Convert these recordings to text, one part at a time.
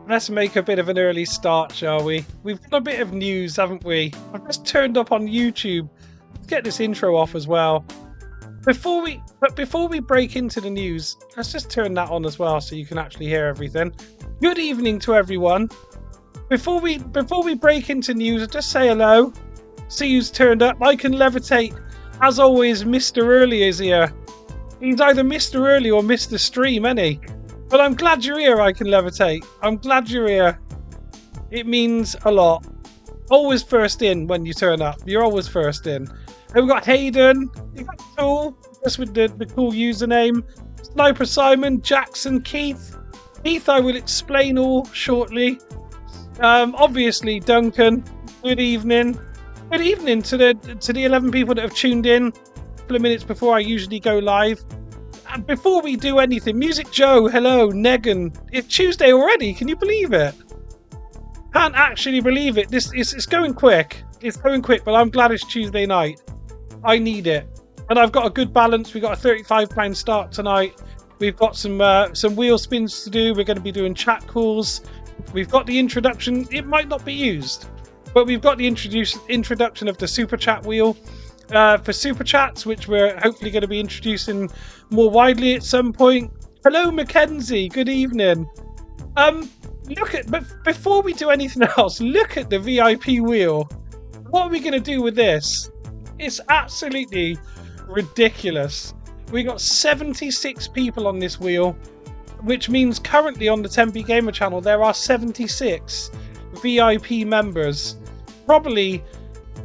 Let's make a bit of an early start, shall we? We've got a bit of news, haven't we? I've just turned up on YouTube. Let's get this intro off as well. Before we break into the news, let's just turn that on as well so you can actually hear everything. Good evening to everyone. Before we break into news, I'll just say hello. See who's turned up. I can levitate. As always, Mr. Early is here. He's either Mr. Early or Mr. Stream, isn't he? But I'm glad you're here, I can levitate. I'm glad you're here. It means a lot. Always first in when you turn up. You're always first in. And we've got Hayden. You've got Tool. Just with the cool username. Sniper Simon. Jackson. Keith. Keith, I will explain all shortly. Obviously, Duncan. Good evening. Good evening to the 11 people that have tuned in a couple of minutes before I usually go live. And before we do anything, Music Joe, hello, Negan. It's Tuesday already, can you believe it? Can't actually believe it. It's going quick. It's going quick, but I'm glad it's Tuesday night. I need it. And I've got a good balance. We've got a £35 start tonight. We've got some wheel spins to do. We're going to be doing chat calls. We've got the introduction. It might not be used, but we've got the introduction of the Super Chat wheel. For Super Chats, which we're hopefully going to be introducing more widely at some point. Hello, Mackenzie. Good evening. But before we do anything else, look at the VIP wheel. What are we going to do with this? It's absolutely ridiculous. We got 76 people on this wheel, which means currently on the 10p Gamer channel there are 76 VIP members. Probably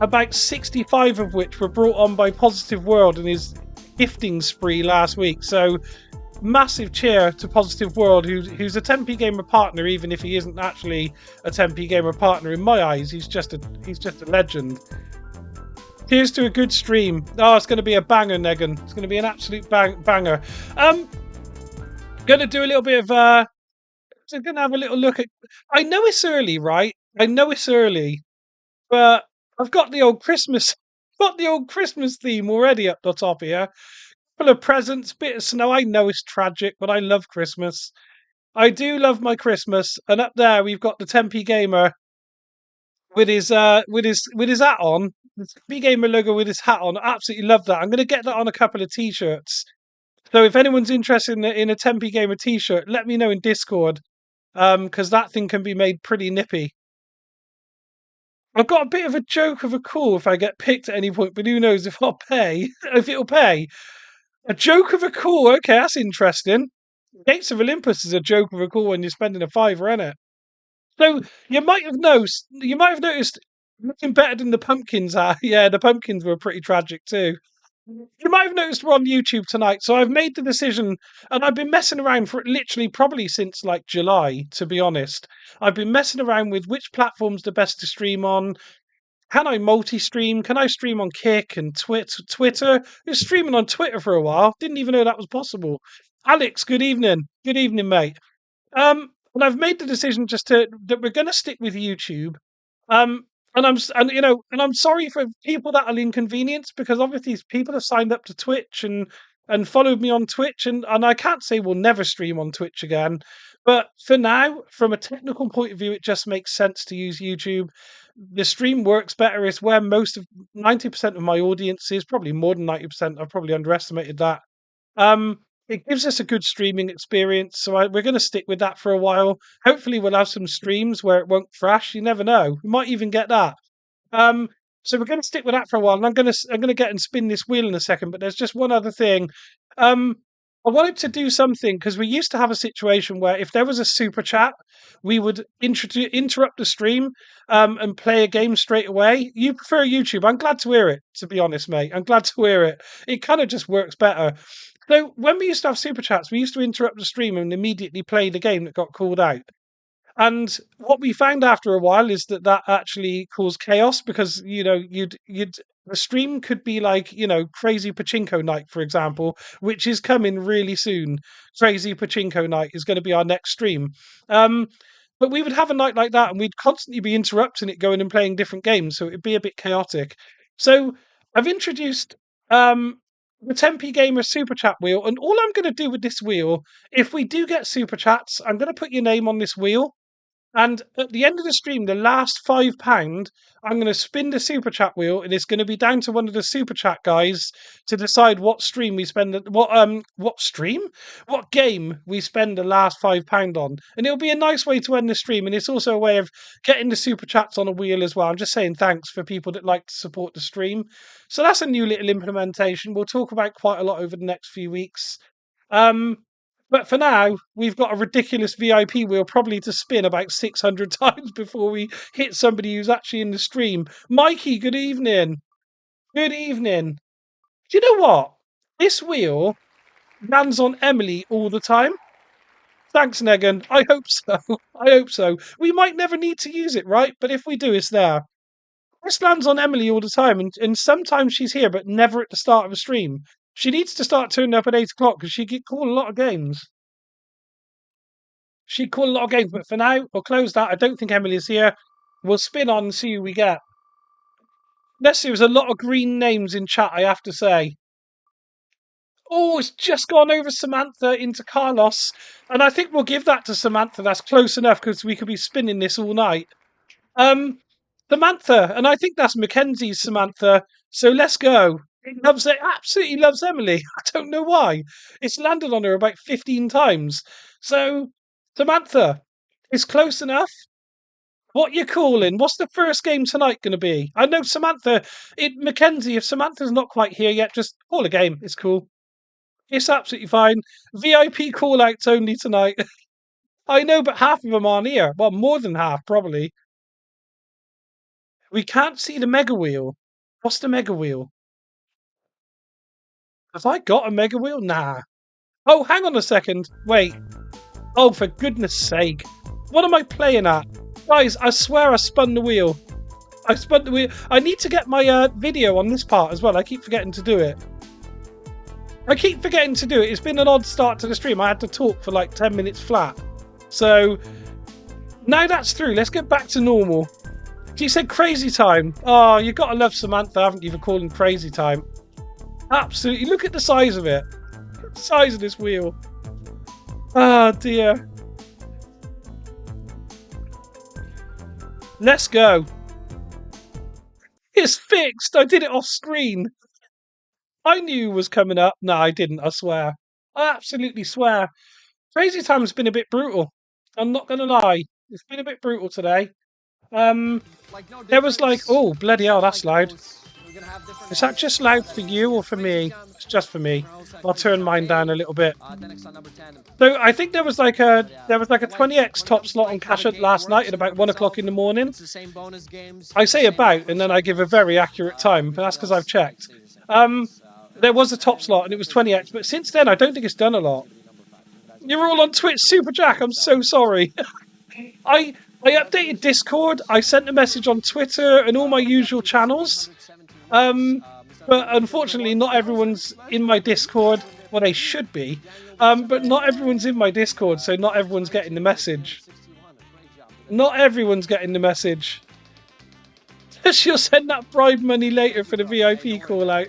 about 65 of which were brought on by Positive World and his gifting spree last week. So massive cheer to Positive World, who's a 10p Gamer partner, even if he isn't actually a 10p Gamer partner in my eyes. He's just a legend. Cheers to a good stream. Oh, it's going to be a banger, Negan. It's going to be an absolute banger. Going to do a little bit of so going to have a little look at. I know it's early, right? I know it's early, but I've got the old Christmas theme already up the top here. Full of presents, bit of snow. I know it's tragic, but I love Christmas. I do love my Christmas. And up there we've got the 10p Gamer with his hat on. The 10p Gamer logo with his hat on. I absolutely love that. I'm going to get that on a couple of t-shirts. So if anyone's interested in a 10p Gamer t-shirt, let me know in Discord. Because that thing can be made pretty nippy. I've got a bit of a joke of a call if I get picked at any point, but who knows if I'll pay. If it'll pay. A joke of a call, okay, that's interesting. Gates of Olympus is a joke of a call when you're spending a fiver, isn't it? So you might have noticed looking better than the pumpkins are. Yeah, the pumpkins were pretty tragic too. You might have noticed we're on YouTube tonight, so I've made the decision, and I've been messing around for literally probably since like July, to be honest. I've been messing around with which platform's the best to stream on. Can I multi-stream? Can I stream on Kick and Twitter? I was streaming on Twitter for a while. Didn't even know that was possible. Alex, good evening. Good evening, mate. And I've made the decision that we're going to stick with YouTube. Um, and I'm sorry for people that are inconvenienced, because obviously people have signed up to Twitch and followed me on Twitch, and I can't say we'll never stream on Twitch again. But for now, from a technical point of view, it just makes sense to use YouTube. The stream works better. It's where 90% of my audience is, probably more than 90%. I've probably underestimated that. It gives us a good streaming experience, so we're going to stick with that for a while. Hopefully, we'll have some streams where it won't crash. You never know. We might even get that. So we're going to stick with that for a while, and I'm going to get and spin this wheel in a second. But there's just one other thing. I wanted to do something because we used to have a situation where if there was a super chat, we would interrupt the stream and play a game straight away. You prefer YouTube? I'm glad to hear it. To be honest, mate, I'm glad to hear it. It kind of just works better. So when we used to have super chats, we used to interrupt the stream and immediately play the game that got called out. And what we found after a while is that actually caused chaos, because the stream could be like, Crazy Pachinko Night, for example, which is coming really soon. Crazy Pachinko Night is going to be our next stream. But we would have a night like that, and we'd constantly be interrupting it, going and playing different games, so it'd be a bit chaotic. So I've introduced the 10p Gamer Super Chat wheel, and all I'm going to do with this wheel, if we do get Super Chats, I'm going to put your name on this wheel. And at the end of the stream, the last £5, I'm going to spin the super chat wheel, and it's going to be down to one of the super chat guys to decide what stream we spend. What game we spend the last £5 on, and it'll be a nice way to end the stream. And it's also a way of getting the super chats on a wheel as well. I'm just saying thanks for people that like to support the stream. So that's a new little implementation. We'll talk about quite a lot over the next few weeks. But for now, we've got a ridiculous VIP wheel probably to spin about 600 times before we hit somebody who's actually in the stream. Mikey, good evening. Good evening. Do you know what? This wheel lands on Emily all the time. Thanks, Negan. I hope so. I hope so. We might never need to use it, right? But if we do, it's there. This lands on Emily all the time, and sometimes she's here, but never at the start of a stream. She needs to start turning up at 8 o'clock because she could call a lot of games. She'd call a lot of games, but for now, we'll close that. I don't think Emily's here. We'll spin on and see who we get. Let's see, there's a lot of green names in chat, I have to say. Oh, it's just gone over Samantha into Carlos. And I think we'll give that to Samantha. That's close enough because we could be spinning this all night. Samantha, and I think that's Mackenzie's Samantha. So let's go. It absolutely loves Emily. I don't know why. It's landed on her about 15 times. So, Samantha, it's close enough. What you calling? What's the first game tonight going to be? I know Samantha, Mackenzie, if Samantha's not quite here yet, just call a game. It's cool. It's absolutely fine. VIP call-outs only tonight. I know, but half of them aren't here. Well, more than half, probably. We can't see the mega wheel. What's the mega wheel? Have I got a mega wheel? Nah. Oh, hang on a second. Wait. Oh, for goodness sake. What am I playing at? Guys, I swear I spun the wheel. I spun the wheel. I need to get my video on this part as well. I keep forgetting to do it. It's been an odd start to the stream. I had to talk for like 10 minutes flat. So, now that's through. Let's get back to normal. She said crazy time. Oh, you've got to love Samantha, haven't you, for calling crazy time. Absolutely. Look at the size of it. The size of this wheel. Oh, dear. Let's go. It's fixed. I did it off screen. I knew it was coming up. No, I didn't. I swear. I absolutely swear. Crazy Time's been a bit brutal. I'm not going to lie. It's been a bit brutal today. There was like, oh, bloody hell, that's loud. Is that just loud for you or for me? It's just for me. I'll turn mine down a little bit. So I think there was like a 20x top slot on Cash Hunt last night at about 1 o'clock in the morning. I say about, and then I give a very accurate time, but that's because I've checked. There was a top slot and it was 20x, but since then I don't think it's done a lot. You're all on Twitch, Super Jack. I'm so sorry. I updated Discord. I sent a message on Twitter and all my usual channels. But unfortunately, not everyone's in my Discord. Well, they should be. But not everyone's in my Discord, so not everyone's getting the message. Not everyone's getting the message. She'll send that bribe money later for the VIP call out.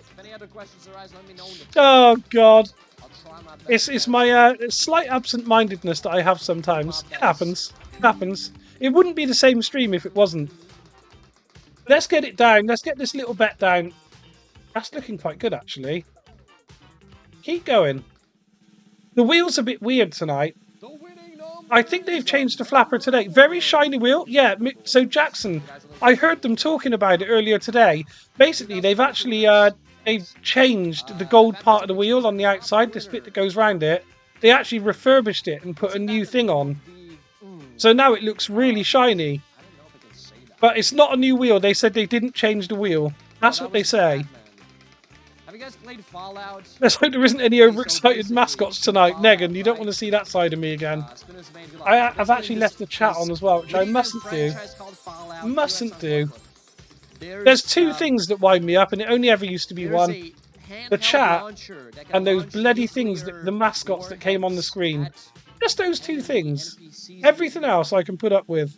Oh, God. It's my slight absent-mindedness that I have sometimes. It happens. It happens. It wouldn't be the same stream if it wasn't. Let's get it down. Let's get this little bet down. That's looking quite good, actually. Keep going. The wheel's a bit weird tonight. I think they've changed the flapper today. Very shiny wheel. Yeah, so Jackson, I heard them talking about it earlier today. Basically, they've actually they've changed the gold part of the wheel on the outside, this bit that goes round it. They actually refurbished it and put a new thing on. So now it looks really shiny. But it's not a new wheel. They said they didn't change the wheel. That's what they say. Have you guys played Fallout? Let's hope there isn't any overexcited mascots tonight. Negan, you don't want to see that side of me again. I've actually left the chat on as well, which I mustn't do. Mustn't do. There's two things that wind me up, and it only ever used to be one. The chat and those bloody things, the mascots that came on the screen. Just those two things. Everything else I can put up with.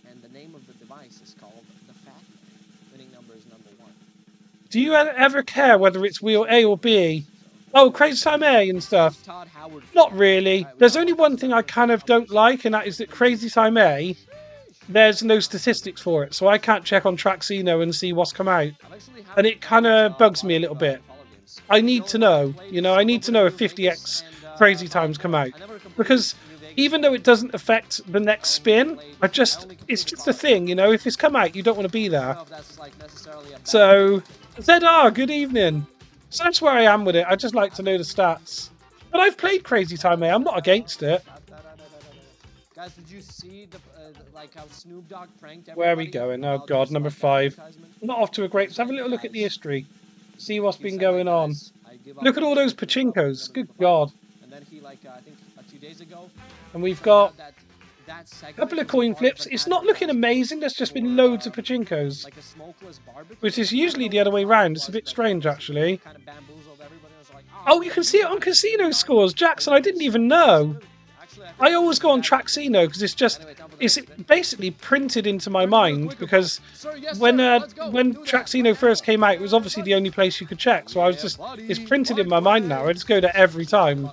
Do you ever care whether it's wheel A or B? Oh, Crazy Time A and stuff. Not really. There's only one thing I kind of don't like, and that is that Crazy Time A there's no statistics for it, so I can't check on Traxino and see what's come out. And it kind of bugs me a little bit. I need to know, you know, I need to know if 50x crazy times come out. Because even though it doesn't affect the next spin, it's just a thing, you know, if it's come out, you don't want to be there. So, ZR, good evening. So that's where I am with it. I just like to know the stats. But I've played Crazy Time, I'm not against it. Guys, did you see like how Snoop Dogg pranked everybody? Where are we going? Oh god, number 5. Not off to a great... Let's have a little look at the history. See what's been going on. Look at all those pachinkos. Good god. And then he, like, I think 2 days ago. And we've got a couple of coin flips. It's not looking amazing. There's just been loads of pachinkos. Which is usually the other way round. It's a bit strange, actually. Oh, you can see it on casino scores, Jackson. I didn't even know. I always go on Traxino because it's basically printed into my mind, because when Traxino first came out, it was obviously the only place you could check. So it's printed in my mind now. I just go there every time.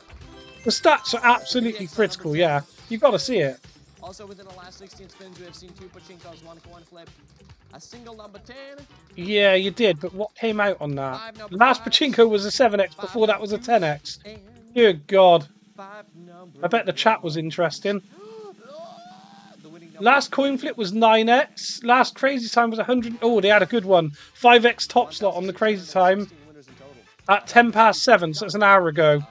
The stats are absolutely critical. Yeah, you've got to see it. Also, within the last 16 spins, we have seen 2 pachinkos, 1 coin flip, a single number 10. Yeah, you did. But what came out on that? Last pachinko was a 7x. Before that was a 10x. Good God. I bet the chat was interesting. Last coin flip was 9x. Last crazy time was 100. Oh, they had a good one. 5x top slot on the crazy time at 10 past 7. So it's an hour ago.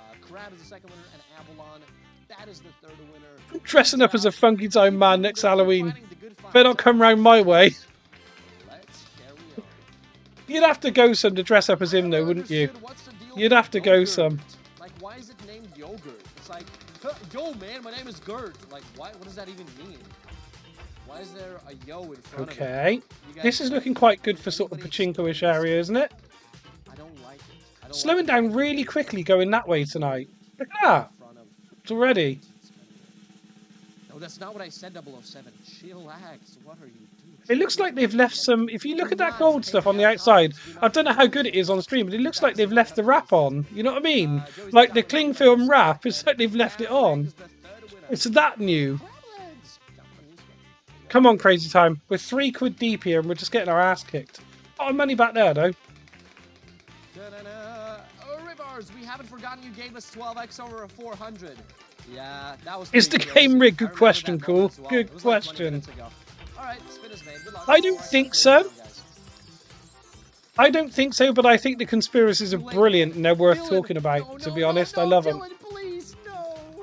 Dressing up as a Funky Time man next Halloween. Better not come round my way. You'd have to go some to dress up as him, though, wouldn't you? You'd have to go some. Like, why is it named Yogurt? It's like, yo, man, my name is Gert. Like, what does that even mean? Why is there a yo in front of it? Okay. This is looking quite good for sort of pachinko-ish area, isn't it? I don't like it. Slowing down really quickly going that way tonight. Look at that. It's already. No, that's not what I said, 007. Chillax. What are you doing? It looks like they've left some... If you look at that gold stuff on the outside, I don't know how good it is on stream, but it looks like they've left the wrap on. You know what I mean? Like the cling film wrap, it's like they've left it on. It's that new. Come on, Crazy Time. We're 3 quid deep here and we're just getting our ass kicked. Oh, money back there, though. Rivers, we haven't forgotten you gave us 12x over a 400. Yeah, that was... Is the game rigged? Good question, Cool. Good question. I don't think so. I don't think so, but I think the conspiracies are brilliant and they're worth talking about, to be honest. I love them.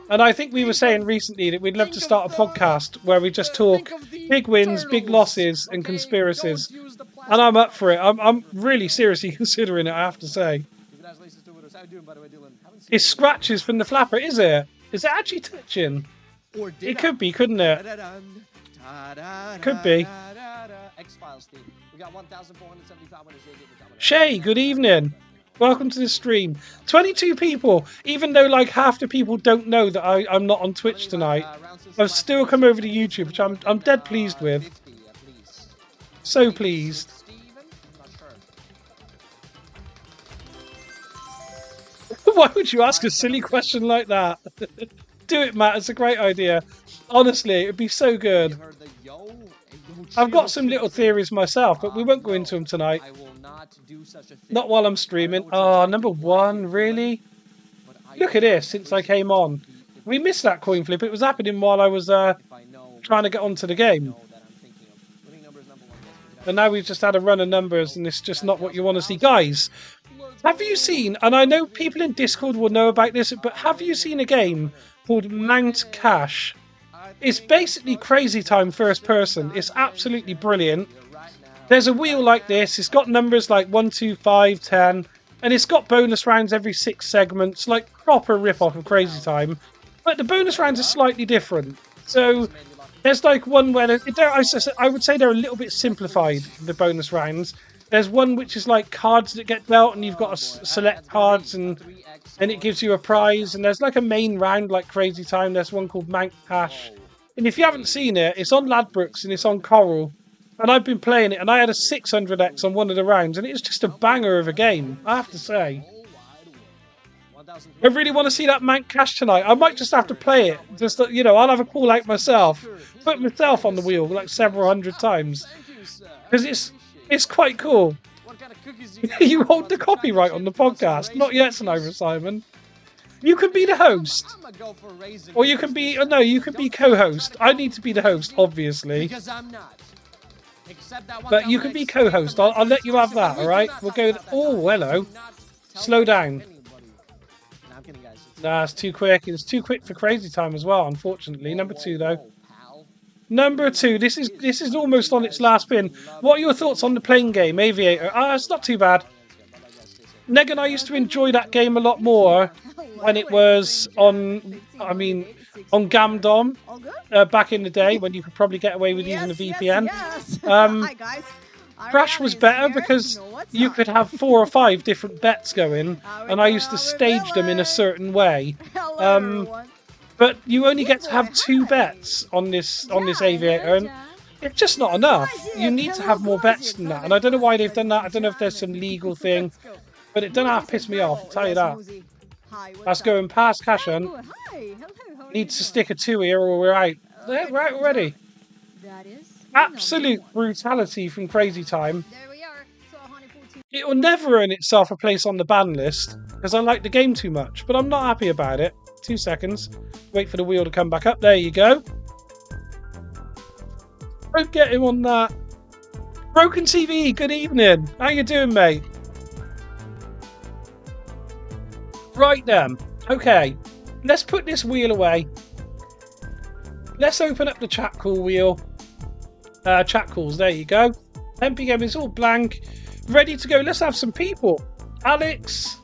And I think we were saying recently that we'd love to start a podcast where we just talk big wins, big losses, and conspiracies. And I'm up for it. I'm really seriously considering it, I have to say. It's scratches from the flapper, is it? Is it actually touching? It could be, couldn't it? Could be. Shay, good evening. Welcome to the stream. 22 people. Even though like half the people don't know that I'm not on Twitch tonight, I've still come over to YouTube, which I'm dead pleased with. So pleased. Why would you ask a silly question like that? Do it, Matt. It's a great idea. Honestly, it'd be so good. I've got some little theories myself, but we won't go into them tonight. Not while I'm streaming. Oh, number 1, really? Look at this, since I came on. We missed that coin flip. It was happening while I was trying to get onto the game. And now we've just had a run of numbers, and it's just not what you want to see. Guys, have you seen, and I know people in Discord will know about this, but have you seen a game called Mount Cash? It's basically Crazy Time first person. It's absolutely brilliant. There's a wheel like this. It's got numbers like 1, 2, 5, 10. And it's got bonus rounds every 6 segments. Like proper rip-off of Crazy Time. But the bonus rounds are slightly different. So there's like one where... I would say they're a little bit simplified, the bonus rounds. There's one which is like cards that get dealt and you've got to select cards and it gives you a prize. And there's like a main round like Crazy Time. There's one called Mount Cash. And if you haven't seen it, it's on Ladbrokes and it's on Coral. And I've been playing it and I had a 600x on one of the rounds and it's just a banger of a game, I have to say. 1,000. I really want to see that Mank Cash tonight. I might just have to play it. Just, you know, I'll have a call out myself. Put myself on the wheel like several hundred times. Thank you, sir. Because it's quite cool. What kind of cookies You hold the copyright on the podcast. Not yet, Sniper Simon. You can be the host. I'm go for raisin Or you can be, oh no, you can be co-host. I need to be the host, obviously. because I'm not. Except that one But you can be co-host. I'll let you have that, alright? We'll go, oh, hello. Slow down. Nah, I'm kidding, guys. Nah, it's too quick. It's too quick for crazy time as well, unfortunately. Number 2, though. Number 2, this is almost on its last spin. What are your thoughts on the plane game, Aviator? It's not too bad. Neg and I used to enjoy that game a lot more when it was on, on Gamdom back in the day when you could probably get away with using a VPN. Hi guys. Crash was better because you could have 4 or 5 different bets going, and I used to stage them in a certain way. But you only get to have 2 bets on this Aviator, and it's just not enough. You need to have more bets than that, and I don't know why they've done that. I don't know if there's some legal thing, but it doesn't have to piss me off, I'll tell you that. That's going past Cashan. Needs to stick a 2 here or we're out. There, we're out already. Absolute brutality from Crazy Time. It will never earn itself a place on the ban list because I like the game too much, but I'm not happy about it. 2 seconds. Wait for the wheel to come back up. There you go. Don't get him on that. Broken TV, good evening. How you doing, mate? Right then. Okay. Let's put this wheel away. Let's open up the chat call wheel. Chat calls, there you go. 10 PM is all blank. Ready to go. Let's have some people. Alex.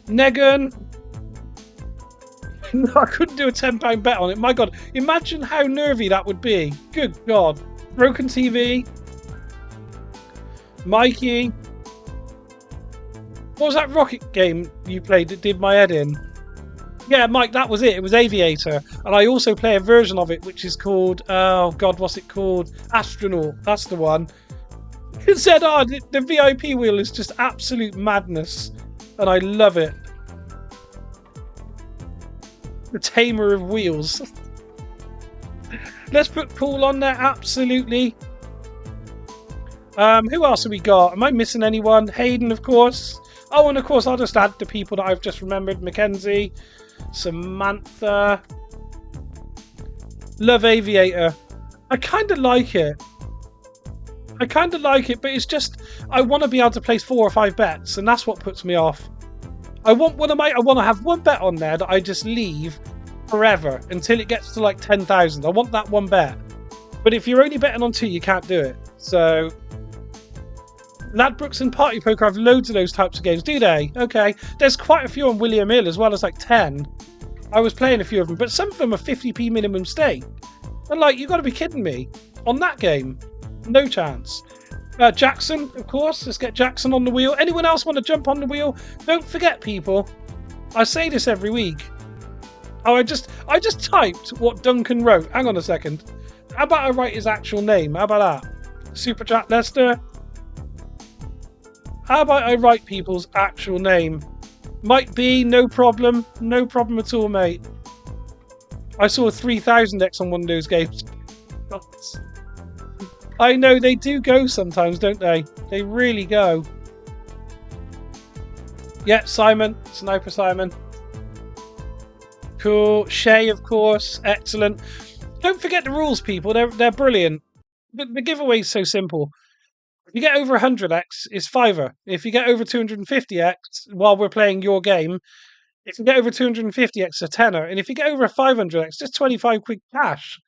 Negan. No, I couldn't do a £10 bet on it. My God. Imagine how nervy that would be. Good God. Broken TV. Mikey. What was that rocket game you played that did my head in? Yeah, Mike, that was it. It was Aviator. And I also play a version of it, which is called... Oh, God, what's it called? Astronaut. That's the one. It said, the VIP wheel is just absolute madness. And I love it. The tamer of wheels. Let's put Paul on there, absolutely. Who else have we got? Am I missing anyone? Hayden, of course. Oh, and of course, I'll just add the people that I've just remembered. Mackenzie, Samantha. Love Aviator. I kind of like it. But it's just, I want to be able to place 4 or 5 bets, and that's what puts me off. I want to have one bet on there that I just leave forever until it gets to like 10,000. I want that one bet. But if you're only betting on 2, you can't do it. So, Ladbrokes and Party Poker have loads of those types of games, do they? Okay. There's quite a few on William Hill as well as like 10. I was playing a few of them, but some of them are 50p minimum stake. And like, you've got to be kidding me. On that game, no chance. Jackson, of course. Let's get Jackson on the wheel. Anyone else want to jump on the wheel? Don't forget, people. I say this every week. Oh, I just typed what Duncan wrote. Hang on a second. How about I write his actual name? How about that? Super Chat Lester. How about I write people's actual name? Might be, no problem. No problem at all, mate. I saw a 3000x on one of those games. I know, they do go sometimes, don't they? They really go. Yeah, Simon. Sniper Simon. Cool. Shay, of course. Excellent. Don't forget the rules, people. They're brilliant. The giveaway's so simple. If you get over 100x, it's $5. If you get over 250x while we're playing your game, if you get over 250x, it's a tenner. And if you get over 500x, just 25 quid cash.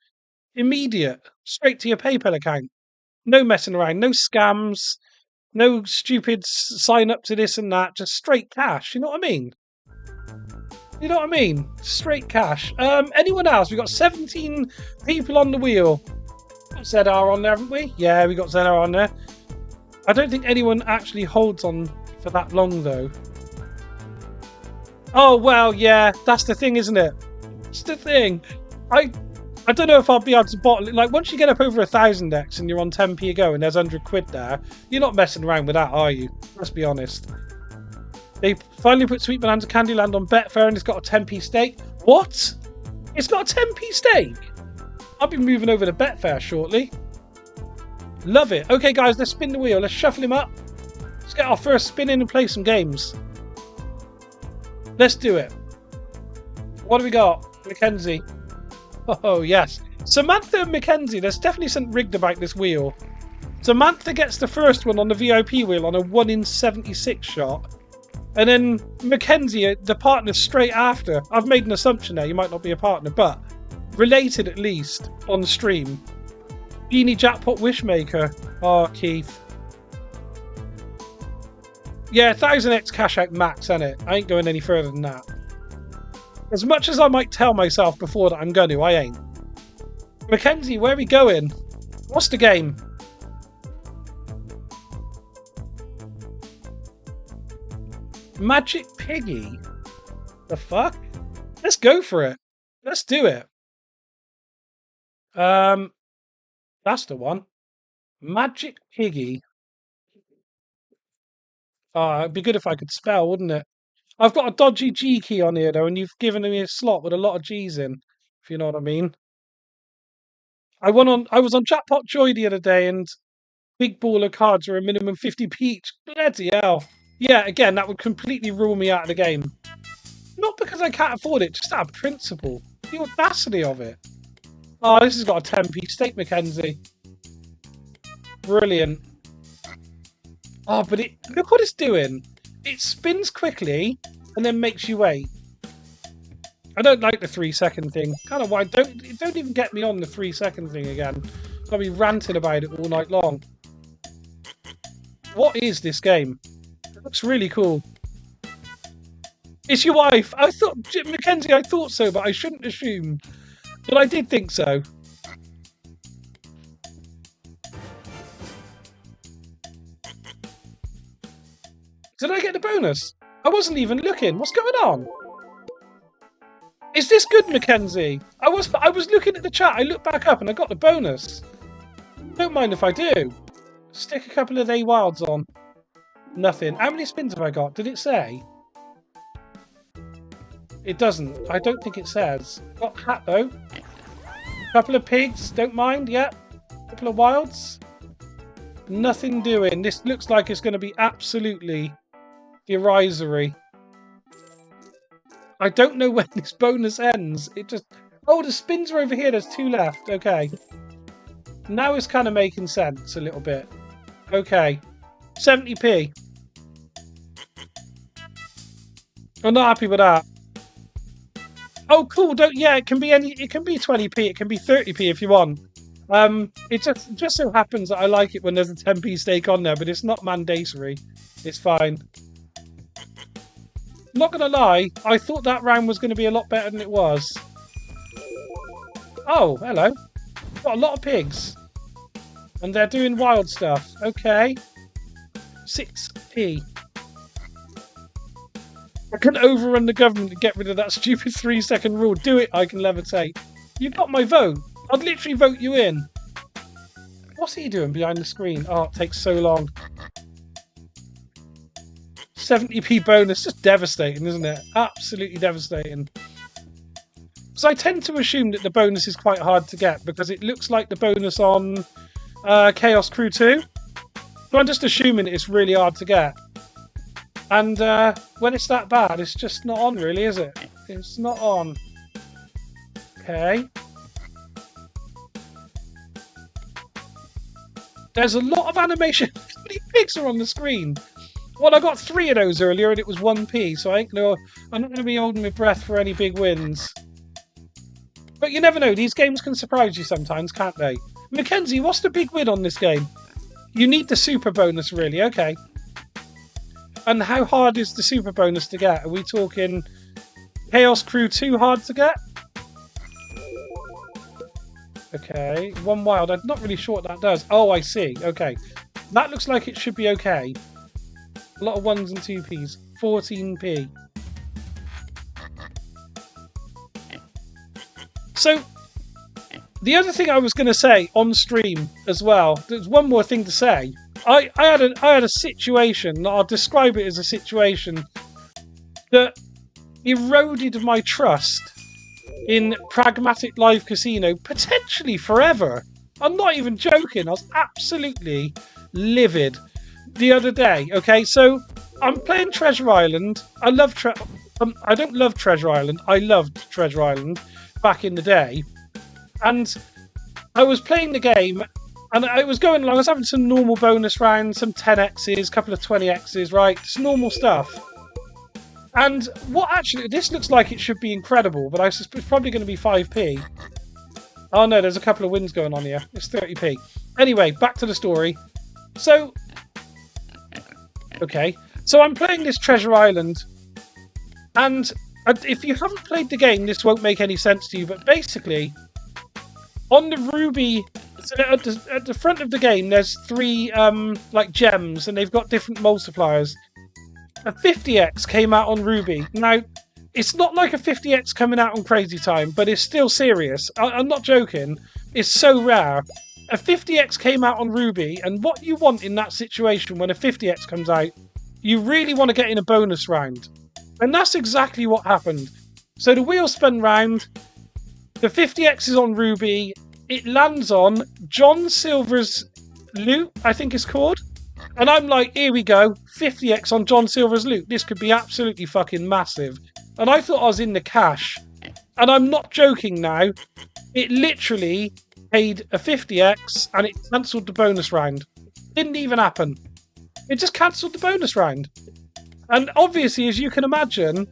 Immediate. Straight to your PayPal account. No messing around. No scams. No stupid sign up to this and that. Just straight cash. You know what I mean? You know what I mean? Straight cash. Anyone else? We've got 17 people on the wheel. Got ZR on there, haven't we? Yeah, we got ZR on there. I don't think anyone actually holds on for that long, though. Oh, well, yeah. That's the thing, isn't it? It's the thing. I don't know if I'll be able to bottle it. Like, once you get up over 1000x and you're on 10p a go and there's 100 quid there, you're not messing around with that, are you? Let's be honest. They finally put Sweet Bonanza Candyland on Betfair and it's got a 10p stake. What? It's got a 10p stake? I'll be moving over to Betfair shortly. Love it. Okay, guys, let's spin the wheel. Let's shuffle him up. Let's get our first spin in and play some games. Let's do it. What do we got? Mackenzie. Oh, yes. Samantha and Mackenzie. There's definitely something rigged about this wheel. Samantha gets the first one on the VIP wheel on a 1 in 76 shot. And then Mackenzie, the partner, straight after. I've made an assumption there. You might not be a partner, but related at least on stream. Beanie Jackpot Wishmaker. Oh, Keith. Yeah, 1000x cash out max, innit? I ain't going any further than that. As much as I might tell myself before that I'm going to, I ain't. Mackenzie, where are we going? What's the game? Magic Piggy? The fuck? Let's go for it. Let's do it. That's the one. Magic Piggy. Oh, it'd be good if I could spell, wouldn't it? I've got a dodgy G key on here, though, and you've given me a slot with a lot of G's in, if you know what I mean. I was on Jackpot Joy the other day, and big ball of cards are a minimum 50p each. Bloody hell. Yeah, again, that would completely rule me out of the game. Not because I can't afford it, just out of principle. The audacity of it. Oh, this has got a 10p stake, Mackenzie. Brilliant. Oh, but look what it's doing. It spins quickly and then makes you wait. I don't like the 3-second thing. Kind of why don't even get me on the 3-second thing again. I'll be ranting about it all night long. What is this game? It looks really cool. It's your wife. I thought, Mackenzie, I thought so, but I shouldn't assume. But I did think so. Did I get the bonus? I wasn't even looking. What's going on? Is this good, Mackenzie? I was looking at the chat. I looked back up and I got the bonus. Don't mind if I do. Stick a couple of day wilds on. Nothing. How many spins have I got? Did it say? It doesn't. I don't think it says. Got hat though. Couple of pigs. Don't mind. Yep. Couple of wilds. Nothing doing. This looks like it's going to be absolutely derisory. I don't know when this bonus ends. It just... Oh, the spins are over here. There's 2 left. Okay. Now it's kind of making sense a little bit. Okay. 70p. I'm not happy with that. Oh, cool. Yeah, it can be 20p. It can be 30p if you want. It just so happens that I like it when there's a 10p stake on there, but it's not mandatory. It's fine. Not gonna lie, I thought that round was gonna be a lot better than it was. Oh, hello. Got a lot of pigs. And they're doing wild stuff. Okay. 6p. I can overrun the government to get rid of that stupid 3-second rule. Do it, I can levitate. You got my vote. I'd literally vote you in. What's he doing behind the screen? Oh, it takes so long. 70p bonus, just devastating, isn't it? Absolutely devastating. So I tend to assume that the bonus is quite hard to get because it looks like the bonus on Chaos Crew 2. So I'm just assuming it's really hard to get. And when it's that bad, it's just not on really, is it? It's not on. Okay. There's a lot of animation. How many pigs are on the screen? Well, I got 3 of those earlier and it was 1p, so I'm not going to be holding my breath for any big wins. But you never know, these games can surprise you sometimes, can't they? Mackenzie, what's the big win on this game? You need the super bonus, really, okay. And how hard is the super bonus to get? Are we talking Chaos Crew 2 hard to get? Okay, 1 wild. I'm not really sure what that does. Oh, I see. Okay. That looks like it should be okay. A lot of 1s and 2p's. 14p. So, the other thing I was going to say on stream as well, there's one more thing to say. I had a situation, I'll describe it as a situation that eroded my trust in Pragmatic Live Casino potentially forever. I'm not even joking. I was absolutely livid the other day. Okay, so I'm playing Treasure Island. I don't love Treasure Island. I loved Treasure Island back in the day. And I was playing the game and I was going along. I was having some normal bonus rounds, some 10x's, a couple of 20x's, right? Just normal stuff. And this looks like it should be incredible, but it's probably going to be 5p. Oh no, there's a couple of wins going on here. It's 30p. Anyway, back to the story. So, okay. So I'm playing this Treasure Island, and if you haven't played the game, this won't make any sense to you, but basically, on the ruby, at the front of the game, there's 3 like gems, and they've got different multipliers. A 50x came out on ruby. Now, it's not like a 50x coming out on Crazy Time, but it's still serious. I'm not joking. It's so rare. A 50x came out on ruby, and what you want in that situation when a 50x comes out, you really want to get in a bonus round. And that's exactly what happened. So the wheel spun round, the 50x is on ruby, it lands on John Silver's loot, I think it's called. And I'm like, here we go, 50x on John Silver's loot. This could be absolutely fucking massive. And I thought I was in the cash. And I'm not joking now. It literally paid a 50x and it cancelled the bonus round. Didn't even happen. It just cancelled the bonus round. And obviously, as you can imagine,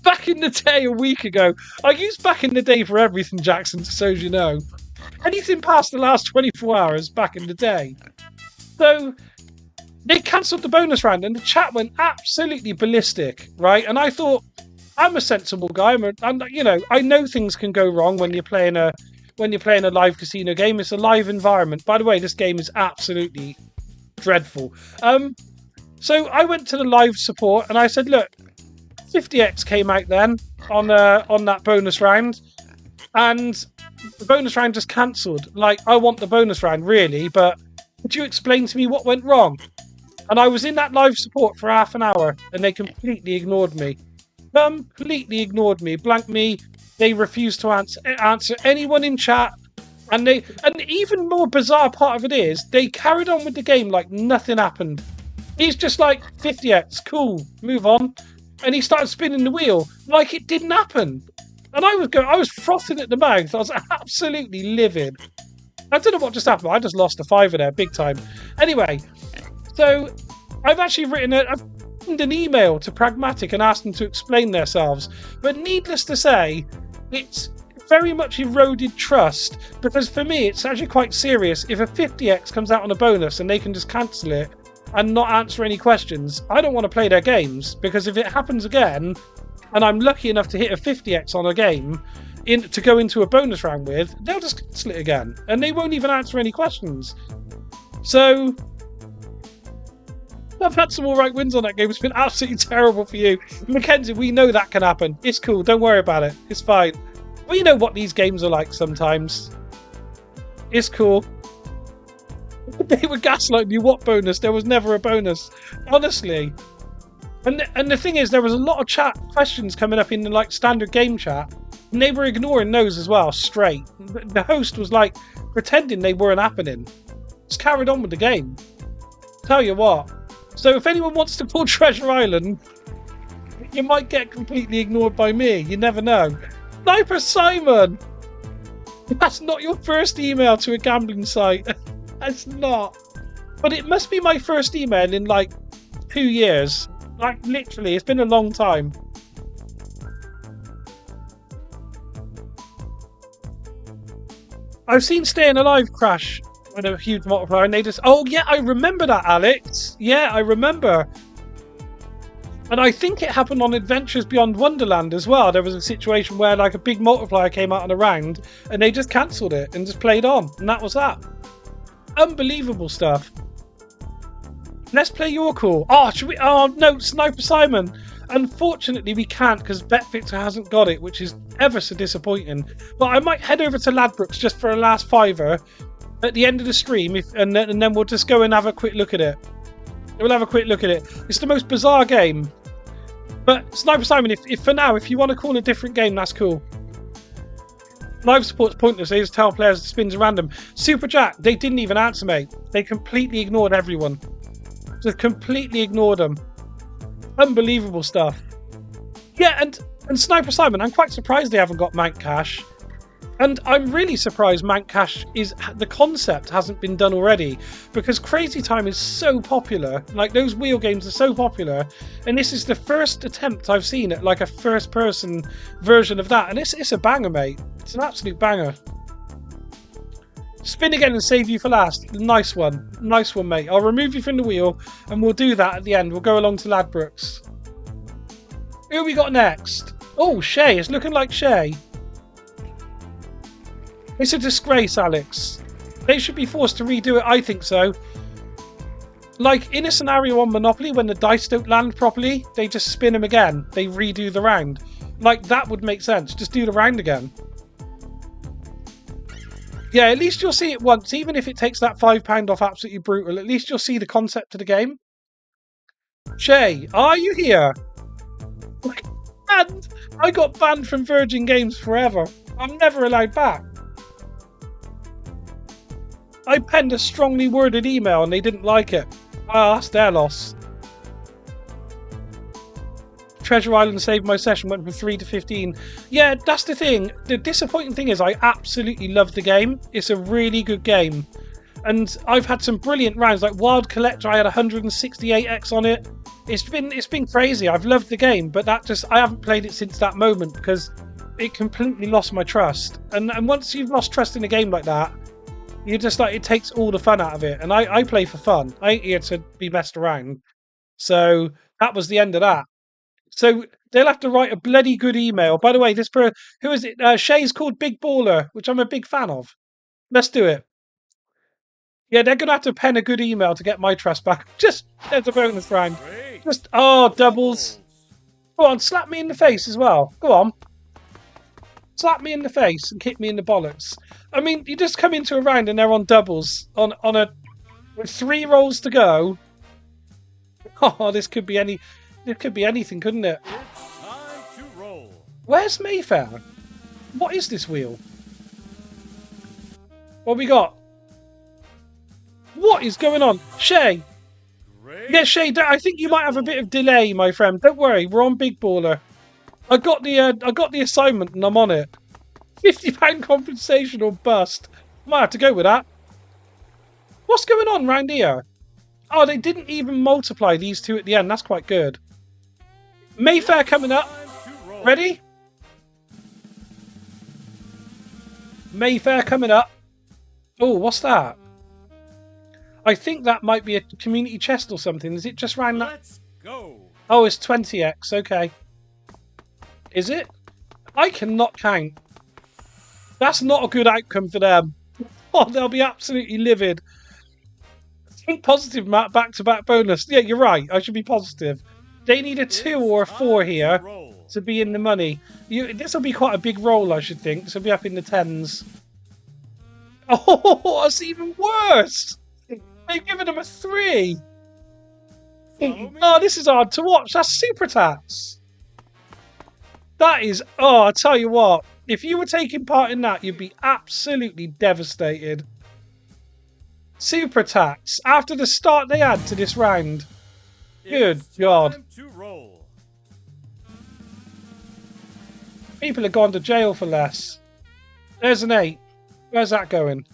back in the day a week ago, I used back in the day for everything, Jackson, so as you know. Anything past the last 24 hours back in the day. So they cancelled the bonus round and the chat went absolutely ballistic, right? And I thought, I'm a sensible guy. I know things can go wrong when you're playing a live casino game. It's a live environment. By the way, this game is absolutely dreadful. So I went to the live support and I said, look, 50x came out then on that bonus round, and the bonus round just cancelled. Like, I want the bonus round really, but could you explain to me what went wrong? And I was in that live support for half an hour and they completely ignored me. Completely ignored me, blanked me. They refused to answer anyone in chat. And even more bizarre part of it is, they carried on with the game like nothing happened. He's just like, 50x, cool, move on. And he started spinning the wheel like it didn't happen. And I was frothing at the mouth. I was absolutely livid. I don't know what just happened. I just lost a fiver there, big time. Anyway, so I've actually written an email to Pragmatic and asked them to explain themselves. But needless to say, it's very much eroded trust, because for me, it's actually quite serious. If a 50x comes out on a bonus and they can just cancel it and not answer any questions, I don't want to play their games, because if it happens again and I'm lucky enough to hit a 50x on a game to go into a bonus round with, they'll just cancel it again and they won't even answer any questions. So I've had some alright wins on that game. It's been absolutely terrible for you. Mackenzie, we know that can happen. It's cool, don't worry about it. It's fine. We know what these games are like sometimes. It's cool. They were gaslighting you. What bonus? There was never a bonus. Honestly. And the thing is, there was a lot of chat questions coming up in the like standard game chat, and they were ignoring those as well, straight. The host was like pretending they weren't happening. Just carried on with the game. Tell you what. So if anyone wants to call Treasure Island, you might get completely ignored by me. You never know. Sniper Simon! That's not your first email to a gambling site. It's not. But it must be my first email in like 2 years. Like literally, it's been a long time. I've seen Staying Alive crash with a huge multiplier and they just... Oh yeah, I remember that, Alex. Yeah, I remember. And I think it happened on Adventures Beyond Wonderland as well. There was a situation where like a big multiplier came out on a round and they just cancelled it and just played on. And that was that. Unbelievable stuff. Let's play your call. Oh, should we? Oh no, Sniper Simon. Unfortunately, we can't because Bet Victor hasn't got it, which is ever so disappointing. But I might head over to Ladbrokes just for a last fiver at the end of the stream, and then we'll just go and have a quick look at it. We'll have a quick look at it. It's the most bizarre game. But Sniper Simon, if for now, if you want to call a different game, that's cool. Live support's pointless. They just tell players to spins are random. Super Jack, they didn't even answer, mate. They completely ignored everyone. Just completely ignored them. Unbelievable stuff. Yeah, and Sniper Simon, I'm quite surprised they haven't got Mank Cash. And I'm really surprised Mank Cash the concept hasn't been done already, because Crazy Time is so popular. Like, those wheel games are so popular, and this is the first attempt I've seen at like a first-person version of that, and it's a banger, mate. It's an absolute banger. Spin again and save you for last. Nice one, mate. I'll remove you from the wheel, and we'll do that at the end. We'll go along to Ladbrokes. Who we got next? Oh, Shay. It's looking like Shay. It's a disgrace, Alex. They should be forced to redo it, I think so. Like, in a scenario on Monopoly, when the dice don't land properly, they just spin them again. They redo the round. Like, that would make sense. Just do the round again. Yeah, at least you'll see it once. Even if it takes that £5 off Absolutely Brutal, at least you'll see the concept of the game. Shay, are you here? And I got banned from Virgin Games forever. I'm never allowed back. I penned a strongly worded email and they didn't like it. Ah, that's their loss. Treasure Island saved my session, went from 3 to 15. Yeah, that's the thing. The disappointing thing is I absolutely love the game. It's a really good game. And I've had some brilliant rounds. Like Wild Collector, I had 168x on it. It's been crazy. I've loved the game, but I haven't played it since that moment because it completely lost my trust. And once you've lost trust in a game like that, you just like, it takes all the fun out of it. And I play for fun. I ain't here to be messed around. So that was the end of that. So they'll have to write a bloody good email. By the way, who is it? Shay's called Big Baller, which I'm a big fan of. Let's do it. Yeah, they're going to have to pen a good email to get my trust back. Just, there's a bonus round. Just, doubles. Go on, slap me in the face as well. Go on. Slap me in the face and kick me in the bollocks. I mean, you just come into a round and they're on doubles. With 3 rolls to go. Oh, this could be anything, couldn't it? It's time to roll. Where's Mayfair? What is this wheel? What we got? What is going on? Shay! Great. Yeah, Shay, I think you might have a bit of delay, my friend. Don't worry, we're on Big Baller. I got the assignment and I'm on it. £50 compensation or bust. Might have to go with that. What's going on round here? Oh, they didn't even multiply these two at the end. That's quite good. Mayfair coming up. Ready? Mayfair coming up. Oh, what's that? I think that might be a community chest or something. Is it just round that? Let's go. Oh, it's 20x. Okay. Is it? I cannot count. That's not a good outcome for them. Oh, they'll be absolutely livid. Think positive, Matt. Back-to-back bonus. Yeah, you're right. I should be positive. They need a 2 or a 4 here to be in the money. This will be quite a big roll, I should think. This will be up in the 10s. Oh, that's even worse. They've given them a 3. Oh, this is hard to watch. That's super tax. That is... Oh, I tell you what. If you were taking part in that, you'd be absolutely devastated. Super tax. After the start they had to this round. Good God. Time to roll. People have gone to jail for less. There's an 8. Where's that going?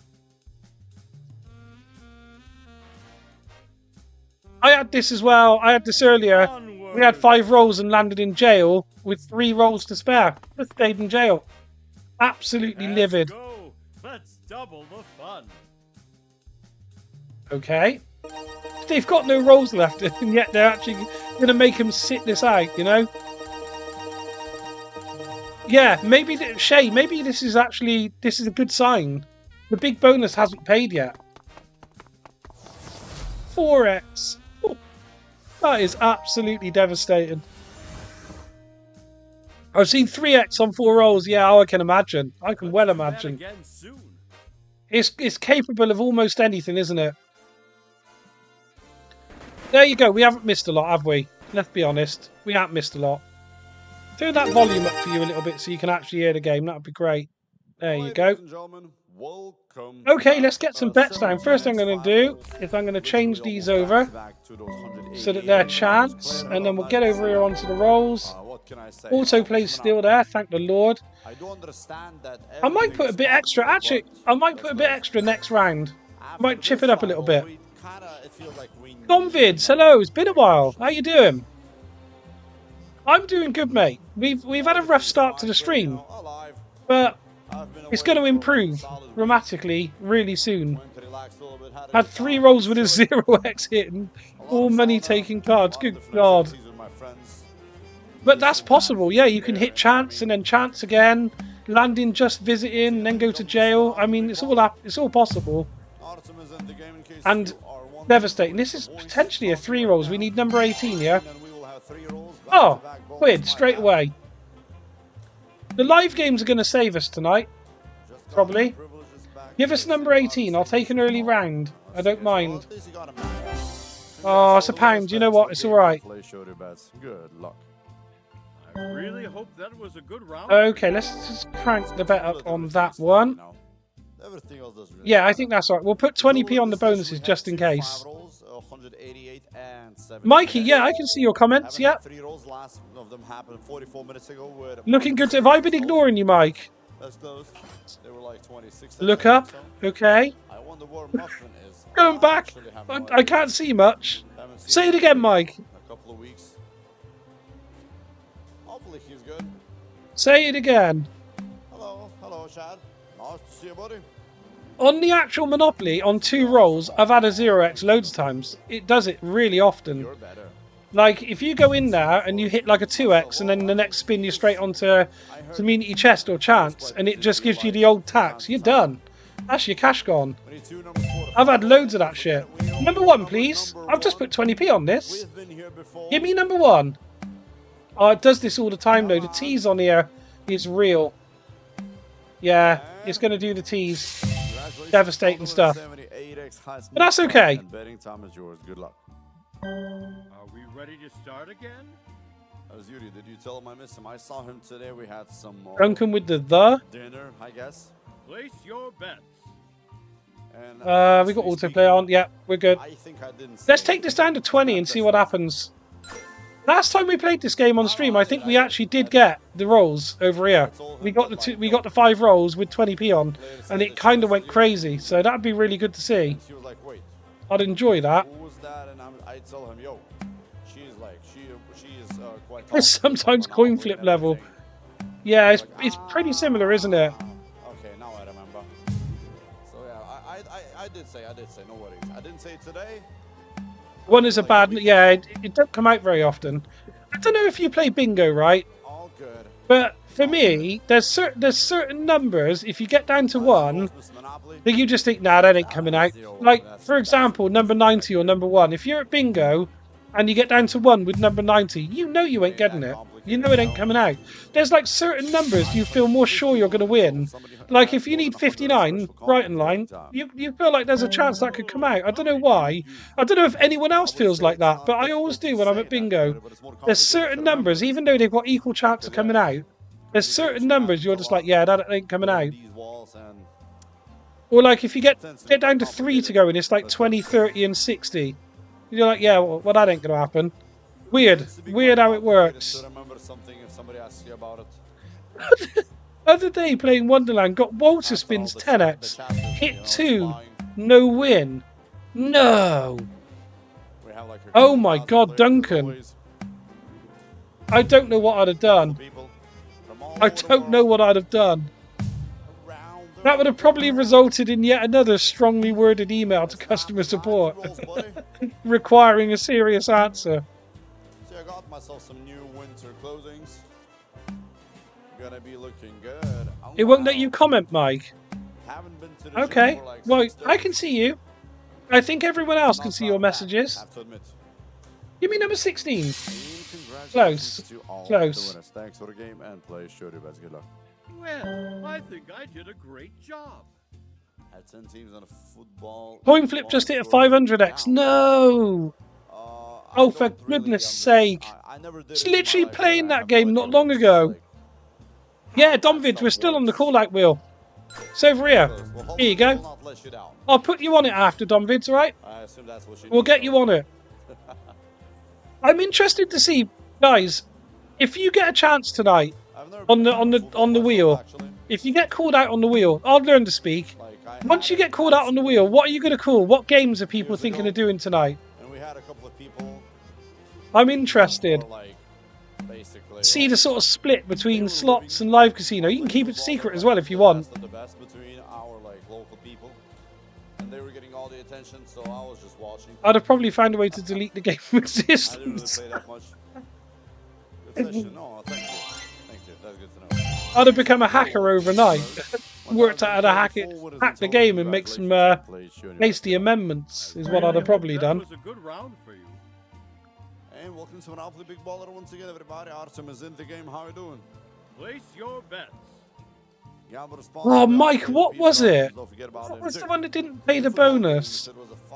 I had this as well. I had this earlier. Onward. We had 5 rolls and landed in jail with 3 rolls to spare. Just stayed in jail. Absolutely livid. Go. Let's double the fun. Okay. They've got no rolls left, and yet they're actually going to make him sit this out, you know? Yeah, maybe, Shay, maybe this is a good sign. The big bonus hasn't paid yet. 4x. Oh, that is absolutely devastating. I've seen 3x on 4 rolls. Yeah, I can imagine. I can well imagine. Again soon. It's capable of almost anything, isn't it? There you go. We haven't missed a lot, have we? Let's be honest. We haven't missed a lot. Turn that volume up for you a little bit so you can actually hear the game. That would be great. There you go. Ladies and gentlemen, welcome Okay, back. let's get some bets down. 17 First I'm minutes, going to do five is I'm going to goals, change literally these almost over back to those 188 so that they're rounds chance, played. and then we'll Hello, get man. over here onto the rolls. What can I say? Autoplay's still there, thank the Lord. I do understand that I might everything put a is bit extra. possible, Actually, but I might put a bit let's extra next round. after Might chip this it up a little final, bit. it feels like we need Convids, another hello. It's been a while. push. How you doing? I'm doing good, mate. We've had a rough start to the stream, Alive. but I've been it's away going to for a improve solid week. dramatically really soon. Went to relax a little bit, had a Had good 3 time. rolls with a Chilling. 0x hitting, A lot all of money sauna, taking a cards. lot Good of different God. activities with my friends. But that's possible, yeah. You can hit chance and then chance again, landing just visiting, then go to jail. I mean, it's all possible. Artem is in the game in case And you are wondering. devastating. This is potentially a 3 rolls. We need number 18, yeah? And then we will have 3 rolls, Oh, back-to-back bonus, quid my straight bad. away. The live games are going to save us tonight. Just got Probably. the privileges back Give to us the number same 18. I'll box. take an early round. I don't Well, mind. at least you got a match. Oh, it's a Congrats, pound. You know thanks what? for It's the all game right. and play, show your bets. Good luck. I really hope that was a good round. Okay, let's just crank the bet up on that one. You know, everything else doesn't really Yeah, I matter. think that's all right. We'll put Total 20p on the this session, bonuses we just had in 2 5 case. rolls, 188 and 70 Mikey, bets. yeah, I can see your comments. Haven't Yeah, had 3 rolls. Last of them happened 44 minutes ago. With looking good. Have I been ignoring you, Mike? That's close. They were like 26. Look up. Okay. I wonder where Muffin is. Going I back. actually have no I idea. can't see much. Haven't seen Say it him again, in Mike. a couple of weeks. Hopefully he's good. Say it again. Hello, Chad. Nice to see you, buddy. On the actual Monopoly, on 2 rolls, I've had a 0x loads of times. It does it really often. You're better. Like, if you go in there and you hit like a 2x and then the next spin you're straight onto community chest or chance and it just gives you the old tax, you're done. That's your cash gone. 22, number 4 to I've had 5. loads of that shit. Number 1, please. I've just put 20p on this. We've been here before. Give me number 1. Oh, it does this all the time though. The tease on here is real. Yeah, it's going to do the tease. Congratulations, devastating stuff. 78x highest But that's move okay. and betting time is yours. Good luck. Are we ready to start again? As Yuri, did you tell him I miss him? I saw him today. We had some Drunken with the. dinner, I guess. Place your bets. And We got honestly autoplay on. Yeah, we're good. I think I didn't Let's say take this down to 20 and see what happens. Last time we played this game on stream, I think we actually did get the rolls over here. We got the 5 rolls with 20p on, and it kind of went crazy. So that'd be really good to see. She was like, wait, I'd enjoy that. who was that? And I tell him, yo, she's like, she is quite. It's tough sometimes on coin Monopoly flip and level. everything. Yeah, Like, it's pretty similar, isn't it? Okay, now I remember. So yeah, I did say, no worries. I didn't say it today. One is a bad. Yeah, it don't come out very often. I don't know if you play bingo, right? All good. But for me, there's certain numbers. If you get down to 1, that you just think, nah, that ain't coming out. Like, for example, number 90 or number 1. If you're at bingo and you get down to 1 with number 90, you know you ain't getting it. You know it ain't coming out. There's like certain numbers you feel more sure you're going to win. Like if you need 59, right in line, you feel like there's a chance that could come out. I don't know why. I don't know if anyone else feels like that, but I always do when I'm at bingo. There's certain numbers, even though they've got equal chance of coming out, there's certain numbers you're just like, yeah, that ain't coming out. Or like if you get down to 3 to go and it's like 20, 30 and 60. You're like, yeah, well that ain't going to happen. Weird how it works. Remember something if somebody asks you about it. Other day playing Wonderland, got Walter spins 10x, hit 2, no win. No. Oh my God, Duncan. I don't know what I'd have done. I don't know what I'd have done. That would have probably resulted in yet another strongly worded email to customer support, requiring a serious answer. So I got myself some new winter clothings. Gonna be looking good. Oh, It won't let you comment, Mike. Haven't been to the gym Okay, for like well, 6 I days. can see you. I think everyone else can see your messages. Have to admit. Give me number 16. And Close. congratulations to all Close. the winners. Thanks for the game and play. Show your best. Good luck. Well, I think I did a great job. Had 10 teams on a football. Coin flip just hit a 500x. No! Oh, for goodness sake. I never did It's it in my literally life, playing but I that have game no not idea long what it's ago. like. Yeah, How that Domvid, stuff we're still on the works. call-out wheel. It's over here. Well, Here you hopefully go. we'll not let you down. I'll put you on it after, Domvids, alright? I assume that's what you We'll need, get so- you on it. I'm interested to see, guys, if you get a chance tonight I've never on been a the football myself, wheel, actually. if you get called out on the wheel, I'll learn to speak. Like, I Once had you it get called at out on the school, wheel, what are you going to call? What games are people Years thinking ago. of doing tonight? And we had a couple of people I'm interested. who were, like, basically, See the sort of split between were slots living and live casino. You can keep it secret as well if you want. The best between our like local people, and they were getting all the attention, so I was just watching. I'd have probably found a way to delete the game from I didn't really existence. play that much. Good session. No, thank you. Thank you. That's good to know. I'd have become a hacker overnight. Worked out how to hack the game and make some hasty amendments is what I'd have probably that done. was a good round for you. And welcome to Monopoly Big Baller once again, everybody. Artem is in the game. How are you doing? Place your bets. Oh, Mike, what was it? What was the one that didn't pay the bonus? It was a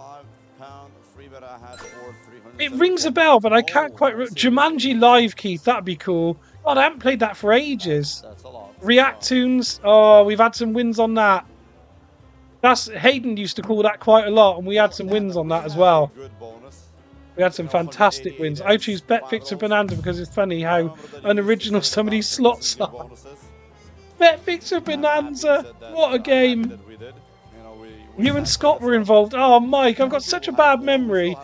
£5 free bet I had for 300. It rings a bell, but I can't quite... Jumanji Live, Keith, that'd be cool. God, I haven't played that for ages. That's a lot. React Tunes, oh, we've had some wins on that. That's Hayden used to call that quite a lot, and we had some wins on that as well. Good bonus. We had some fantastic wins. I choose Bet Fixer Bonanza because it's funny how unoriginal some of these slots are. Bet Fixer Bonanza, what a game! You and Scott were involved. Oh, Mike, I've got such a bad memory.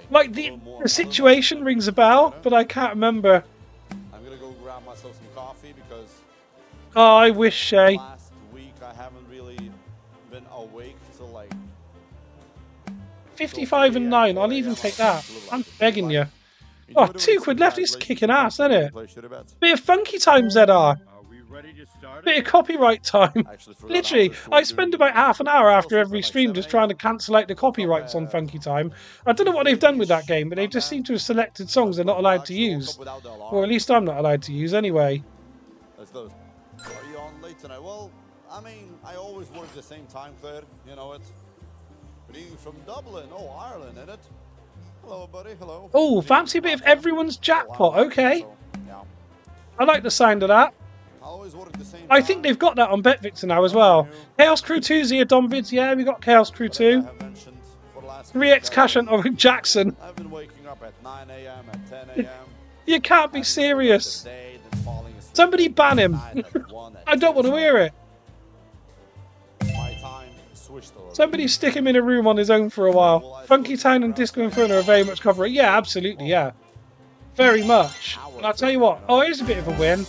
Like, the situation rings a bell, but I can't remember. I'm gonna go grab myself some coffee because Oh, I wish, Shay. last week I haven't really been awake till like 55 and 9, I'll even take that. I'm begging you. Oh, £2 left, it's kicking ass, isn't it? Bit of funky time, ZR. Are we ready to start Bit it? of copyright time. Literally, I spend about half an hour after every stream just trying to cancel out the copyrights on Funky Time. I don't know what they've done with that game, but they just seem to have selected songs they're not allowed to use. Or at least I'm not allowed to use anyway. Let's go. Are you on late tonight? Well, I mean, I always work the same time, Claire. You know it. Being from Dublin, oh, Ireland, innit? Hello, buddy. Hello. Oh, fancy a bit of everyone's jackpot. Okay. So, yeah. I like the sound of that. I always work the same I time. think they've got that on BetVictor now as well. Chaos Crew 2's here, Domvids. Yeah, we got Chaos Crew 2. 3x Cash Hunt of Jackson. I've been waking up at 9 a.m., at 10 a.m. You can't be serious. Somebody ban him. I don't want to hear it. My time switched a little. Somebody stick him in a room on his own for a while. Funky Town and Disco Inferno are very much copyright. Yeah, absolutely, yeah. Very much. And I'll tell you what. Oh, here's a bit of a win.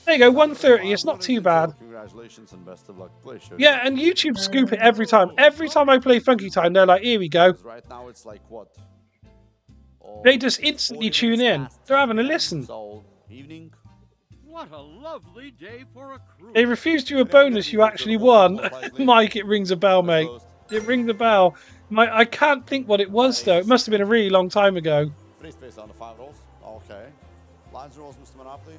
There you go, 130. It's not too bad. Congratulations and best of luck. Play sure. Yeah, and YouTube scoop it every time. Every time I play Funky Time, they're like, here we go. Right now it's like what? Oh, They just instantly 40 tune minutes in. past They're 10 having a p.m., listen. So, evening. What a lovely day for a cruise. They refused you a bonus you actually won. Mike, it rings a bell, mate. It rings a bell. I can't think what it was, though. It must have been a really long time ago. Free space on the 5 rolls. Okay. Lines rolls, Mr. Monopoly.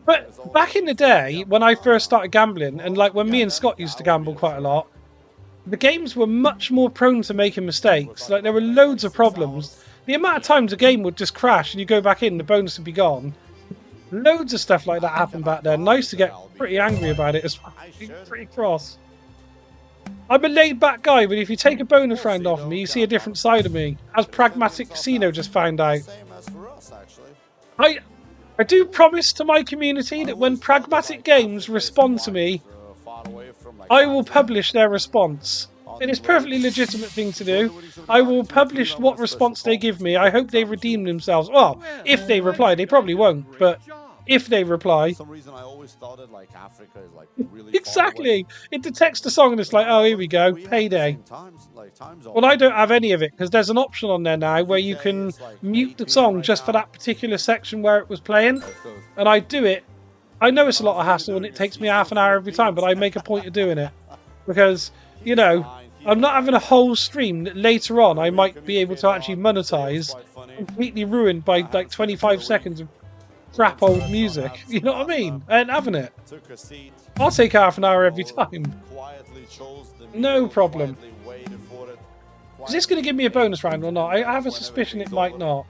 But back in the day, when I first started gambling, and like when me and Scott used to gamble quite a lot, the games were much more prone to making mistakes. Like, there were loads of problems. The amount of times a game would just crash and you go back in, the bonus would be gone. Loads of stuff like that happened back then. I used to get pretty angry about it as well. Pretty cross. I'm a laid-back guy, but if you take a bonus round off me, you see a different side of me. As Pragmatic Casino just found out. Same as for us, actually. I do promise to my community that when Pragmatic Games respond to me, Far away from, like, I will publish their response. It is a perfectly legitimate thing to do. I will publish what response they give me. I hope they redeem themselves. Well, if they reply, they probably won't, but if they reply... For some reason, I always thought that like Africa is like really Exactly! It detects the song and it's like, oh, here we go, payday. Well, I don't have any of it, because there's an option on there now where you can mute the song just for that particular section where it was playing. And I do it. I know it's a lot of hassle and it takes me half an hour every time, but I make a point of doing it. Because, you know, I'm not having a whole stream that later on I might be able to actually monetize, completely ruined by like 25 seconds of crap old music. You know what I mean? I ain't having it. Took a seat, I'll take half an hour every time. quietly chose the No meal, problem. quietly waited for it, Is this going to give me a bonus round or not? I have a suspicion it might not.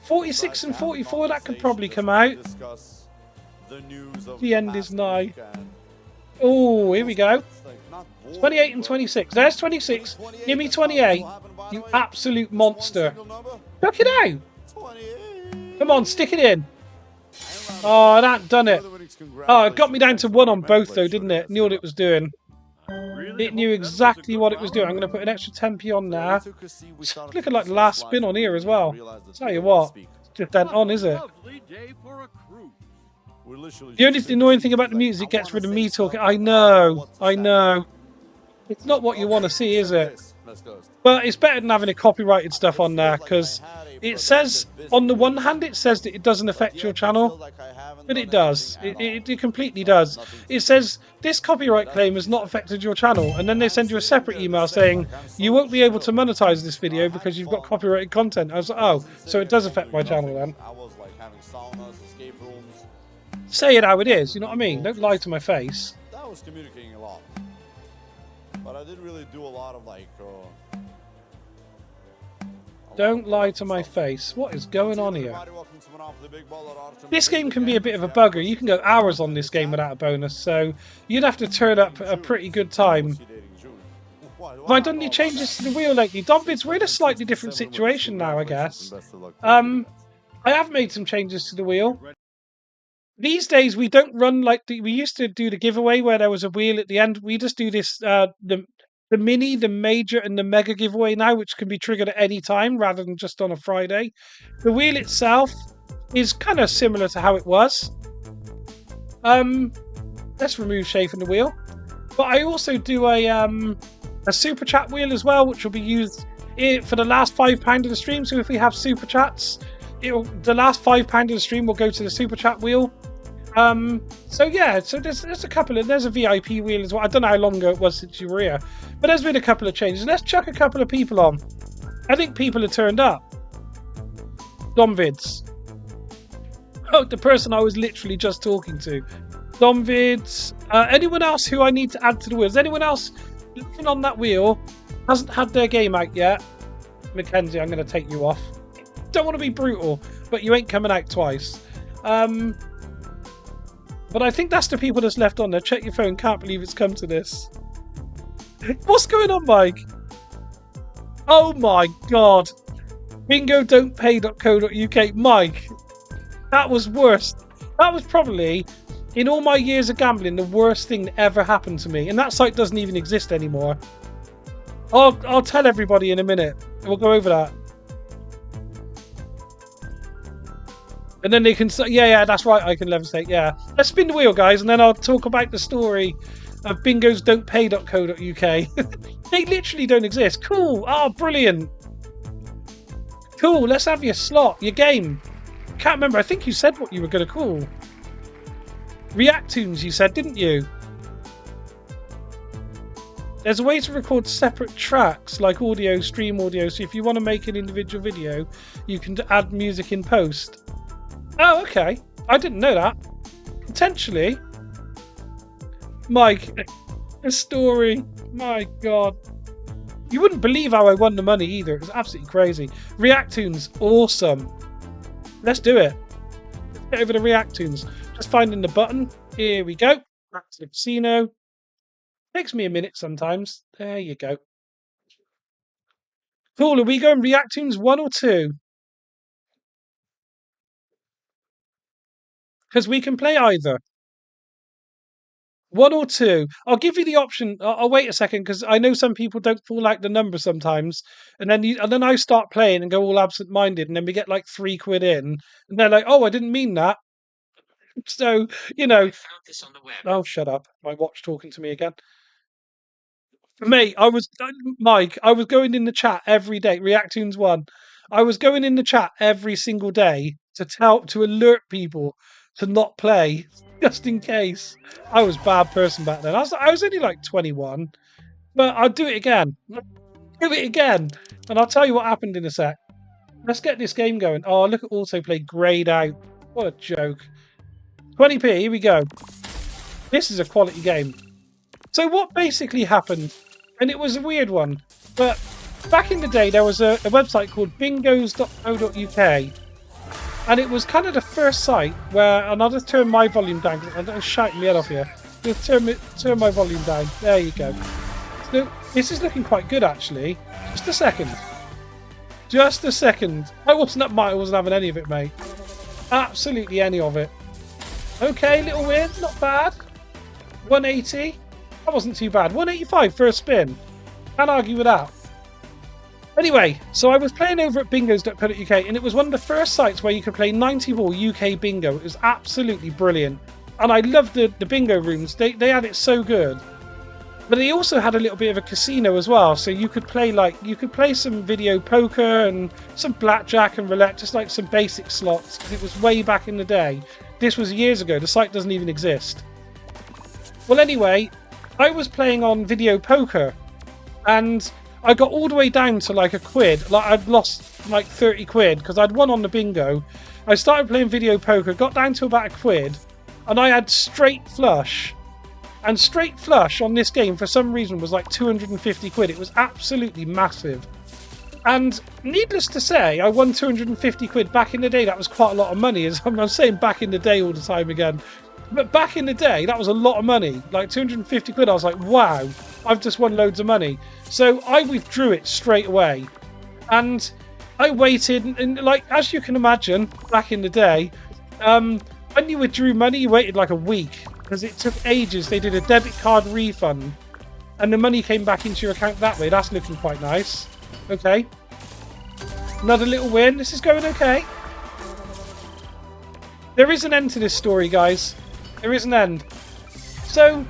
46 and 44, that could probably come out. The end is nigh. Oh, here we go. 28 and 26. There's 26. Give me 28. You absolute monster. Chuck it out. Come on, stick it in. Oh, that done it. Oh, it got me down to 1 on both though, didn't it? Knew what it was doing. It knew exactly what it was doing. I'm going to put an extra 10p on now. It's looking like the last spin on here as well. Tell you what, it's just dead on, is it? The only annoying thing about the music gets rid of me talking. I know. It's not what you want to see, is it? But it's better than having a copyrighted stuff on there, because it says, on the one hand, it says that it doesn't affect your channel, but it does. It completely does. It says, this copyright claim has not affected your channel, and then they send you a separate email saying, you won't be able to monetize this video because you've got copyrighted content. I was like, oh, so it does affect my channel then. Say it how it is, you know what I mean? Don't lie to my face. That was communicating a lot. But I didn't really do a lot of like... Don't lie to my face. What is going on here? This game can be a bit of a bugger. You can go hours on this game without a bonus, so you'd have to turn up a pretty good time. Have I done any changes to the wheel lately? Domvids, we're in a slightly different situation now, I guess. I have made some changes to the wheel. These days, we don't run like we used to do the giveaway where there was a wheel at the end. We just do this, the mini, the major, and the mega giveaway now, which can be triggered at any time rather than just on a Friday. The wheel itself is kind of similar to how it was. Let's remove Shay from the wheel. But I also do a super chat wheel as well, which will be used for the last £5 of the stream. So if we have super chats, the last £5 of the stream will go to the super chat wheel. So yeah, so there's a couple of, there's a VIP wheel as well. I don't know how long ago it was since you were here, but there's been a couple of changes. Let's chuck a couple of people on. I think people have turned up. Domvids. Oh, the person I was literally just talking to. Domvids. Anyone else who I need to add to the wheels? Anyone else looking on that wheel hasn't had their game out yet? Mackenzie, I'm going to take you off. Don't want to be brutal, but you ain't coming out twice. But I think that's the people that's left on there. Check your phone. Can't believe it's come to this. What's going on, Mike? Oh my god. Bingo.don'tpay.co.uk. Mike, that was worst. That was probably, in all my years of gambling, the worst thing that ever happened to me. And that site doesn't even exist anymore. I'll tell everybody in a minute. We'll go over that. And then they can say, yeah, that's right, I can levitate, yeah. Let's spin the wheel, guys, and then I'll talk about the story of bingos.don'tpay.co.uk. They literally don't exist. Cool. Oh, brilliant. Cool, let's have your slot, your game. Can't remember, I think you said what you were going to call. Reactoons, you said, didn't you? There's a way to record separate tracks, like audio, stream audio, so if you want to make an individual video, you can add music in post. Oh, okay. I didn't know that. Potentially. Mike, a story. My God. You wouldn't believe how I won the money either. It was absolutely crazy. Reactoons, awesome. Let's do it. Let's get over to Reactoons. Just finding the button. Here we go. Back to the casino. Takes me a minute sometimes. There you go. Cool. Are we going Reactoons 1 or 2? Because we can play either. 1 or 2. I'll give you the option. I'll wait a second because I know some people don't fall out the number sometimes, and then I start playing and go all absent-minded, and then we get like £3 in, and they're like, "Oh, I didn't mean that." So you know. Oh, shut up! My watch talking to me again. Mate, Mike. I was going in the chat every day. Reactoons 1. I was going in the chat every single day to alert people to not play, just in case. I was a bad person back then. I was only like 21, but I'll do it again. Do it again, and I'll tell you what happened in a sec. Let's get this game going. Oh, look at autoplay grayed out. What a joke. 20p. Here we go. This is a quality game. So what basically happened, and it was a weird one, but back in the day, there was a website called bingos.co.uk. And it was kind of the first site where, and I'll just turn my volume down because I'm shouting my head off here. Just turn my volume down. There you go. So, this is looking quite good actually. Just a second. Just a second. I wasn't having any of it, mate. Absolutely any of it. Okay, little win, not bad. 180. That wasn't too bad. 185 for a spin. Can't argue with that. Anyway, so I was playing over at bingos.co.uk and it was one of the first sites where you could play 90 ball UK bingo. It was absolutely brilliant. And I loved the bingo rooms. They had it so good. But they also had a little bit of a casino as well. So you could play some video poker and some blackjack and roulette, just like some basic slots. It was way back in the day. This was years ago. The site doesn't even exist. Well, anyway, I was playing on video poker and I got all the way down to like £1. Like I'd lost like 30 quid because I'd won on the bingo. I started playing video poker, got down to about £1, and I had straight flush. And straight flush on this game for some reason was like 250 quid. It was absolutely massive. And needless to say, I won 250 quid back in the day. That was quite a lot of money. As I'm saying back in the day all the time again. But back in the day, that was a lot of money. Like 250 quid, I was like, wow, I've just won loads of money. So I withdrew it straight away. And I waited, and like, as you can imagine, back in the day, when you withdrew money, you waited like a week. Because it took ages. They did a debit card refund. And the money came back into your account that way. That's looking quite nice. Okay. Another little win. This is going okay. There is an end to this story, guys. There is an end. So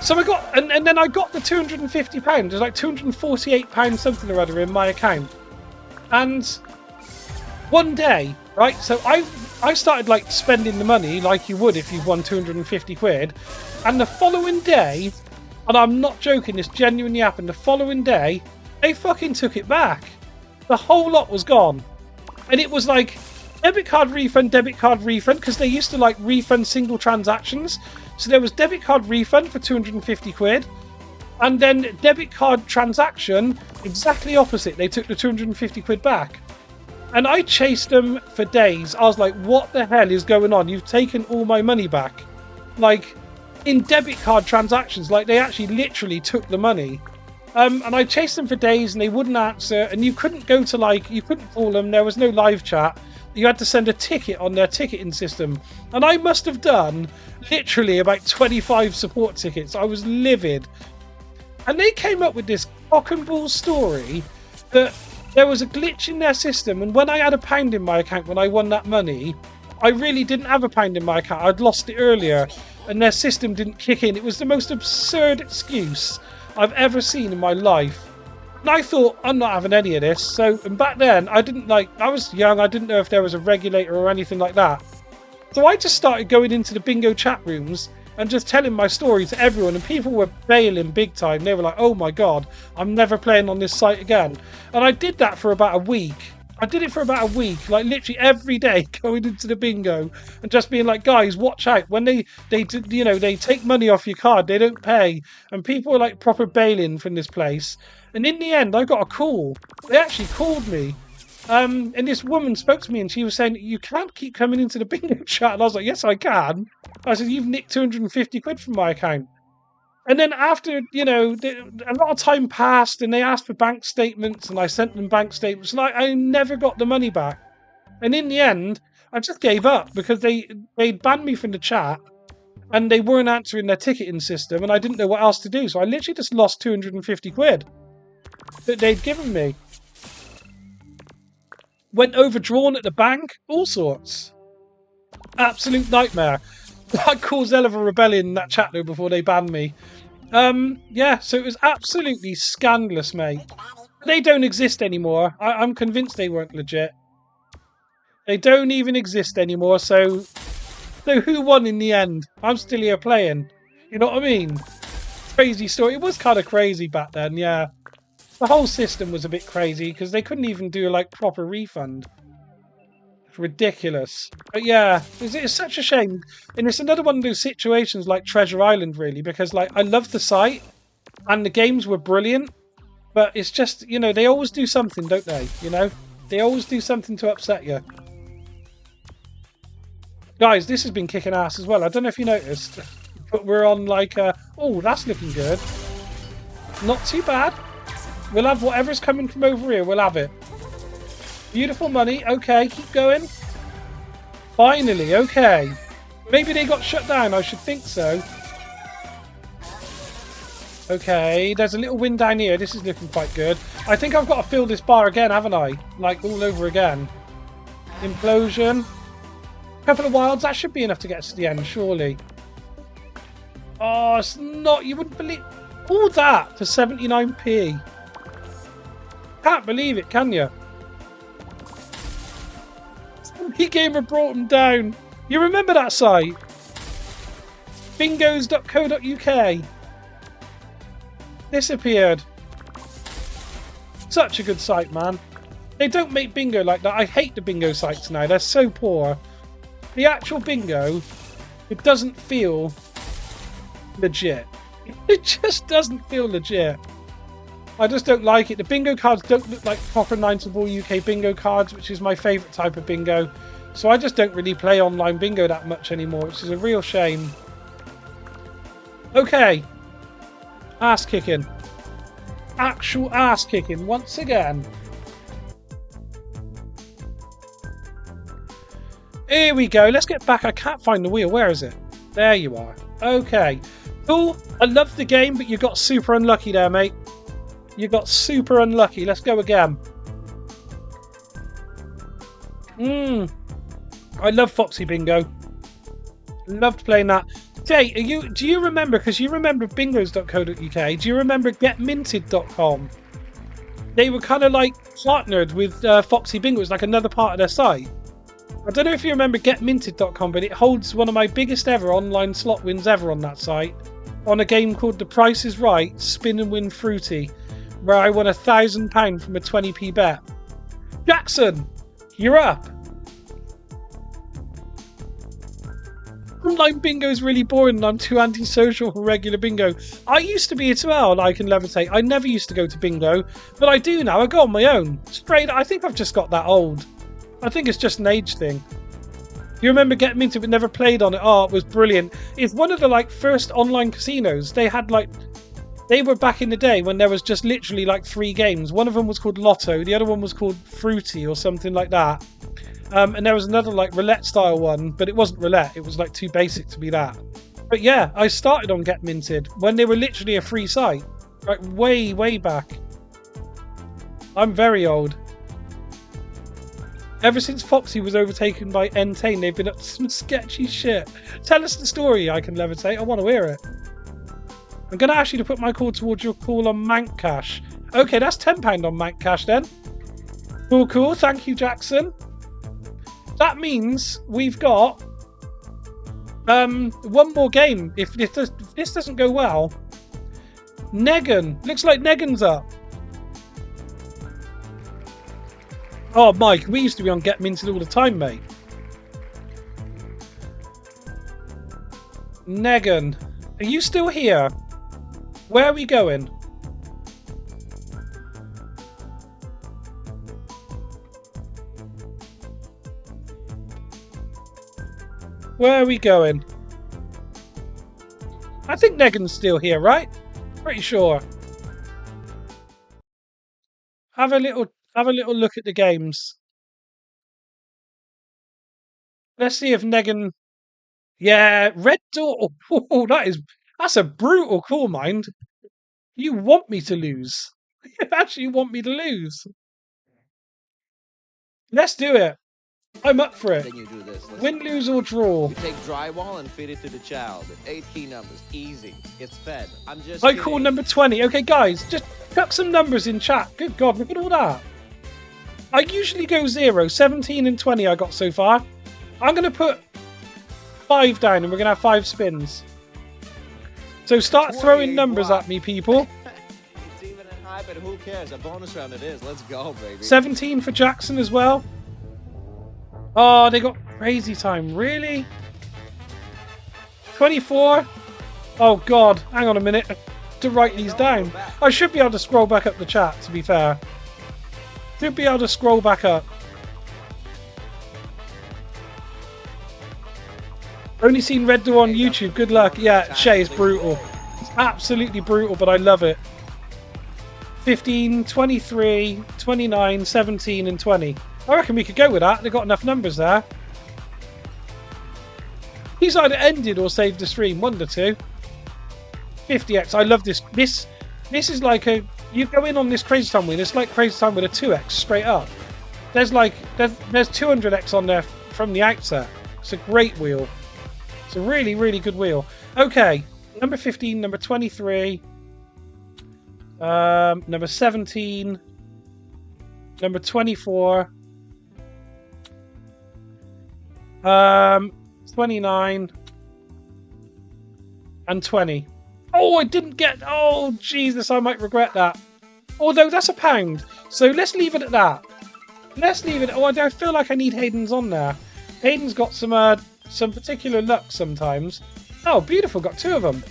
I got, and then I got the £250. There's like £248 something or other in my account. And one day, right, so I started like spending the money like you would if you won 250 quid. And the following day, and I'm not joking, this genuinely happened, the following day, they fucking took it back. The whole lot was gone. And it was like debit card refund, because they used to like refund single transactions. So there was debit card refund for 250 quid. And then debit card transaction, exactly opposite. They took the 250 quid back. And I chased them for days. I was like, what the hell is going on? You've taken all my money back. Like, in debit card transactions, like they actually literally took the money. And I chased them for days and they wouldn't answer. And you couldn't go to like, you couldn't call them. There was no live chat. You had to send a ticket on their ticketing system. And I must have done literally about 25 support tickets. I was livid. And they came up with this cock and bull story that there was a glitch in their system, and when I had £1 in my account when I won that money, I really didn't have £1 in my account. I'd lost it earlier, and their system didn't kick in. It was the most absurd excuse I've ever seen in my life. And I thought, I'm not having any of this. So, and back then, I was young, I didn't know if there was a regulator or anything like that. So I just started going into the bingo chat rooms and just telling my story to everyone, and people were bailing big time. They were like, oh my god, I'm never playing on this site again. And I did that for about a week. I did it for about a week, like literally every day going into the bingo and just being like, guys, watch out. When they take money off your card, they don't pay. And people are like proper bailing from this place. And in the end, I got a call. They actually called me. And this woman spoke to me and she was saying, you can't keep coming into the bingo chat. And I was like, yes, I can. I said, you've nicked 250 quid from my account. And then after, a lot of time passed and they asked for bank statements and I sent them bank statements and I never got the money back. And in the end, I just gave up because they banned me from the chat and they weren't answering their ticketing system and I didn't know what else to do. So I literally just lost 250 quid that they'd given me. Went overdrawn at the bank, all sorts. Absolute nightmare. That caused hell of a rebellion in that chat though before they banned me. Yeah, so it was absolutely scandalous, mate. They don't exist anymore. I'm convinced they weren't legit. They don't even exist anymore, so who won in the end? I'm still here playing. You know what I mean? Crazy story. It was kind of crazy back then, yeah. The whole system was a bit crazy because they couldn't even do like proper refund. It's ridiculous. But yeah, it's such a shame. And it's another one of those situations like Treasure Island really, because like I love the site and the games were brilliant. But it's just, you know, they always do something, don't they? You know? They always do something to upset you. Guys, this has been kicking ass as well. I don't know if you noticed, but we're on like a... Oh, that's looking good. Not too bad. We'll have whatever's coming from over here. We'll have it. Beautiful money. Okay, keep going. Finally, okay. Maybe they got shut down. I should think so. Okay, there's a little win down here. This is looking quite good. I think I've got to fill this bar again, haven't I? Like, all over again. Implosion. Couple of wilds. That should be enough to get us to the end, surely. Oh, it's not. You wouldn't believe... All that for 79p. Can't believe it, can you? He gamer brought him down. You remember that site? Bingos.co.uk. Disappeared. Such a good site, man. They don't make bingo like that. I hate the bingo sites now. They're so poor. The actual bingo, it doesn't feel legit. It just doesn't feel legit. I just don't like it. The bingo cards don't look like proper 9-ball UK bingo cards, which is my favourite type of bingo. So I just don't really play online bingo that much anymore, which is a real shame. Okay. Ass kicking. Actual ass kicking once again. Here we go. Let's get back. I can't find the wheel. Where is it? There you are. Okay. Cool. I love the game, but you got super unlucky there, mate. You got super unlucky. Let's go again. I love Foxy Bingo. Loved playing that. Jay, do you remember, because you remember bingos.co.uk, do you remember getminted.com? They were kind of like partnered with Foxy Bingo. It was like another part of their site. I don't know if you remember getminted.com, but it holds one of my biggest ever online slot wins ever on that site. On a game called The Price is Right, Spin and Win Fruity, where I won £1,000 from a 20p bet. Jackson, you're up. Online bingo is really boring and I'm too antisocial for regular bingo. I used to be as well, I can levitate. I never used to go to bingo, but I do now. I go on my own. Straight, I think I've just got that old. I think it's just an age thing. You remember getting into it but never played on it? Oh, it was brilliant. It's one of the like first online casinos. They had like... They were back in the day when there was just literally like 3 games. One of them was called Lotto. The other one was called Fruity or something like that. And there was another like roulette style one, but it wasn't roulette. It was like too basic to be that. But yeah, I started on Get Minted when they were literally a free site. Like way, way back. I'm very old. Ever since Foxy was overtaken by Entane, they've been up to some sketchy shit. Tell us the story, I Can Levitate. I want to hear it. I'm going to ask you to put my call towards your call on Mank Cash. Okay, that's £10 on Mank Cash then. Cool, cool. Thank you, Jackson. That means we've got one more game. If this doesn't go well, Negan. Looks like Negan's up. Oh, Mike, we used to be on Get Minted all the time, mate. Negan, are you still here? Where are we going? Where are we going? I think Negan's still here, right? Pretty sure. Have a little look at the games. Let's see if Negan... Yeah, Red Door. Oh, that's a brutal call, mind. You want me to lose. You actually want me to lose. Let's do it. I'm up for it. Then you do this. Listen. Win, lose, or draw. You take drywall and feed it to the child. 8 key numbers. Easy. It's fed. I'm just I call number 20. Okay, guys, just chuck some numbers in chat. Good God, look at all that. I usually go 0. 17 and 20 I got so far. I'm going to put 5 down and we're going to have 5 spins. So start throwing numbers at me, people. It's even a high, but who cares? A bonus round it is. Let's go, baby. 17 for Jackson as well. Oh, they got crazy time. Really? 24? Oh, God. Hang on a minute. to write these down. I should be able to scroll back up the chat, to be fair. Should be able to scroll back up. Only seen Red Door on YouTube. Good luck. Yeah, Shay is brutal. It's absolutely brutal, but I love it. 15, 23, 29, 17 and 20. I reckon we could go with that. They've got enough numbers there. He's either ended or saved the stream. 1 to 2. 50x. I love this. This is like a... You go in on this Crazy Time wheel. It's like Crazy Time with a 2x straight up. There's like... There's 200x on there from the outset. It's a great wheel. It's a really, really good wheel. Okay. Number 15, number 23... number 17, number 24, 29, and 20. Oh, I didn't get... Oh, Jesus, I might regret that. Although, that's a £1. So, let's leave it at that. Let's leave it... Oh, I don't feel like I need Hayden's on there. Hayden's got some particular luck sometimes. Oh, beautiful. Got 2 of them.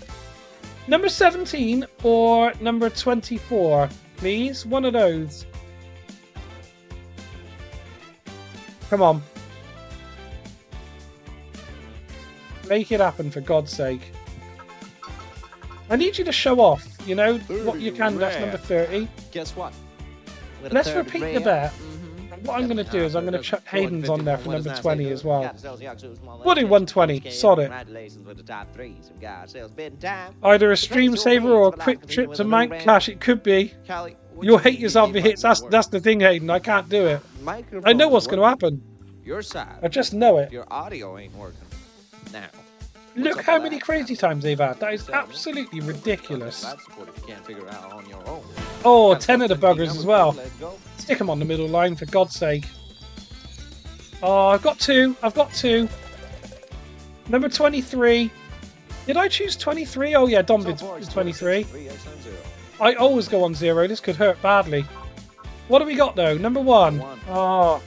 Number 17 or number 24, please. One of those. Come on. Make it happen, for God's sake. I need you to show off, you know, what you can. That's number 30. Guess what? Let's repeat the bet. What I'm going to do is I'm going to chuck Hayden's on there for number 20 as well. We'll do 120. Sod it. Either a stream saver or a quick trip to Mount Clash. It could be. You'll hate yourself if it hits. That's the thing, Hayden. I can't do it. I know what's going to happen. I just know it. Your audio ain't working now. Look how many Crazy Times they've had. That is absolutely ridiculous. Oh, 10 of the buggers as well. Stick them on the middle line, for God's sake. Oh, I've got 2. I've got 2. Number 23. Did I choose 23? Oh, yeah, Dombid's 23. I always go on 0. This could hurt badly. What do we got, though? Number 1. Oh.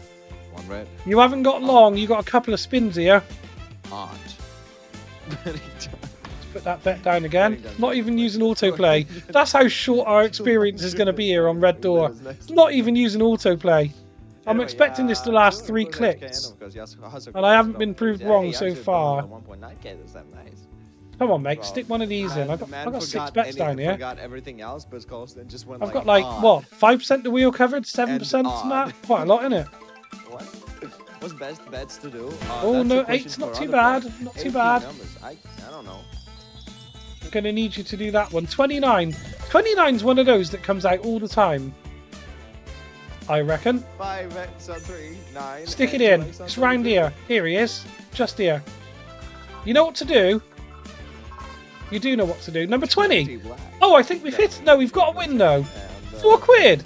You haven't got long. You got a couple of spins here. Let's put that bet down again. Not even using autoplay. That's how short our experience is going to be here on Red Door. Not even using autoplay. I'm expecting this to last 3 clicks. And I haven't been proved wrong so far. Come on, mate. Stick one of these in. I've got 6 bets down here. I've got like, what, 5% the wheel covered? 7% on that? Quite a lot, isn't it? What's best bets to do? Oh no, 8's not too bad. Not too bad. I don't know. I'm going to need you to do that one. 29. 29's one of those that comes out all the time. I reckon. 5x on 3, 9. Stick it in. It's round here. Here he is. Just here. You know what to do? You do know what to do. Number 20. Oh, I think we've hit... No, we've got a win though. 4 quid.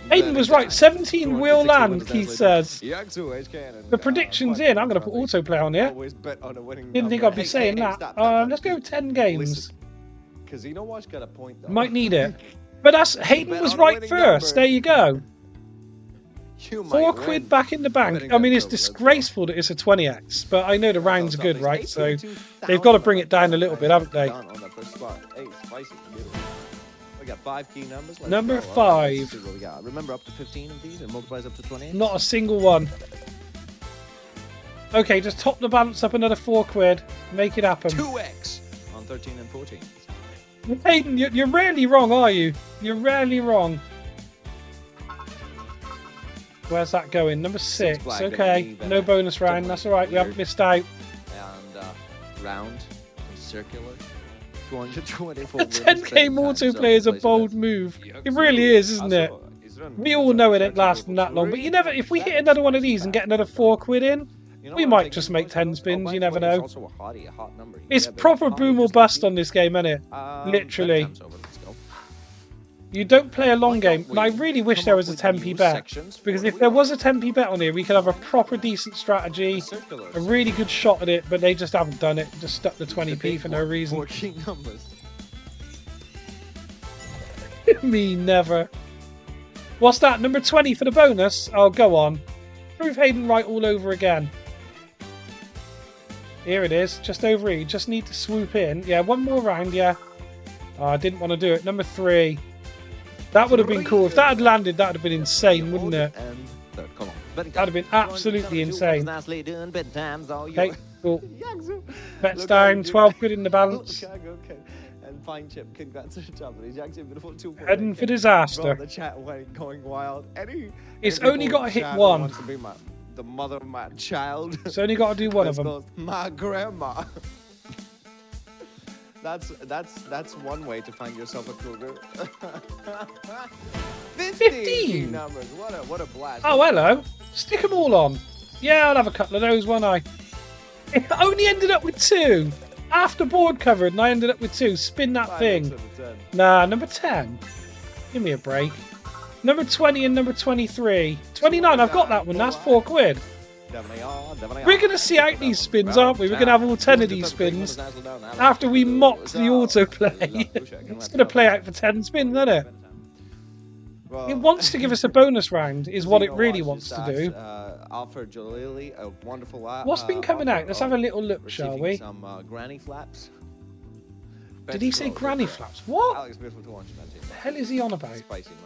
Hayden was right. 17 will land, Keith says. The prediction's in. I'm going to put autoplay on here. Didn't think I'd be saying that. Let's go 10 games. Might need it. But that's... Hayden was right first. There you go. 4 quid back in the bank. I mean, it's disgraceful that it's a 20x, but I know the round's good, right? So they've got to bring it down a little bit, haven't they? Got 5 key numbers. Number 5. What we got. Remember, up to 15 of these and multiplies up to 20. Not a single one. Okay, just top the balance up another 4 quid. Make it happen. 2x on 13 and 14. Hayden, you're rarely wrong, are you? You're rarely wrong. Where's that going? Number 6. Okay, no bonus round. That's all right. We haven't missed out. And round, circular. 224. A 10k autoplay is a bold move. It really is, isn't it? We all know it ain't lasting that long, but you never. If we hit another one of these and get another 4 quid in, we might just make 10 spins. You never know. It's proper boom or bust on this game, isn't it? Literally. You don't play a long game, and I really wish there was a 10p bet, because if there was a 10p bet on here, we could have a proper decent strategy, a really good shot at it, but they just haven't done it, just stuck the 20p for no reason. Me never. What's that, number 20 for the bonus? Oh, go on. Prove Hayden right all over again. Here it is, just over here, you just need to swoop in. Yeah, one more round, yeah. Oh, I didn't want to do it. Number 3. That would have been cool. If that had landed, that would have been insane, wouldn't it? Come on. That'd have been absolutely insane. Okay, cool. Bets down, 12 quid in the balance. And fine chip, congrats to the champion. He's actually beautiful 2 Heading for disaster. The chat went going wild. It's only got to hit one. Wants to be the mother of my child. It's only got to do one of them. Goes, my grandma. That's one way to find yourself a cougar. 15 numbers. What a blast. Oh, hello. Stick them all on. Yeah, I'll have a couple of those, won't I? It only ended up with 2. After board covered, and I ended up with 2. Spin that thing. Nah, number 10. Give me a break. Number 20 and number 23. 29, I've got that one. That's 4 quid. We're going to see out these spins, aren't we? We're going to have all 10 of these spins after we mocked the autoplay. It's going to play out for 10 spins, isn't it? It wants to give us a bonus round, is what it really wants to do. What's been coming out? Let's have a little look, shall we? Some granny flaps. Did he say granny flaps? What? Alex Beautiful 200. The hell is he on about? Spicy money.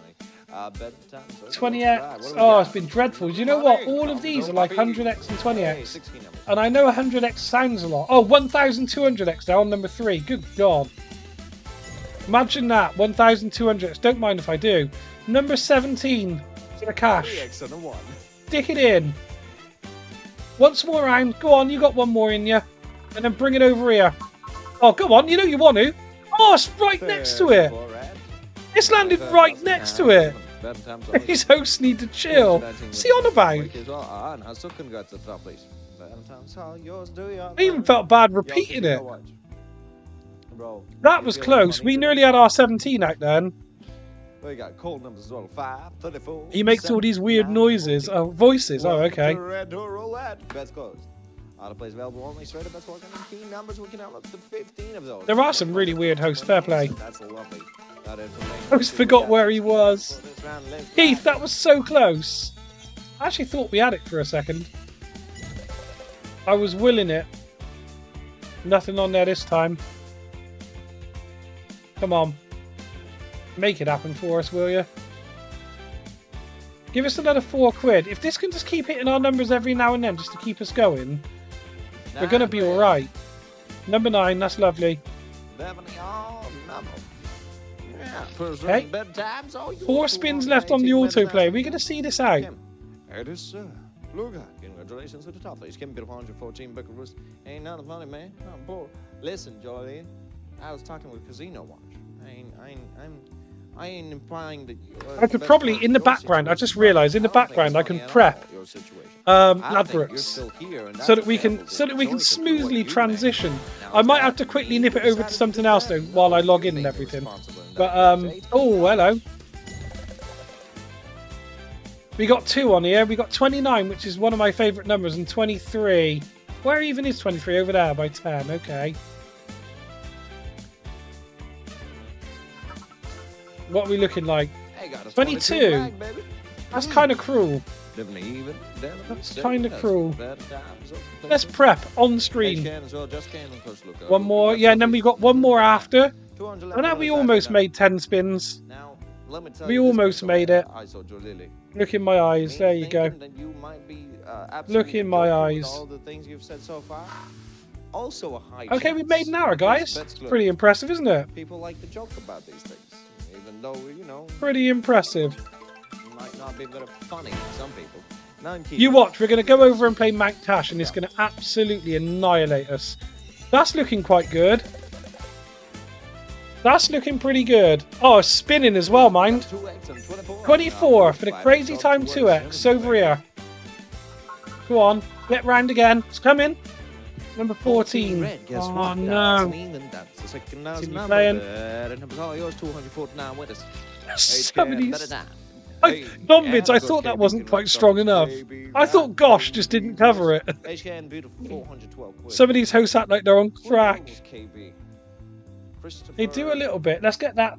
20x. Oh, it's been dreadful. Do you know what? All of these are like 100x and 20x. And I know 100x sounds a lot. Oh, 1200x now on number 3. Good God. Imagine that. 1200x. Don't mind if I do. Number 17 for the cash. Stick it in. Once more round. Go on, you got one more in you. And then bring it over here. Oh, go on. You know you want to. Oh, it's right next to it. It's landed right next to it. These hosts need to chill. What's he on about? I even felt bad repeating it. That was close. We nearly had our 17 out then. We got cold numbers as well. 5, 34. He makes all these weird noises. Oh, voices. Oh, okay. Bets closed. Auto plays available only. Straight up bets working in key numbers. We can have up to 15 of those. There are some really weird hosts. Fair play. That's lovely. That information. I just forgot where he was. Heath, that was so close. I actually thought we had it for a second. I was willing it. Nothing on there this time. Come on. Make it happen for us, will you? Give us another 4 quid. If this can just keep hitting our numbers every now and then just to keep us going, we're going to be alright. Number 9, that's lovely. Okay. 4 spins left on the autoplay. Are we going to see this out? It is, sir. Luga, congratulations to the top place. Kim, beautiful 114 buckaroos. Ain't none of money, man. I'm poor. Listen, Jolene, I was talking with Casino Watch. I ain't implying that I could probably, in the background, I just realised, in the background, I can prep Ladbrokes so that we can smoothly transition. I might have to quickly nip it over to something else though while I log in and everything. But oh, hello. We got 2 on here. We got 29, which is one of my favourite numbers, and 23. Where even is 23? Over there by 10. Okay. What are we looking like? 22. That's kind of cruel. That's kind of cruel. Let's prep on stream. One more. Yeah, and then we got one more after. And now we almost made 10 spins. We almost made it. Look in my eyes. There you go. Look in my eyes. Also a high okay, we've made an hour, guys. Pretty impressive, isn't it? People like to joke about these things, even though, you know, pretty impressive. Might not be very funny to some people. You watch, we're going to go over and play Mank Tash, and it's going to absolutely annihilate us. That's looking quite good. That's looking pretty good. Oh, spinning as well, mind. 24 for the crazy time 2x over here. Go on, get round again. It's coming. Number 14. Oh no. Playing. Some of these. Non-vids, I thought that wasn't quite strong enough. I thought Gosh just didn't cover it. Some of these hosts act like they're on crack. They do a little bit. Let's get that.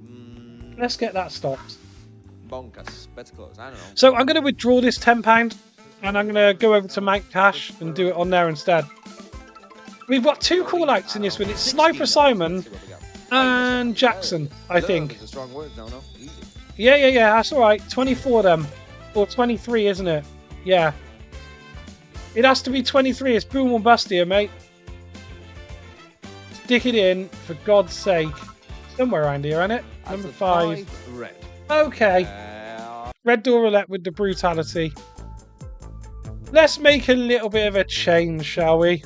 Let's get that stopped. So I'm going to withdraw this £10 and I'm going to go over to Mank Cash and do it on there instead. We've got 2 call-outs in this one. It's Sniper Simon and Jackson, I think. It's a strong word, no. Easy. Yeah, that's alright. 24 of them. Or 23, isn't it? Yeah. It has to be 23. It's boom or bust here, mate. Stick it in, for God's sake. Somewhere around here, isn't it? Number 5. Red. Okay. Red door roulette with the brutality. Let's make a little bit of a change, shall we?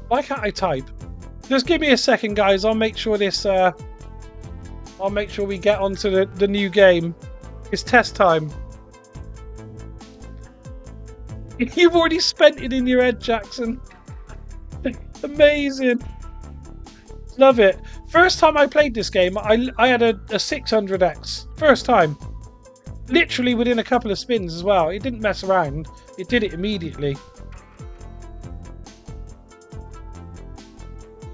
Why can't I type? Just give me a second, guys. I'll make sure this. I'll make sure we get onto the new game. It's test time. You've already spent it in your head, Jackson. Amazing. Love it. First time I played this game, I had a 600x. First time. Literally within a couple of spins as well. It didn't mess around. It did it immediately.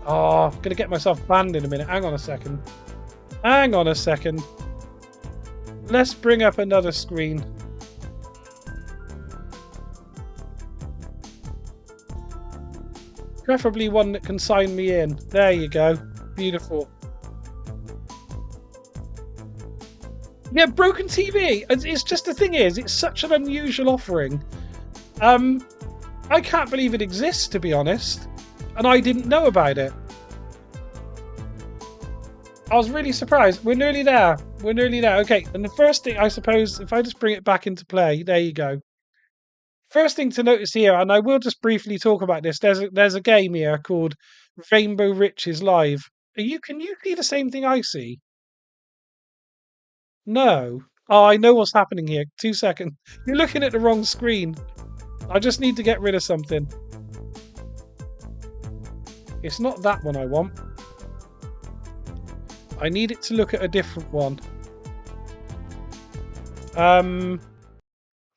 Oh, I'm going to get myself banned in a minute. Hang on a second. Hang on a second. Let's bring up another screen. Preferably one that can sign me in. There you go. Beautiful. Yeah, broken TV. It's just the thing is, it's such an unusual offering. I can't believe it exists, to be honest. And I didn't know about it. I was really surprised. We're nearly there. We're nearly there. Okay, and the first thing, I suppose, if I just bring it back into play, there you go. First thing to notice here, and I will just briefly talk about this. There's a game here called Rainbow Riches Live. Can you see the same thing I see? No. Oh, I know what's happening here. 2 seconds. You're looking at the wrong screen. I just need to get rid of something. It's not that one I want. I need it to look at a different one.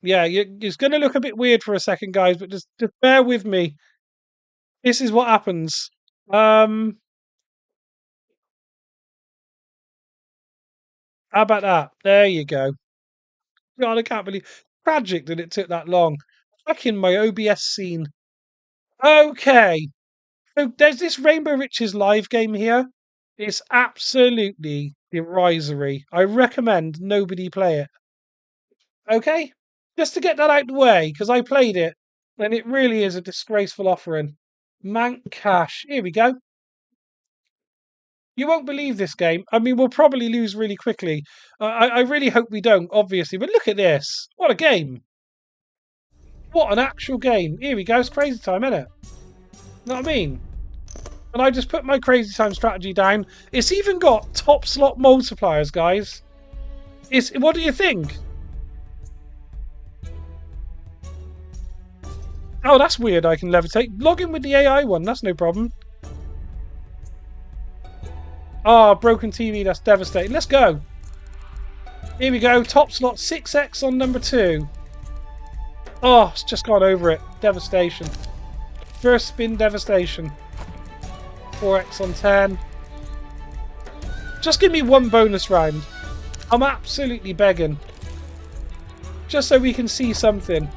Yeah, it's going to look a bit weird for a second, guys, but just bear with me. This is what happens. How about that? There you go. God, I can't believe... Tragic that it took that long. Back in my OBS scene. Okay. So there's this Rainbow Riches Live game here. It's absolutely derisory. I recommend nobody play it. Okay? Just to get that out of the way, because I played it, and it really is a disgraceful offering. Mank Cash. Here we go. You won't believe this game. I mean, we'll probably lose really quickly. I really hope we don't, obviously. But look at this. What a game. What an actual game. Here we go. It's crazy time, isn't it? You know what I mean? And I just put my crazy time strategy down. It's even got top slot multipliers, guys. What do you think? Oh, that's weird. I can levitate. Log in with the AI one. That's no problem. Ah, broken TV. That's devastating. Let's go. Here we go. Top slot 6x on number 2. Oh, it's just gone over it. Devastation. First spin devastation. 4x on 10. Just give me one bonus round. I'm absolutely begging. Just so we can see something.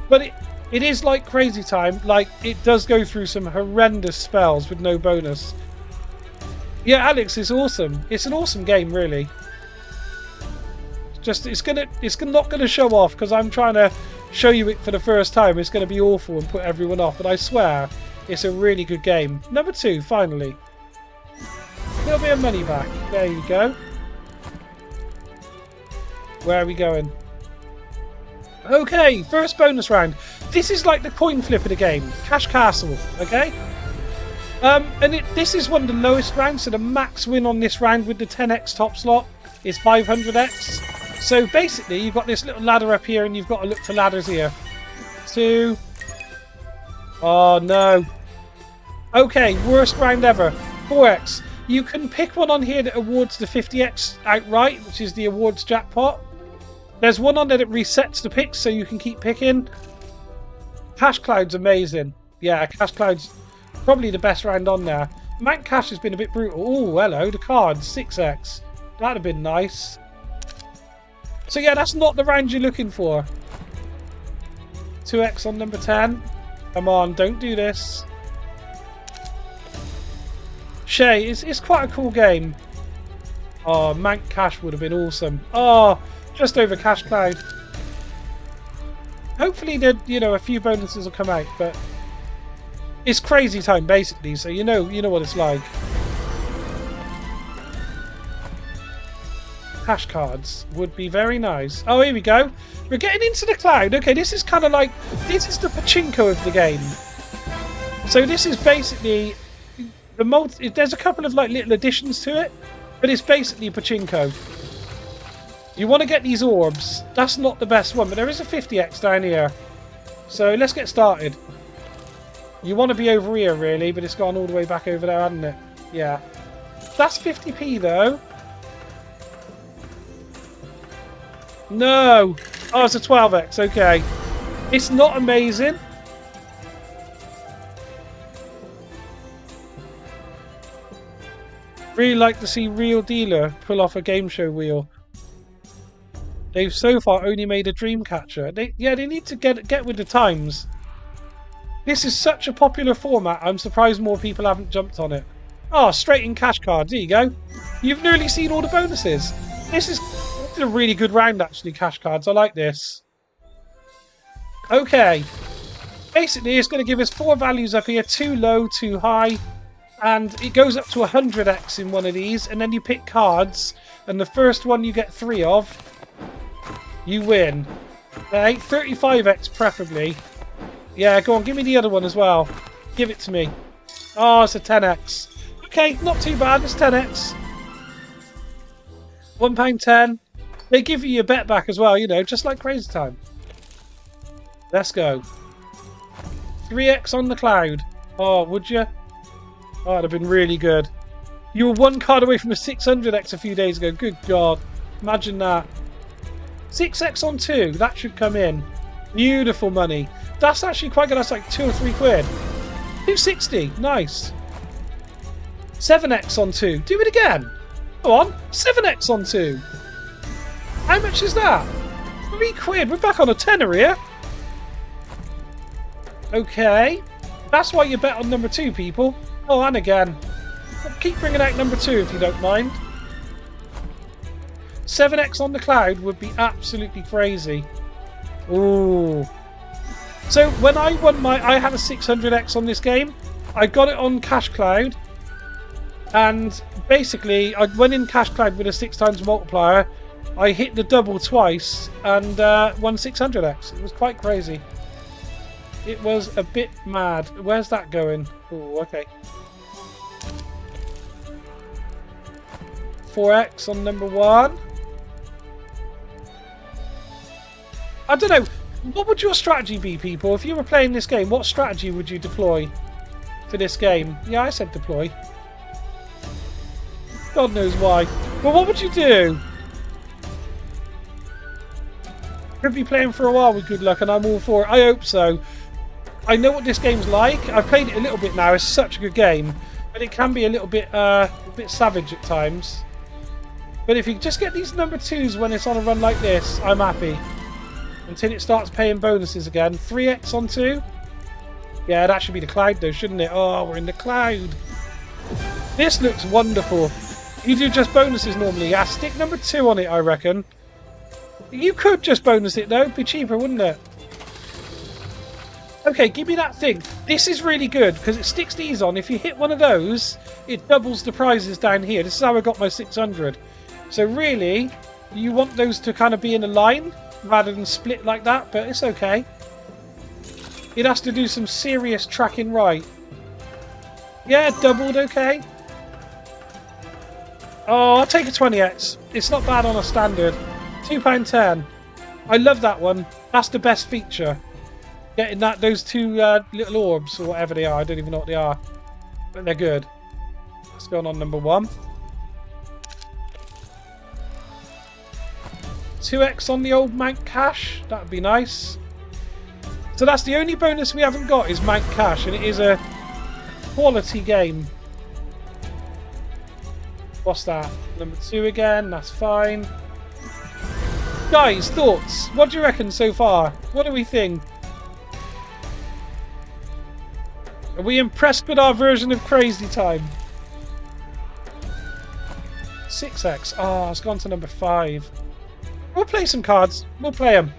But it is like crazy time. Like, it does go through some horrendous spells with no bonus. Yeah, Alex, it's awesome. It's an awesome game, really. Just it's not gonna show off because I'm trying to show you it for the first time. It's gonna be awful and put everyone off, but I swear it's a really good game. Number 2, finally. A little bit of money back. There you go. Where are we going? Okay, first bonus round. This is like the coin flip of the game. Cash Castle, okay? This is one of the lowest rounds, so the max win on this round with the 10x top slot is 500x. So basically, you've got this little ladder up here, and you've got to look for ladders here. 2. Oh, no. Okay, worst round ever. 4x. You can pick one on here that awards the 50x outright, which is the awards jackpot. There's one on there that resets the picks, so you can keep picking. Cash Cloud's amazing. Yeah, Cash Cloud's probably the best round on there. Mank Cash has been a bit brutal. Oh, hello, the cards, 6x. That'd have been nice. So yeah, that's not the round you're looking for. 2x on number 10. Come on, don't do this. Shay, it's quite a cool game. Oh, Mank Cash would have been awesome. Oh, just over Cash Cloud. Hopefully, a few bonuses will come out, but it's crazy time basically. So you know what it's like. Cash cards would be very nice. Oh, here we go. We're getting into the cloud. Okay, this is kind of like this is the pachinko of the game. So this is basically the there's a couple of like little additions to it, but it's basically pachinko. You want to get these orbs. That's not the best one, but there is a 50x down here. So let's get started. You want to be over here really, but it's gone all the way back over there, hasn't it? Yeah. That's 50p though. No! Oh, it's a 12x, okay. It's not amazing. Really like to see Real Dealer pull off a game show wheel. They've so far only made a dream catcher. They need to get with the times. This is such a popular format, I'm surprised more people haven't jumped on it. Oh, straight in cash cards, there you go. You've nearly seen all the bonuses. This is a really good round actually, cash cards. I like this. Okay. Basically, it's going to give us 4 values up here. 2 low, 2 high. And it goes up to 100x in one of these. And then you pick cards. And the first one you get 3 of, you win. Okay, 35x preferably. Yeah, go on, give me the other one as well. Give it to me. Oh, it's a 10x. Okay, not too bad. It's 10x. £1.10. They give you your bet back as well, just like Crazy Time. Let's go. 3x on the cloud. Oh, would you? Oh, that'd have been really good. You were 1 card away from a 600x a few days ago. Good God. Imagine that. 6x on 2. That should come in. Beautiful money. That's actually quite good. That's like 2 or 3 quid. 260. Nice. 7x on 2. Do it again. Go on. 7x on 2. How much is that? 3 quid. We're back on a tenner here. Okay. That's why you bet on number 2, people. Oh, and again. Keep bringing out number 2 if you don't mind. 7x on the cloud would be absolutely crazy. Ooh. So when I won I had a 600x on this game. I got it on Cash Cloud. And basically, I went in Cash Cloud with a 6 times multiplier. I hit the double twice and won 600x. It was quite crazy. It was a bit mad. Where's that going? Oh, okay. 4x on number 1. I don't know. What would your strategy be, people? If you were playing this game, what strategy would you deploy for this game? Yeah, I said deploy. God knows why. But what would you do? Could be playing for a while with good luck, and I'm all for it. I hope so. I know what this game's like. I've played it a little bit now. It's such a good game, but it can be a little bit savage at times. But if you just get these number 2s when it's on a run like this, I'm happy. Until it starts paying bonuses again. 3x on 2. Yeah, that should be the cloud though, shouldn't it? Oh, we're in the cloud. This looks wonderful. You do just bonuses normally. Yeah, stick number 2 on it, I reckon. You could just bonus it though. It'd be cheaper, wouldn't it? Okay, give me that thing. This is really good because it sticks these on. If you hit one of those, it doubles the prizes down here. This is how I got my 600. So really, you want those to kind of be in a line rather than split like that, but it's okay. It has to do some serious tracking right. Yeah, doubled, okay. Oh, I'll take a 20x. It's not bad on a standard. £2.10. I love that one. That's the best feature. Getting those 2 little orbs or whatever they are. I don't even know what they are, but they're good. Let's go on number 1. 2x on the old Mank Cash. That would be nice. So that's the only bonus we haven't got is Mank Cash, and it is a quality game. What's that? Number 2 again. That's fine. Guys, thoughts? What do you reckon so far? What do we think? Are we impressed with our version of Crazy Time? 6x. Oh, it's gone to number 5. We'll play some cards. We'll play them.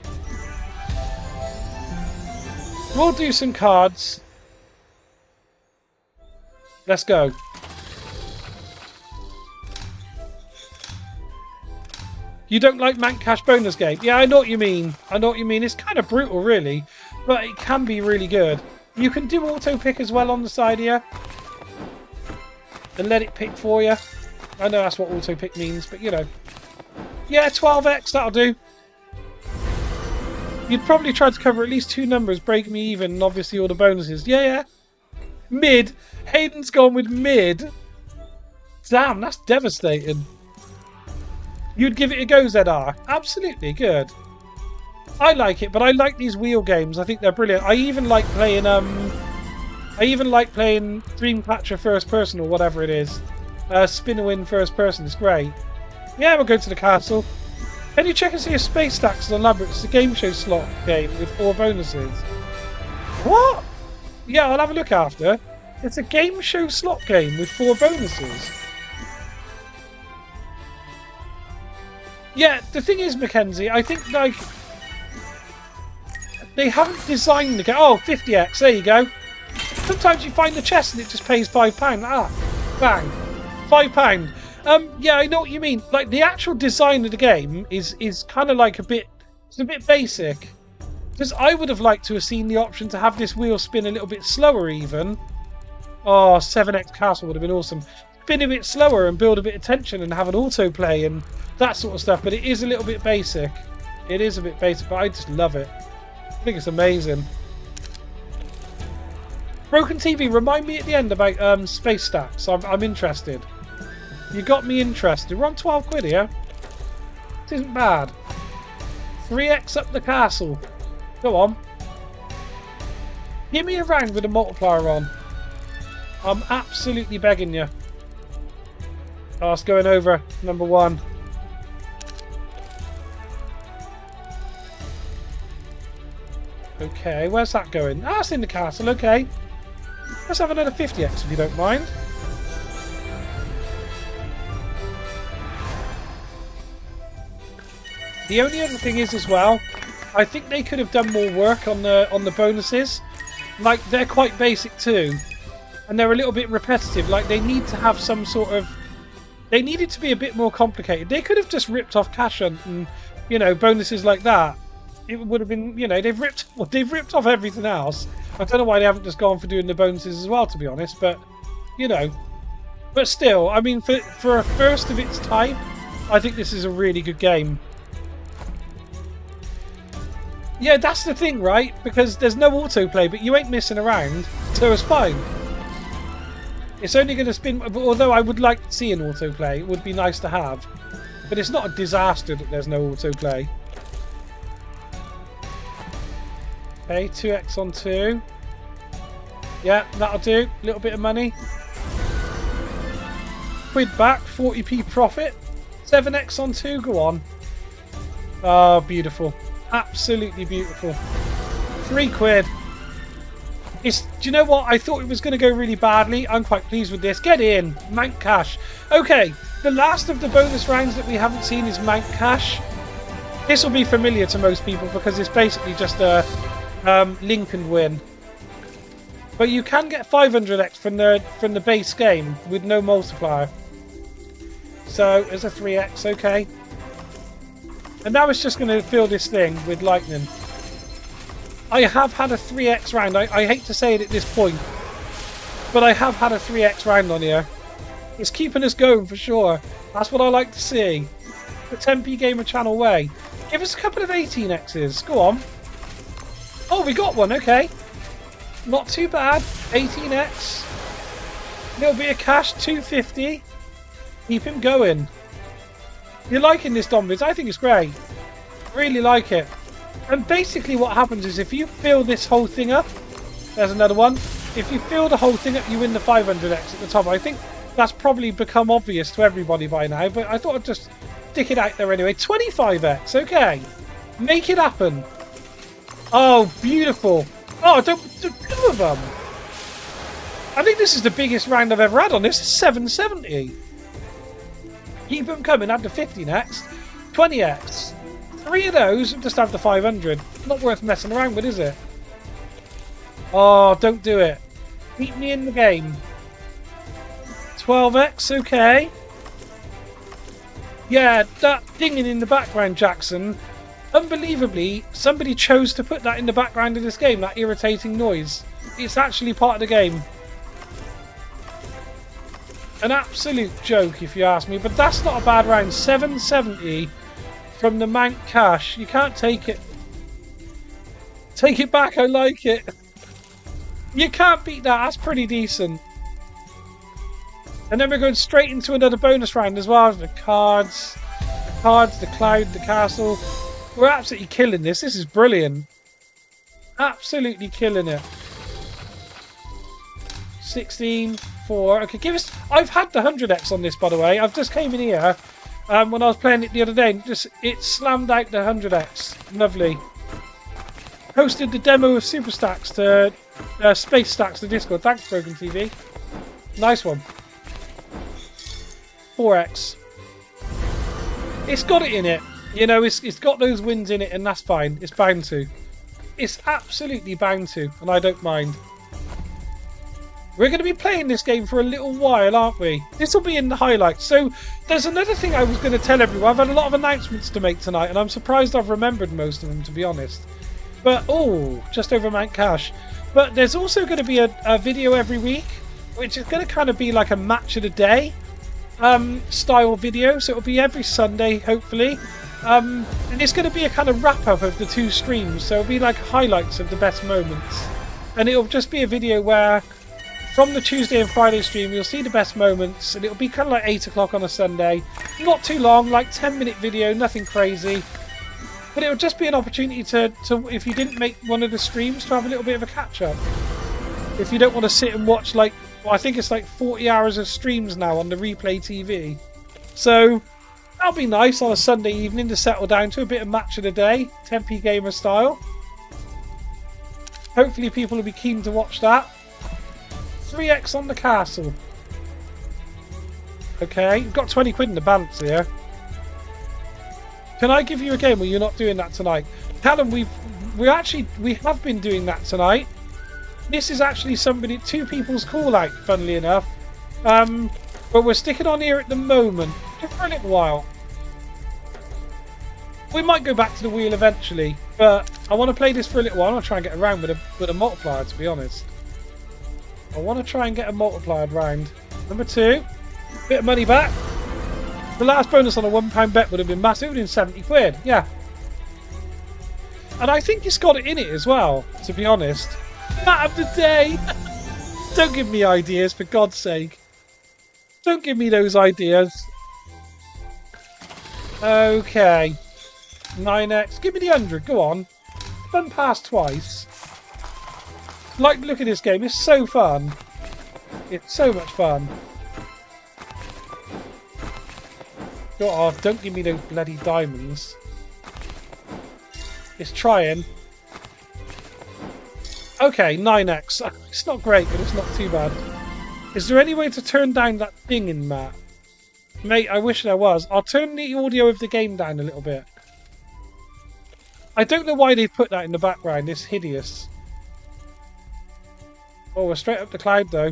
We'll do some cards. Let's go. You don't like Mank Cash bonus game? Yeah, I know what you mean. I know what you mean. It's kind of brutal, really. But it can be really good. You can do auto pick as well on the side here. And let it pick for you. I know that's what auto pick means, but you know. Yeah, 12x, that'll do. You'd probably try to cover at least 2 numbers, break me even, and obviously all the bonuses. Yeah, yeah. Mid. Hayden's gone with mid. Damn, that's devastating. You'd give it a go, ZR. Absolutely, good. I like it, but I like these wheel games. I think they're brilliant. I even like playing Dreamcatcher first person or whatever it is. Spin-a-win first person. It's great. Yeah, we'll go to the castle. Can you check and see if Space Stacks is on Labyrinth? It's a game show slot game with 4 bonuses. What? Yeah, I'll have a look after. It's a game show slot game with 4 bonuses. Yeah, the thing is, Mackenzie, I think, like, they haven't designed the game. Oh, 50x, there you go. Sometimes you find the chest and it just pays £5. Ah, bang. £5. Yeah, I know what you mean. Like, the actual design of the game is kind of like it's a bit basic. Because I would have liked to have seen the option to have this wheel spin a little bit slower even. Oh, 7x castle would have been awesome. Spin a bit slower and build a bit of tension and have an autoplay and that sort of stuff. But it is a little bit basic. It is a bit basic, but I just love it. I think it's amazing. Broken TV, remind me at the end about Space Stacks. I'm interested. You got me interested. We're on 12 quid here. This isn't bad. 3x up the castle. Go on. Give me a round with a multiplier on. I'm absolutely begging you. Oh, it's going over. Number 1. Okay, where's that going? Ah, it's in the castle. Okay. Let's have another 50x if you don't mind. The only other thing is as well, I think they could have done more work on the bonuses. Like, they're quite basic too, and they're a little bit repetitive. Like, they need to have some sort of, they needed to be a bit more complicated. They could have just ripped off Cash Hunt and, you know, bonuses like that. It would have been, you know, they've ripped off everything else. I don't know why they haven't just gone for doing the bonuses as well, to be honest. But, you know, but still, I mean, for a first of its type, I think this is a really good game. Yeah, that's the thing, right? Because there's no autoplay, but you ain't missing around, so it's fine. It's only going to spin, although I would like to see an autoplay. It would be nice to have. But it's not a disaster that there's no autoplay. Okay, 2x on 2. Yeah, that'll do. A little bit of money. Quid back, 40p profit. 7x on 2, go on. Oh, beautiful. Absolutely beautiful. 3 quid. Do you know what? I thought it was going to go really badly. I'm quite pleased with this. Get in. Mank Cash. Okay, the last of the bonus rounds that we haven't seen is Mank Cash. This will be familiar to most people because it's basically just a link and win. But you can get 500x from the base game with no multiplier. So, there's a 3x, okay. And now it's just going to fill this thing with lightning. I have had a 3x round. I hate to say it at this point, but I have had a 3x round on here. It's keeping us going for sure. That's what I like to see. The 10p Gamer channel way. Give us a couple of 18x's. Go on. Oh, we got one. Okay. Not too bad. 18x. Little bit of cash. 250. Keep him going. You're liking this, Dombids? I think it's great. Really like it. And basically what happens is if you fill this whole thing up, there's another one. If you fill the whole thing up, you win the 500x at the top. I think that's probably become obvious to everybody by now, but I thought I'd just stick it out there anyway. 25x, okay. Make it happen. Oh, beautiful. Oh, two of them. I think this is the biggest round I've ever had on this. 770. Keep them coming. Add the 50 next. 20x. 3 of those just have the 500. Not worth messing around with, is it? Oh, don't do it. Keep me in the game. 12x, okay. Yeah, that dinging in the background, Jackson. Unbelievably, somebody chose to put that in the background of this game, that irritating noise. It's actually part of the game. An absolute joke, if you ask me, but that's not a bad round. 770 from the Mount Cash. You can't take it. Take it back, I like it. You can't beat that, that's pretty decent. And then we're going straight into another bonus round as well. The cards, the cloud, the castle. We're absolutely killing this. This is brilliant. Absolutely killing it. 16, 4. Okay, give us... I've had the 100x on this, by the way. I've just came in here when I was playing it the other day. And it slammed out the 100x. Lovely. Posted the demo of Super Stacks to... Space Stacks to Discord. Thanks, Broken TV. Nice one. 4x. It's got it in it. You know, it's got those wins in it, and that's fine. It's bound to. It's absolutely bound to, and I don't mind. We're going to be playing this game for a little while, aren't we? This will be in the highlights. So, there's another thing I was going to tell everyone. I've had a lot of announcements to make tonight, and I'm surprised I've remembered most of them, to be honest. But, oh, just over Mount Cash. But there's also going to be a video every week, which is going to kind of be like a match of the day style video. So it'll be every Sunday, hopefully. And it's going to be a kind of wrap-up of the 2 streams. So it'll be like highlights of the best moments. And it'll just be a video where, from the Tuesday and Friday stream, you'll see the best moments. And it'll be kind of like 8 o'clock on a Sunday. Not too long, like 10-minute video, nothing crazy. But it'll just be an opportunity to, if you didn't make one of the streams, to have a little bit of a catch-up. If you don't want to sit and watch, like, well, I think it's like 40 hours of streams now on the replay TV. So, that'll be nice on a Sunday evening to settle down to a bit of match of the day, 10p Gamer style. Hopefully people will be keen to watch that. 3x on the castle. Okay, you've got 20 quid in the balance here. Can I give you a game where you're not doing that tonight? Callum, we have been doing that tonight. This is actually 2 people's call out, funnily enough. But we're sticking on here at the moment, just for a little while. We might go back to the wheel eventually, but I want to play this for a little while. I want to try and get around with a multiplier, to be honest. I want to try and get a multiplier round. Number 2, bit of money back. The last bonus on a £1 bet would have been massive. It would have been 70 quid, yeah. And I think it's got it in it as well, to be honest. Mat of the day! Don't give me ideas, for God's sake. Don't give me those ideas. Okay. 9x. Give me the 100, go on. Done past twice. Like, look at this game, it's so fun. It's so much fun. Go off, don't give me those bloody diamonds. It's trying. Okay, 9x. It's not great, but it's not too bad. Is there any way to turn down that thing in Matt? Mate, I wish there was. I'll turn the audio of the game down a little bit. I don't know why they put that in the background. It's hideous. Oh, we're straight up the cloud, though.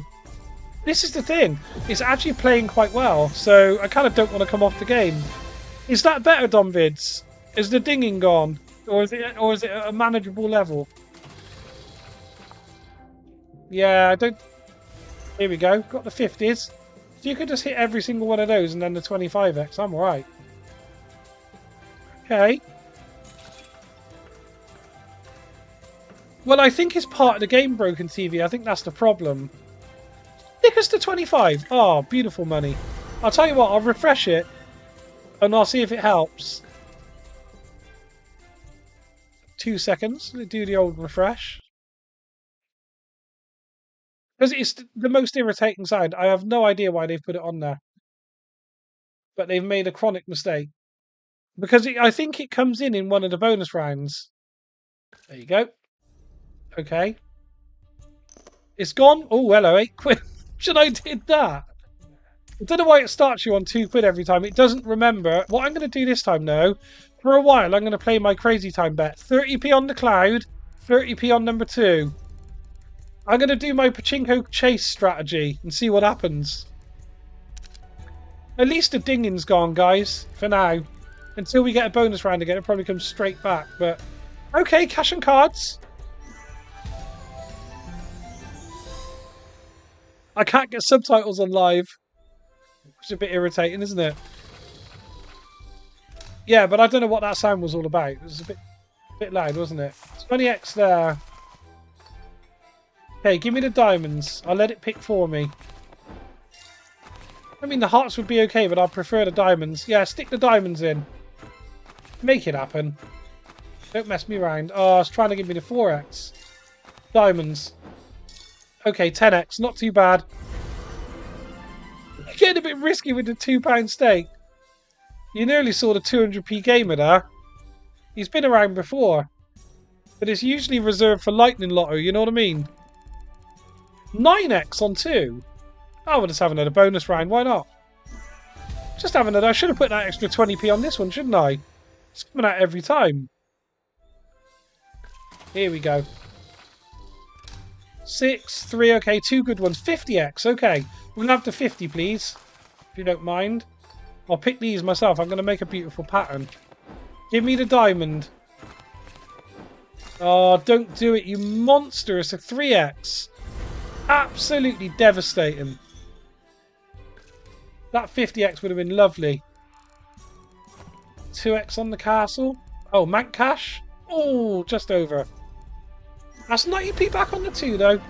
This is the thing. It's actually playing quite well, so I kind of don't want to come off the game. Is that better, Domvids? Is the dinging gone? Or is it at a manageable level? Yeah, I don't... Here we go. Got the 50s. If you could just hit every single one of those and then the 25x, I'm alright. Okay. Well, I think it's part of the game, Broken TV. I think that's the problem. Stick us to 25. Oh, beautiful money. I'll tell you what, I'll refresh it and I'll see if it helps. 2 seconds. Let's do the old refresh. Because it's the most irritating sound. I have no idea why they've put it on there. But they've made a chronic mistake. Because I think it comes in one of the bonus rounds. There you go. Okay. It's gone. Oh, hello, 8 quid. Should I did that? I don't know why it starts you on £2 every time. It doesn't remember. What I'm going to do this time, though, for a while, I'm going to play my crazy time bet. 30p on the cloud, 30p on number 2. I'm going to do my pachinko chase strategy and see what happens. At least the dinging's gone, guys, for now. Until we get a bonus round again, it'll probably come straight back. But, okay, cash and cards. I can't get subtitles on live. Which is a bit irritating, isn't it? Yeah, but I don't know what that sound was all about. It was a bit loud, wasn't it? 20x there. Okay, give me the diamonds. I'll let it pick for me. I mean, the hearts would be okay, but I prefer the diamonds. Yeah, stick the diamonds in. Make it happen. Don't mess me around. Oh, it's trying to give me the 4x. Diamonds. Okay, 10x. Not too bad. Getting a bit risky with the £2 stake. You nearly saw the 200p gamer there. He's been around before. But it's usually reserved for Lightning Lotto, you know what I mean? 9x on 2. Oh, we'll just have another bonus round. Why not? Just have another. I should have put that extra 20p on this one, shouldn't I? It's coming out every time. Here we go. 6, 3, okay, 2 good ones. 50x, okay. We'll have the 50, please. If you don't mind. I'll pick these myself. I'm going to make a beautiful pattern. Give me the diamond. Oh, don't do it, you monster. It's a 3x. Absolutely devastating. That 50x would have been lovely. 2x on the castle. Oh, Mank Cash. Oh, just over. That's 90p back on the 2, though.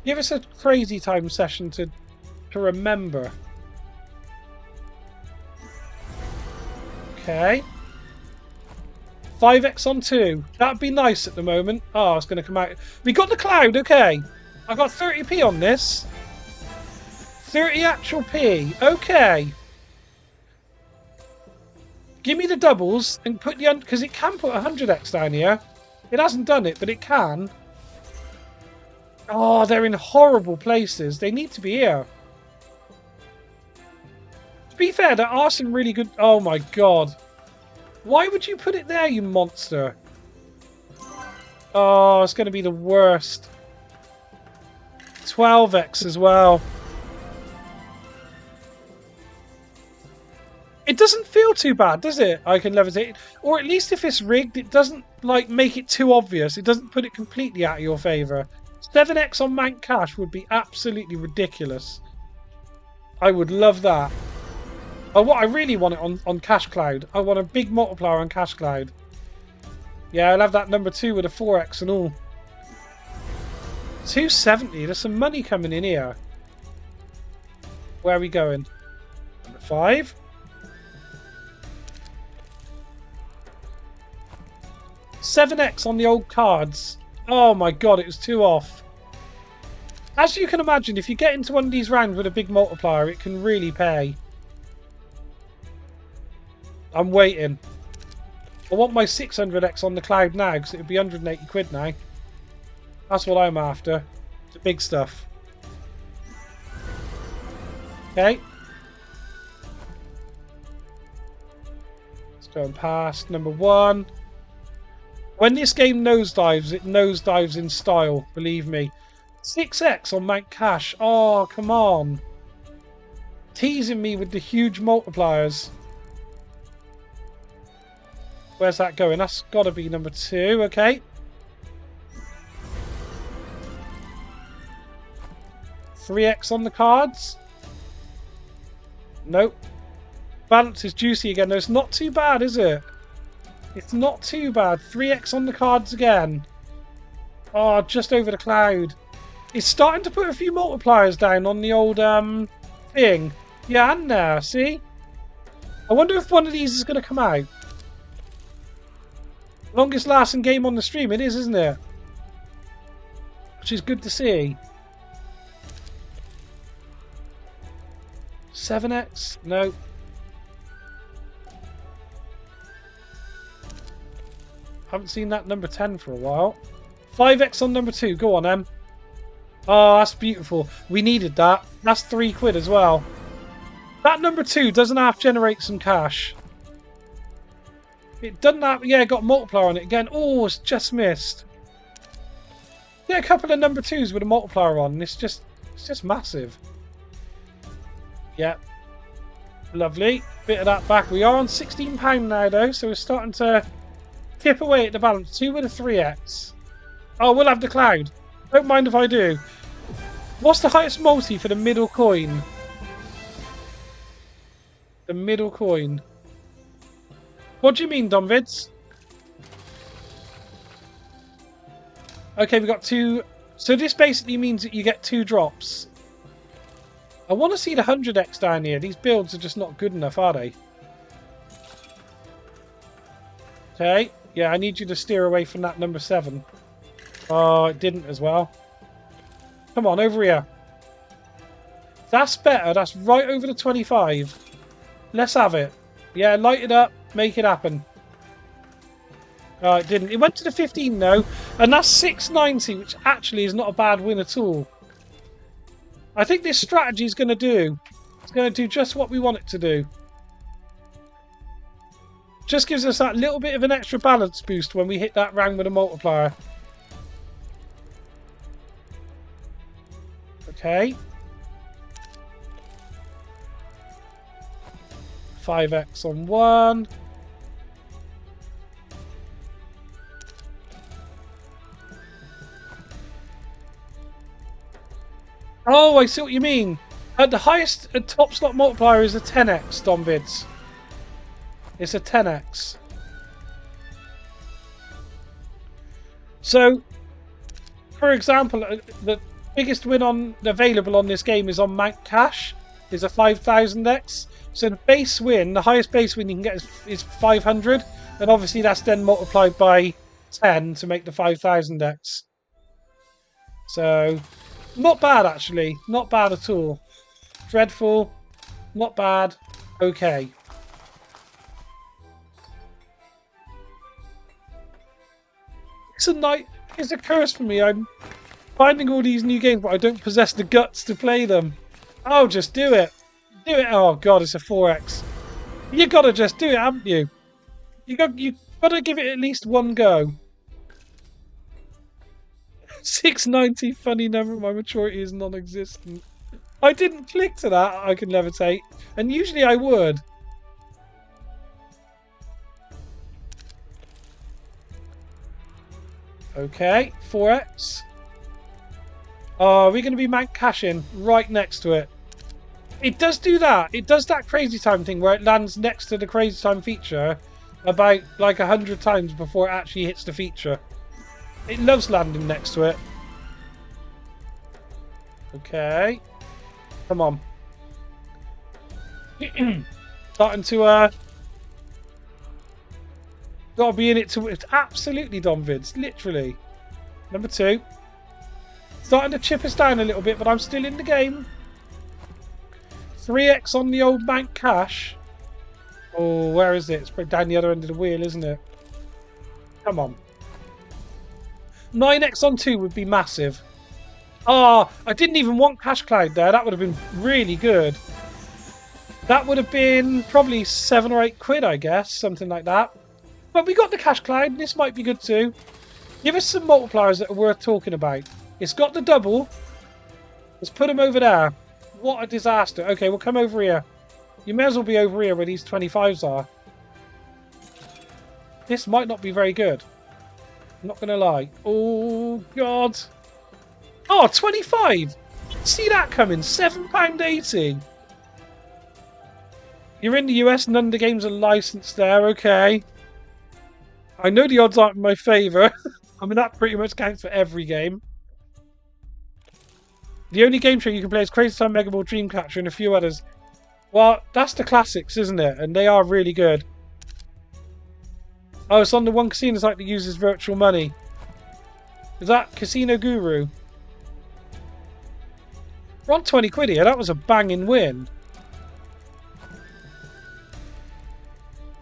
Give us a crazy time session to remember. Okay. 5x on 2. That'd be nice at the moment. Oh, it's going to come out. We got the cloud, okay. I got 30p on this. 30 actual p. Okay. Give me the doubles and put the... Because it can put 100x down here. It hasn't done it, but it can. Oh, they're in horrible places. They need to be here. To be fair, there are some really good... Oh my god. Why would you put it there, you monster? Oh, it's going to be the worst. 12x as well. It doesn't feel too bad, does it? I can levitate. Or at least if it's rigged, it doesn't like make it too obvious. It doesn't put it completely out of your favour. 7x on Mank Cash would be absolutely ridiculous. I would love that. Oh, what I really want it on Cash Cloud. I want a big multiplier on Cash Cloud. Yeah, I'll have that number 2 with a 4x and all. 270. There's some money coming in here. Where are we going? Number 5. $7x on the old cards. Oh my god, it was 2 off. As you can imagine, if you get into one of these rounds with a big multiplier, it can really pay. I'm waiting. I want my 600x on the cloud now, because it would be 180 quid now. That's what I'm after. The big stuff. Okay. Let's go past number 1. When this game nosedives, it nosedives in style, believe me. 6x on Mank Cash. Oh, come on. Teasing me with the huge multipliers. Where's that going? That's got to be number 2, okay. $3x on the cards. Nope. Balance is juicy again. No, it's not too bad, is it? It's not too bad. 3x on the cards again. Oh, just over the cloud. It's starting to put a few multipliers down on the old thing. Yeah, and there, see? I wonder if one of these is going to come out. Longest lasting game on the stream, it is, isn't it? Which is good to see. 7x? No. Haven't seen that number 10 for a while. 5x on number 2. Go on, Em. Oh, that's beautiful. We needed that. That's £3 as well. That number 2 doesn't half generate some cash. It doesn't have... Yeah, it got a multiplier on it again. Oh, it's just missed. Yeah, a couple of number 2s with a multiplier on. And it's just massive. Yeah. Lovely. Bit of that back. We are on £16 now, though. So we're starting to chip away at the balance. 2 with a 3x. Oh, we'll have the cloud. Don't mind if I do. What's the highest multi for the middle coin? The middle coin. What do you mean, Domvids? Okay, we got 2. So this basically means that you get 2 drops. I want to see the 100x down here. These builds are just not good enough, are they? Okay. Yeah, I need you to steer away from that number 7. Oh, it didn't as well. Come on, over here. That's better. That's right over the 25. Let's have it. Yeah, light it up. Make it happen. Oh, it didn't. It went to the 15 though. And that's 690, which actually is not a bad win at all. I think this strategy is going to do. It's going to do just what we want it to do. Just gives us that little bit of an extra balance boost when we hit that round with a multiplier. Okay. 5x on 1. Oh, I see what you mean. The highest top slot multiplier is a 10x, Domvids. It's a 10x. So, for example, the biggest win available on this game is on Mount Cash. Is a 5000x. So the base win, the highest base win you can get is 500. And obviously that's then multiplied by 10 to make the 5000x. So, not bad actually. Not bad at all. Dreadful. Not bad. Okay. It's a curse for me. I'm finding all these new games, but I don't possess the guts to play them. Oh, just do it. Do it. Oh god, it's a 4x. You gotta just do it, haven't you? You gotta give it at least one go. 690, funny number. My maturity is non-existent. I didn't click to that. I can levitate, and usually I would. Okay, 4x. Oh, we're going to be Mount Cashing right next to it. It does do that. It does that crazy time thing where it lands next to the crazy time feature about like 100 times before it actually hits the feature. It loves landing next to it. Okay. Come on. Starting to gotta be in it to it's absolutely Domvids, literally. Number 2. Starting to chip us down a little bit, but I'm still in the game. 3x on the old Mount Cash. Oh, where is it? It's probably down the other end of the wheel, isn't it? Come on. 9x on 2 would be massive. Oh, I didn't even want Cash Cloud there. That would have been really good. That would have been probably 7 or 8 quid, I guess. Something like that. But we got the Cash Cloud, and this might be good too. Give us some multipliers that are worth talking about. It's got the double. Let's put them over there. What a disaster. Okay, we'll come over here. You may as well be over here where these 25s are. This might not be very good. I'm not going to lie. Oh, God. Oh, 25. See that coming. £7.80. You're in the US, none of the games are licensed there. Okay. I know the odds aren't in my favour. I mean, that pretty much counts for every game. The only game show you can play is Crazy Time, Mega Ball, Dreamcatcher, and a few others. Well, that's the classics, isn't it? And they are really good. Oh, it's on the one casino site that uses virtual money. Is that Casino Guru? We're on 20 quid here. That was a banging win.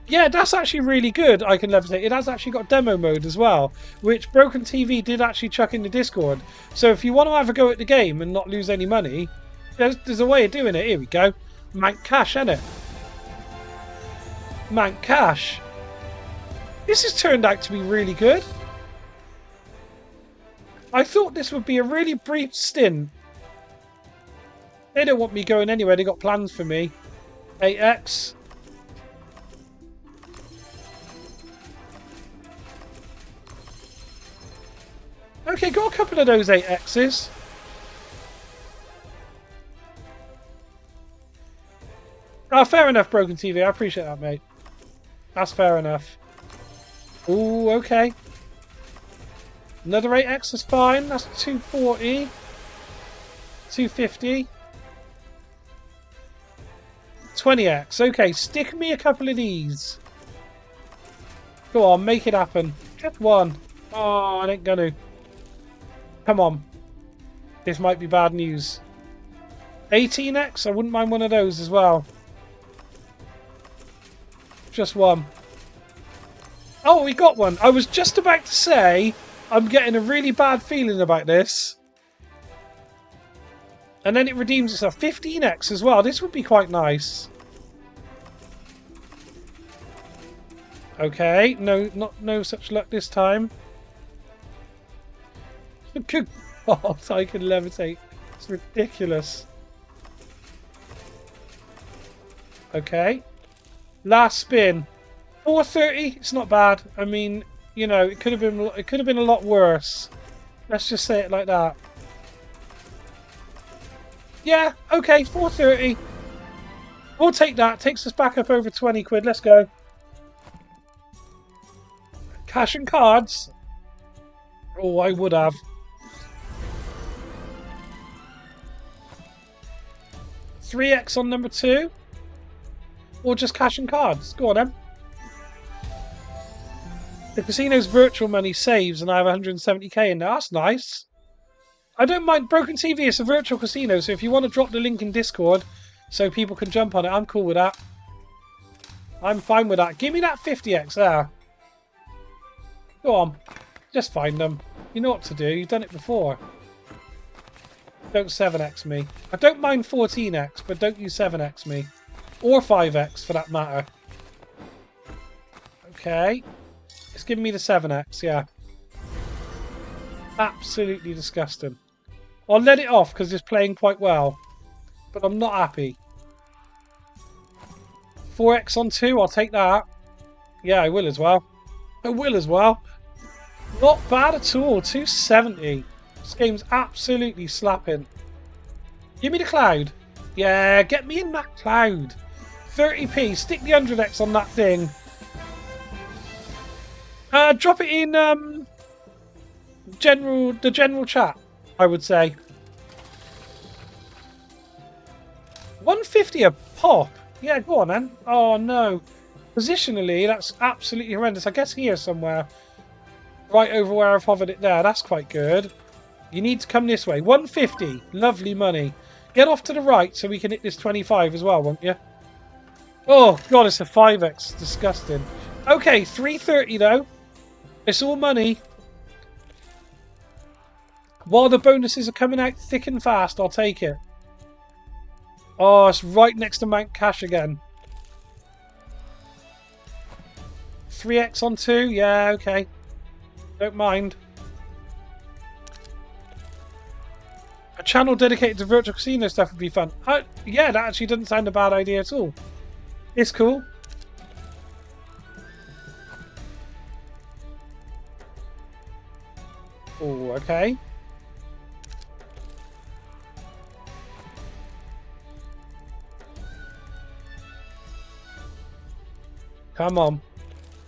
Yeah, that's actually really good. I can levitate. It has actually got demo mode as well, which Broken TV did actually chuck in the Discord. So if you want to have a go at the game and not lose any money, there's a way of doing it. Here we go. Mank Cash, innit? Mank Cash. This has turned out to be really good. I thought this would be a really brief stint. They don't want me going anywhere. They got plans for me. 8x. Okay, got a couple of those 8x's. Oh, fair enough, Broken TV. I appreciate that, mate. That's fair enough. Ooh, okay. Another 8x is fine. That's 240. 250. 20x. Okay, stick me a couple of these. Go on, make it happen. Just one. Oh, I ain't gonna. Come on. This might be bad news. 18x? I wouldn't mind one of those as well. Just one. Oh, we got one. I was just about to say I'm getting a really bad feeling about this. And then it redeems itself. 15x as well. This would be quite nice. Okay. No such luck this time. Good God, I can levitate. It's ridiculous. Okay. Last spin. 430. It's not bad. I mean, you know, it could have been a lot worse. Let's just say it like that. Yeah, okay, 430. We'll take that. Takes us back up over 20 quid. Let's go. Cash and cards. Oh, I would have. 3x on number 2. Or just cash and cards. Go on then. The casino's virtual money saves and I have 170k in there. That's nice. I don't mind. Broken TV, it's a virtual casino, so if you want to drop the link in Discord so people can jump on it, I'm cool with that. I'm fine with that. Give me that 50x there. Go on. Just find them. You know what to do. You've done it before. Don't 7x me. I don't mind 14x, but don't use 7x me. Or 5x for that matter. Okay. It's giving me the 7x, yeah. Absolutely disgusting. I'll let it off because it's playing quite well. But I'm not happy. 4x on 2, I'll take that. Yeah, I will as well. I will as well. Not bad at all. 270. This game's absolutely slapping. Give me the cloud. Yeah, get me in that cloud. 30p. Stick the 100x on that thing. Drop it in the general chat, I would say. 150 a pop. Yeah, go on then. Oh no. Positionally, that's absolutely horrendous. I guess here somewhere. Right over where I've hovered it there. That's quite good. You need to come this way. 150. Lovely money. Get off to the right so we can hit this 25 as well, won't you? Oh, God, it's a 5x. Disgusting. Okay, 330 though. It's all money. While the bonuses are coming out thick and fast, I'll take it. Oh, it's right next to Mount Cash again. 3x on 2? Yeah, okay. Don't mind. A channel dedicated to virtual casino stuff would be fun. Yeah, that actually doesn't sound a bad idea at all. It's cool. Oh, okay. Come on.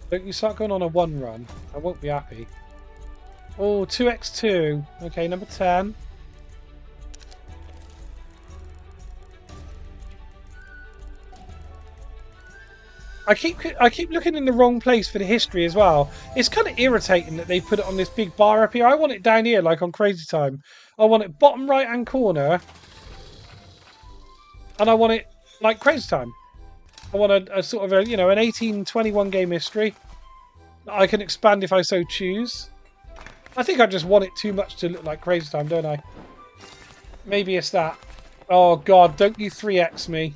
Don't you start going on a 1 run. I won't be happy. Oh, 2x2. Okay, number 10. I keep looking in the wrong place for the history as well. It's kind of irritating that they put it on this big bar up here. I want it down here like on Crazy Time. I want it bottom right hand corner. And I want it like Crazy Time. I want a sort of a, you know, an 18-21 game history that I can expand if I so choose. I think I just want it too much to look like Crazy Time, don't I? Maybe it's that. Oh god, don't you 3x me.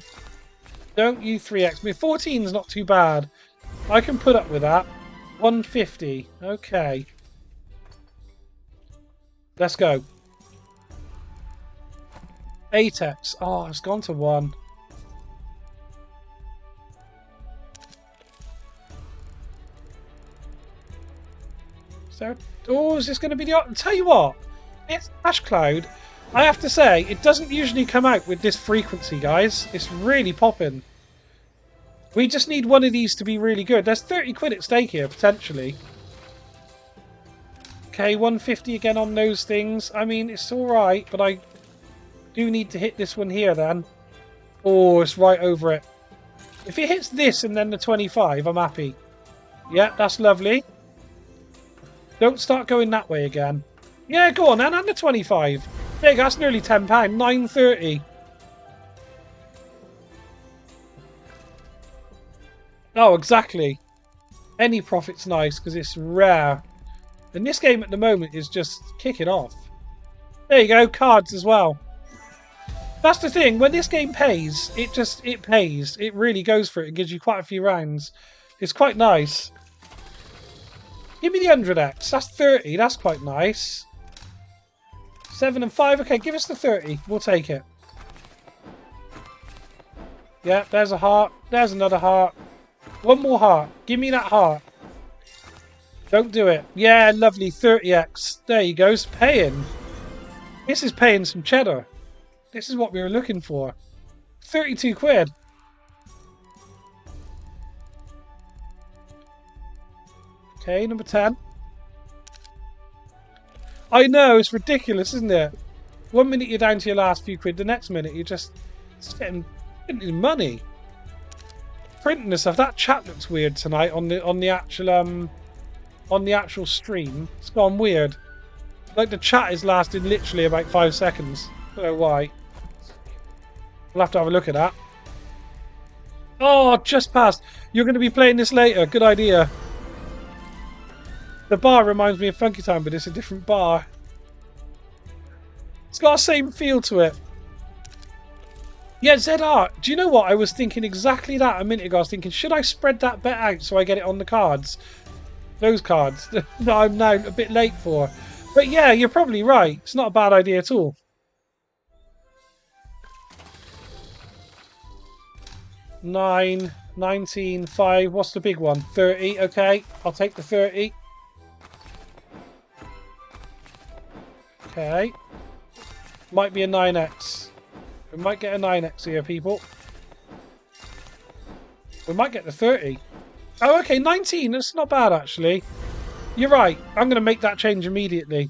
Don't you 3x me. 14's not too bad. I can put up with that. 150. Okay. Let's go. 8x. Oh, it's gone to 1. So, oh, is this going to be the... I'll tell you what. It's Ash Cloud. I have to say, it doesn't usually come out with this frequency, guys. It's really popping. We just need one of these to be really good. There's 30 quid at stake here, potentially. Okay, 150 again on those things. I mean, it's alright, but I do need to hit this one here, then. Oh, it's right over it. If it hits this and then the 25, I'm happy. Yeah, that's lovely. Don't start going that way again. Yeah, go on, then, and the 25. There you go, that's nearly £10. 9.30. Oh, exactly. Any profit's nice because it's rare. And this game at the moment is just kicking off. There you go, cards as well. That's the thing, when this game pays, it pays. It really goes for it. It gives you quite a few rounds. It's quite nice. Give me the 100x. That's 30. That's quite nice. 7 and 5. Okay, give us the 30. We'll take it. Yeah, there's a heart. There's another heart. One more heart. Give me that heart. Don't do it. Yeah, lovely. 30x. There you go. It's paying. This is paying some cheddar. This is what we were looking for. 32 quid. Okay, number 10. I know, it's ridiculous, isn't it? 1 minute you're down to your last few quid, the next minute you're just getting money. Printing this stuff. That chat looks weird tonight on the actual stream. It's gone weird. Like the chat is lasting literally about 5 seconds. Don't know why. We'll have to have a look at that. Oh, just passed. You're going to be playing this later. Good idea. The bar reminds me of Funky Time, but it's a different bar. It's got the same feel to it. Yeah, ZR. Do you know what? I was thinking exactly that a minute ago. I was thinking, should I spread that bet out so I get it on the cards? Those cards that I'm now a bit late for. But yeah, you're probably right. It's not a bad idea at all. Nine, 19, 5. What's the big one? 30. Okay, I'll take the 30. Okay. Might be a 9x. We might get a 9x here, people. We might get the 30. Oh, okay, 19. That's not bad, actually. You're right. I'm going to make that change immediately.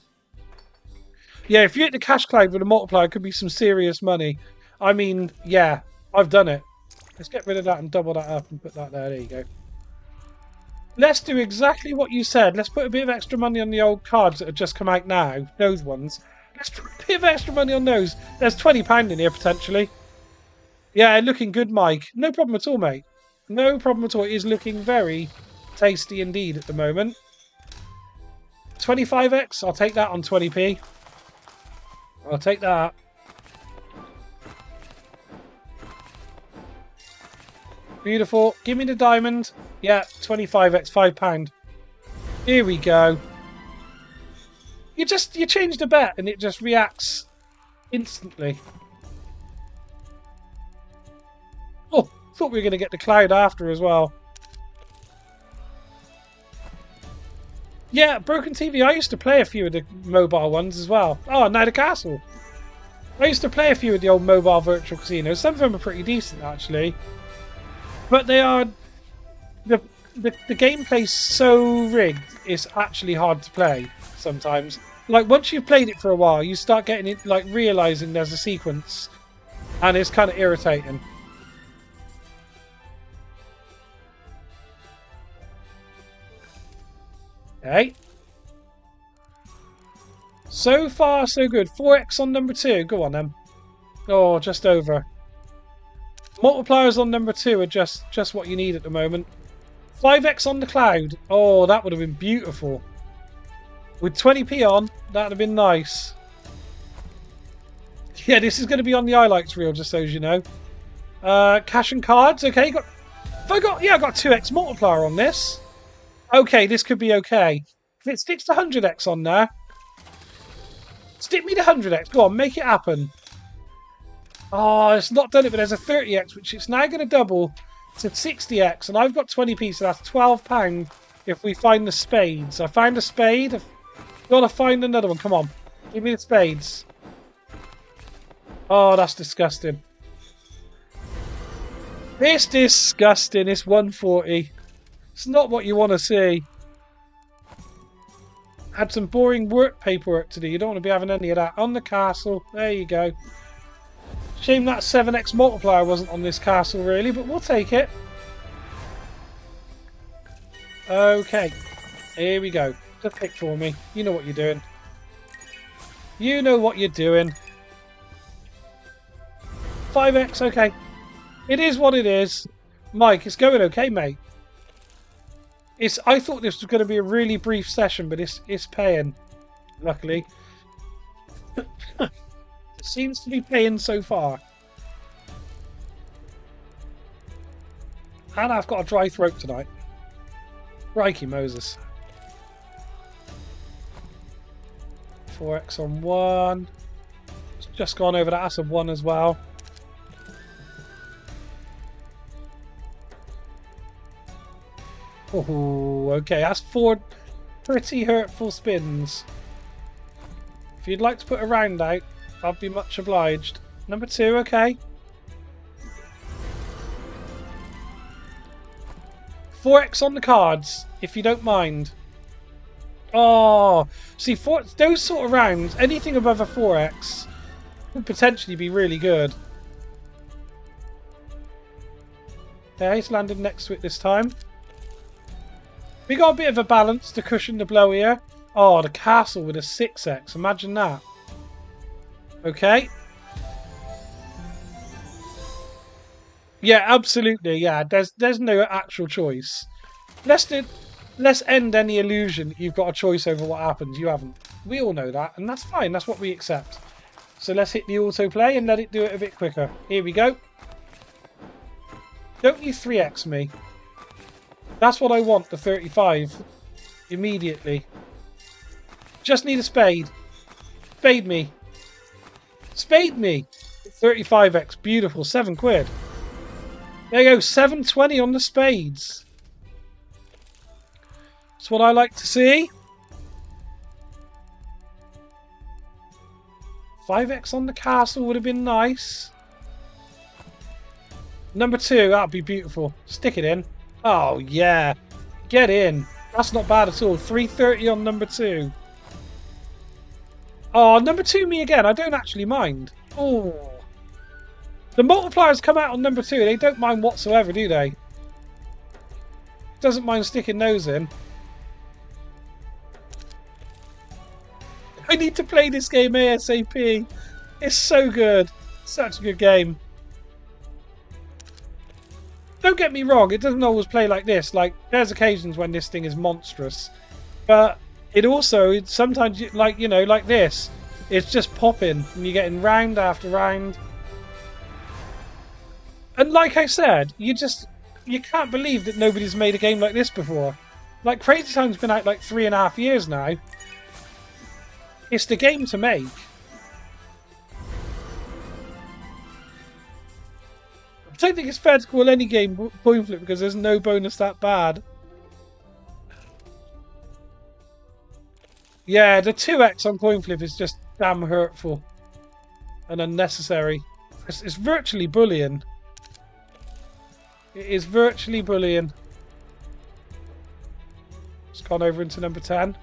Yeah, if you hit the cash cloud with a multiplier, it could be some serious money. I mean, yeah, I've done it. Let's get rid of that and double that up and put that there. There you go. Let's do exactly what you said. Let's put a bit of extra money on the old cards that have just come out now. Those ones. Let's put a bit of extra money on those. There's £20 in here, potentially. Yeah, looking good, Mike. No problem at all, mate. No problem at all. It is looking very tasty indeed at the moment. 25x. I'll take that on 20p. I'll take that. Beautiful. Give me the diamond. Yeah, 25x, £5. Here we go. You change the bet and it just reacts instantly. Oh, thought we were going to get the cloud after as well. Yeah, Broken TV. I used to play a few of the mobile ones as well. Oh, now the castle. I used to play a few of the old mobile virtual casinos. Some of them are pretty decent, actually. But they are... The gameplay's so rigged, it's actually hard to play sometimes. Like, once you've played it for a while, you start getting it, like, realising there's a sequence. And it's kind of irritating. Okay. So far, so good. 4x on number 2. Go on, then. Oh, just over. Multipliers on number 2 are just what you need at the moment. 5x on the cloud. Oh, that would have been beautiful. With 20p on, that would have been nice. Yeah, this is going to be on the highlights reel, just so as you know. Cash and cards. Okay, I got 2x multiplier on this. Okay, this could be okay. If it sticks to 100x on there, stick me to 100x. Go on, make it happen. Oh, it's not done it, but there's a 30x, which it's now going to double to 60x, and I've got 20p, so that's £12 if we find the spades. I found a spade. I've got to find another one. Come on, give me the spades. Oh, that's disgusting. It's disgusting. It's 140. It's not what you want to see. Had some boring work paperwork to do. You don't want to be having any of that. On the castle. There you go. Shame that 7x multiplier wasn't on this castle, really, but we'll take it. Okay. Here we go. Just pick for me. You know what you're doing. You know what you're doing. 5x, okay. It is what it is. Mike, it's going okay, mate. I thought this was going to be a really brief session, but it's paying, luckily. It seems to be paying so far. And I've got a dry throat tonight. Crikey Moses. 4x on 1. It's just gone over that. That's a 1 as well. Oh, okay. That's 4 pretty hurtful spins. If you'd like to put a round out, I'd be much obliged. Number 2, okay. 4x on the cards, if you don't mind. Oh, see, those sort of rounds, anything above a 4x could potentially be really good. Okay, it's landed next to it this time. We got a bit of a balance to cushion the blow here. Oh, the castle with a 6x. Imagine that. Okay. Yeah, absolutely. Yeah, there's no actual choice. Let's end any illusion that you've got a choice over what happens. You haven't. We all know that, and that's fine. That's what we accept. So let's hit the autoplay and let it do it a bit quicker. Here we go. Don't you 3x me. That's what I want, the 35. Immediately. Just need a spade. Spade me. Spade me. 35x. Beautiful. 7 quid. There you go. 720 on the spades. That's what I like to see. 5x on the castle would have been nice. Number 2. That would be beautiful. Stick it in. Oh, yeah. Get in. That's not bad at all. 330 on number 2. Oh, number 2 me again. I don't actually mind. Oh. The multipliers come out on number 2. They don't mind whatsoever, do they? Doesn't mind sticking those in. I need to play this game ASAP. It's so good. Such a good game. Don't get me wrong, it doesn't always play like this. Like, there's occasions when this thing is monstrous. But it also, sometimes, like, you know, like this. It's just popping, and you're getting round after round. And like I said, you can't believe that nobody's made a game like this before. Like, Crazy Time's been out like 3.5 years now. It's the game to make. I don't think it's fair to call any game coin flip because there's no bonus that bad. Yeah, the 2x on coin flip is just damn hurtful and unnecessary. It's virtually bullying. It is virtually bullying. It's gone over into number 10.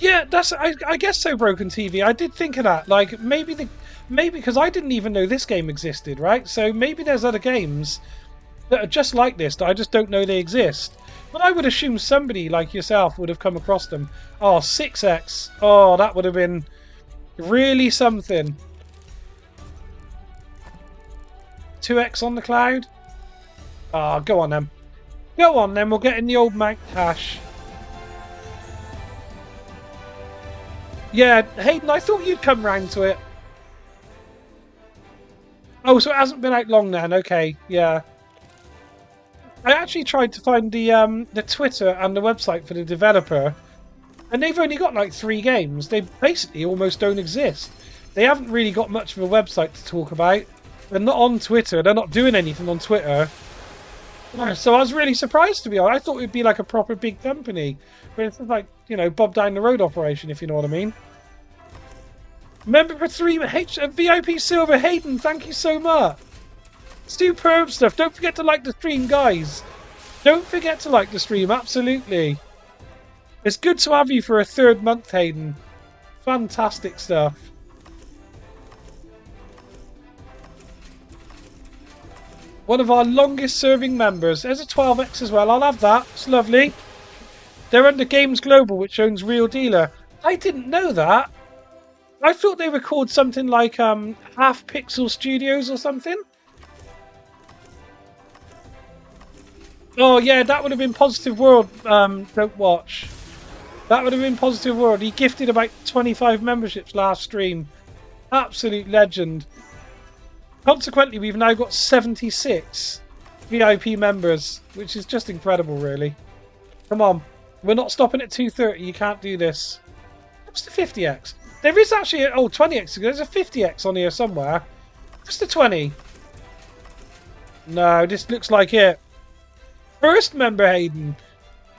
Yeah, that's. I guess so. Broken TV. I did think of that. Like maybe because I didn't even know this game existed, right? So maybe there's other games that are just like this that I just don't know they exist. But I would assume somebody like yourself would have come across them. Oh, 6x. Oh, that would have been really something. 2x on the cloud. Ah, go on then. Go on then, we'll get in the old Mount Cash. Yeah, Hayden, I thought you'd come round to it. Oh, so it hasn't been out long then. Okay, yeah. I actually tried to find the Twitter and the website for the developer, and they've only got like 3 games. They basically almost don't exist. They haven't really got much of a website to talk about. They're not on Twitter. They're not doing anything on Twitter. So I was really surprised, to be honest. I thought it'd be like a proper big company. But it's like, you know, Bob down the road operation, if you know what I mean. Member for 3 VIP Silver Hayden, thank you so much. Superb stuff. Don't forget to like the stream, guys. Don't forget to like the stream, absolutely. It's good to have you for a 3rd month, Hayden. Fantastic stuff. One of our longest serving members. There's a 12x as well. I'll have that. It's lovely. They're under Games Global, which owns Real Dealer. I didn't know that. I thought they were called something like Half Pixel Studios or something. Oh yeah, that would have been Positive World. Don't watch. That would have been Positive World. He gifted about 25 memberships last stream. Absolute legend. Consequently, we've now got 76 VIP members, which is just incredible, really. Come on. We're not stopping at 230. You can't do this. What's the 50x? There is actually a 20x. There's a 50x on here somewhere. What's the 20? No, this looks like it. First member, Hayden.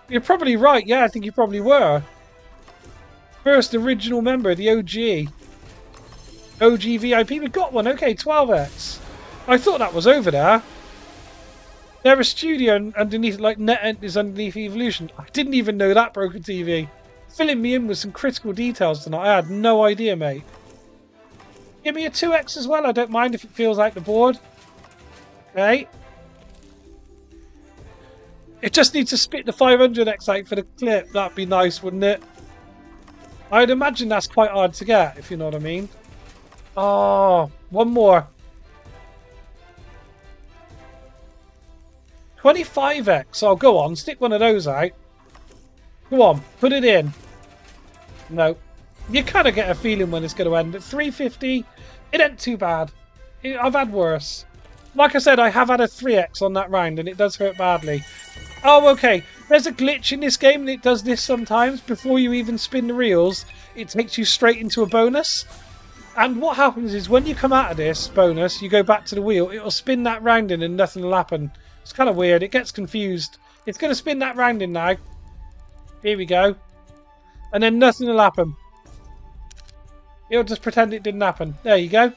You're probably right. Yeah, I think you probably were. First original member, the OG. OG VIP. We got one. Okay, 12x. I thought that was over there. They're a studio underneath, like NetEnt is underneath Evolution. I didn't even know that, Broken TV. Filling me in with some critical details tonight. I had no idea, mate. Give me a 2x as well. I don't mind if it feels like the board. Okay. It just needs to spit the 500x out for the clip. That'd be nice, wouldn't it? I'd imagine that's quite hard to get, if you know what I mean. Oh, one more. 25x. Oh, go on. Stick one of those out. Go on. Put it in. No. You kind of get a feeling when it's going to end. At 350, it ain't too bad. I've had worse. Like I said, I have had a 3x on that round, and it does hurt badly. Oh, okay. There's a glitch in this game, and it does this sometimes. Before you even spin the reels, it takes you straight into a bonus. And what happens is, when you come out of this bonus, you go back to the wheel, it'll spin that round in and nothing will happen. It's kind of weird. It gets confused. It's going to spin that round in now. Here we go. And then nothing will happen. It'll just pretend it didn't happen. There you go.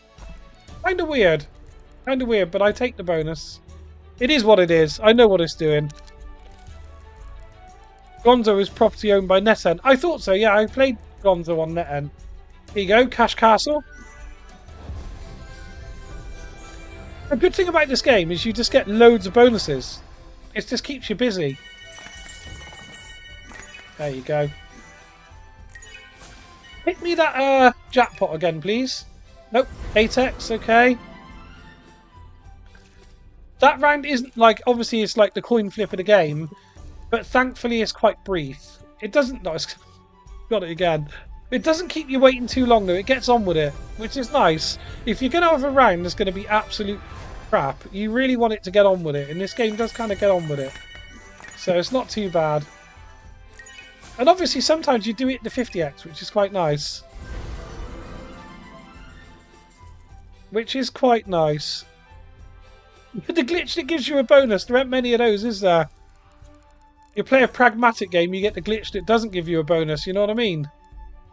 Kind of weird. Kind of weird, but I take the bonus. It is what it is. I know what it's doing. Gonzo is property owned by NetEnt. I thought so, yeah. I played Gonzo on NetEnt. Here you go. Cash Castle. The good thing about this game is you just get loads of bonuses. It just keeps you busy. There you go. Hit me that jackpot again, please. Nope. 8x, okay. That round isn't like, obviously it's like the coin flip of the game, but thankfully it's quite brief. It doesn't, no, it's got it again. It doesn't keep you waiting too long though, it gets on with it, which is nice. If you're going to have a round that's going to be absolute crap, you really want it to get on with it, and this game does kind of get on with it. So it's not too bad. And obviously sometimes you do it the 50x, which is quite nice. Which is quite nice. But the glitch that gives you a bonus, there aren't many of those, is there? You play a pragmatic game, you get the glitch that doesn't give you a bonus, you know what I mean?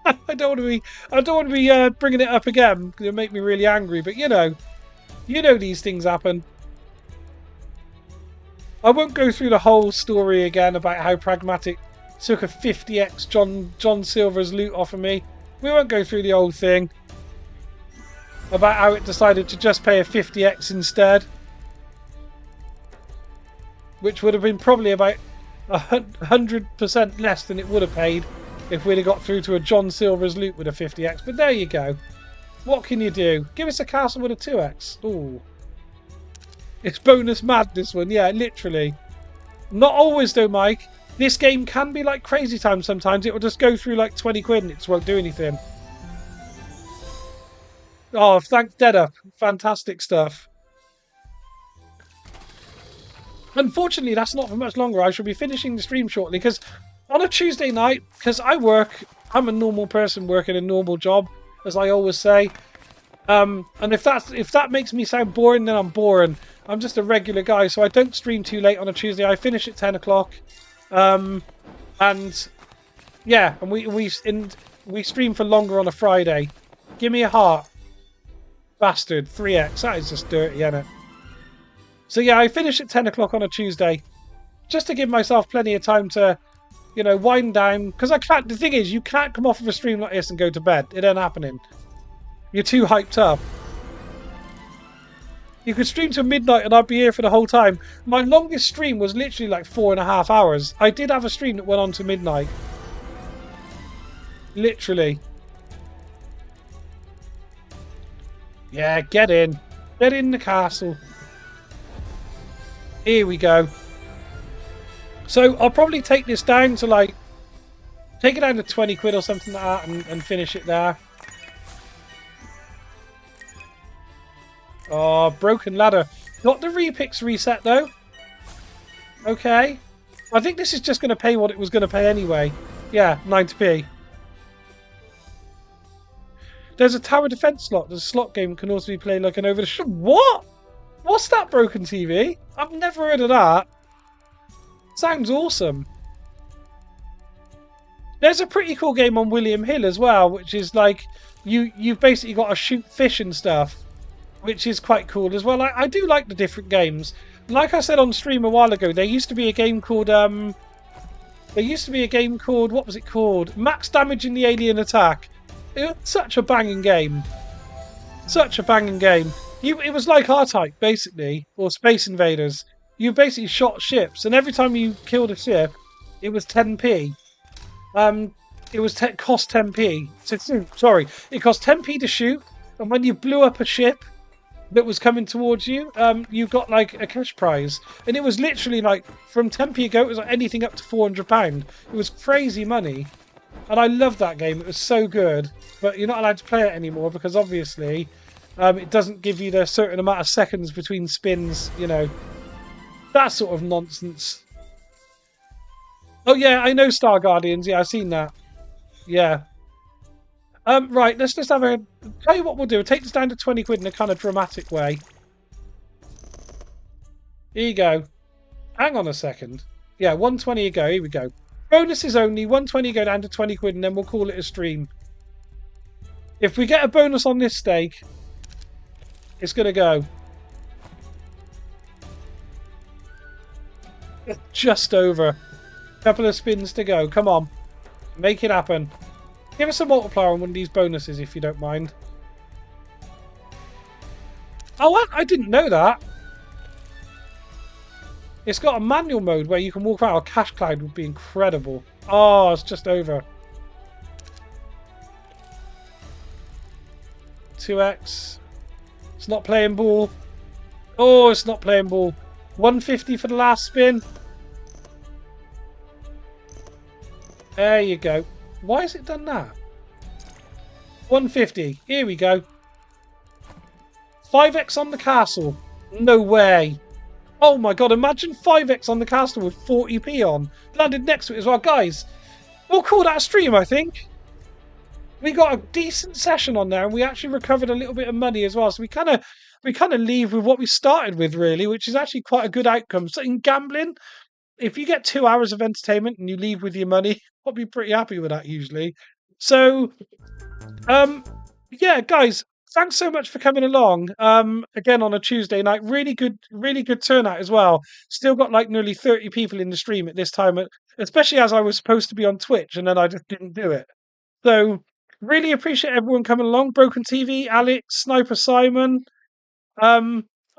I don't want to be bringing it up again, because it'll make me really angry, but you know these things happen. I won't go through the whole story again about how pragmatic took a 50x John Silver's loot off of me. We won't go through the whole thing about how it decided to just pay a 50x instead. which would have been probably about 100% less than it would have paid if we'd have got through to a John Silver's loot with a 50x. But there you go. What can you do? Give us a castle with a 2x. Ooh. It's bonus mad, this one. Yeah, literally. Not always, though, Mike. This game can be like crazy time sometimes. It will just go through like 20 quid and it just won't do anything. Oh, thanks, Deadup. Fantastic stuff. Unfortunately, that's not for much longer. I shall be finishing the stream shortly because on a Tuesday night, because I'm a normal person working a normal job, as I always say. And if that makes me sound boring, then I'm boring. I'm just a regular guy, so I don't stream too late on a Tuesday. I finish at 10 o'clock. And yeah, and we stream for longer on a Friday. Give me a heart. Bastard, 3x. That is just dirty, isn't it? So yeah, I finish at 10 o'clock on a Tuesday, just to give myself plenty of time to, you know, wind down. Because I can't. The thing is, you can't come off of a stream like this and go to bed. It ain't happening. You're too hyped up. You could stream till midnight and I'd be here for the whole time. My longest stream was literally like 4.5 hours. I did have a stream that went on to midnight. Literally. Yeah, get in. Get in the castle. Here we go. So I'll probably take this down to like... Take it down to 20 quid or something like that and finish it there. Oh, broken ladder. Got the repix reset though. Okay. I think this is just going to pay what it was going to pay anyway. Yeah, 90p. There's a tower defense slot. The slot game can also be played like an over the shoulder. What? What's that, broken TV? I've never heard of that. Sounds awesome. There's a pretty cool game on William Hill as well, which is like you've basically got to shoot fish and stuff, which is quite cool as well. I do like the different games. Like I said on stream a while ago, there used to be a game called what was it called? Max Damage in the Alien Attack. It was such a banging game. Such a banging game. It was like R-Type, basically, or Space Invaders. You basically shot ships, and every time you killed a ship, it was 10p. It cost 10p. Sorry, it cost 10p to shoot, and when you blew up a ship that was coming towards you, you got like a cash prize, and it was literally like from 10p ago, it was like anything up to £400. It was crazy money, and I loved that game. It was so good, but you're not allowed to play it anymore because obviously it doesn't give you the certain amount of seconds between spins, you know, that sort of nonsense. Oh yeah, I know Star Guardians. Yeah, I've seen that. Yeah. Right, let's just have a... Tell you what we'll do. We'll take this down to 20 quid in a kind of dramatic way. Here you go. Hang on a second. Yeah, 120 a go. Here we go. Bonuses only. 120 go down to 20 quid and then we'll call it a stream. If we get a bonus on this stake, it's going to go. Just over. Couple of spins to go. Come on. Make it happen. Give us a multiplier on one of these bonuses if you don't mind. Oh, I didn't know that. It's got a manual mode where you can walk around. A cash cloud would be incredible. Oh, it's just over. 2x. It's not playing ball. Oh, it's not playing ball. 150 for the last spin. There you go. Why has it done that? 150. Here we go. 5x on the castle. No way. Oh my god, imagine 5x on the castle with 40p on. Landed next to it as well. Guys, we'll call that a stream, I think. We got a decent session on there and we actually recovered a little bit of money as well. So we kind of leave with what we started with, really, which is actually quite a good outcome. So in gambling, if you get 2 hours of entertainment and you leave with your money, I'll be pretty happy with that usually. So, yeah, guys, thanks so much for coming along. Again on a Tuesday night, really good turnout as well. Still got like nearly 30 people in the stream at this time, especially as I was supposed to be on Twitch and then I just didn't do it. So, really appreciate everyone coming along. Broken TV, Alex, Sniper Simon.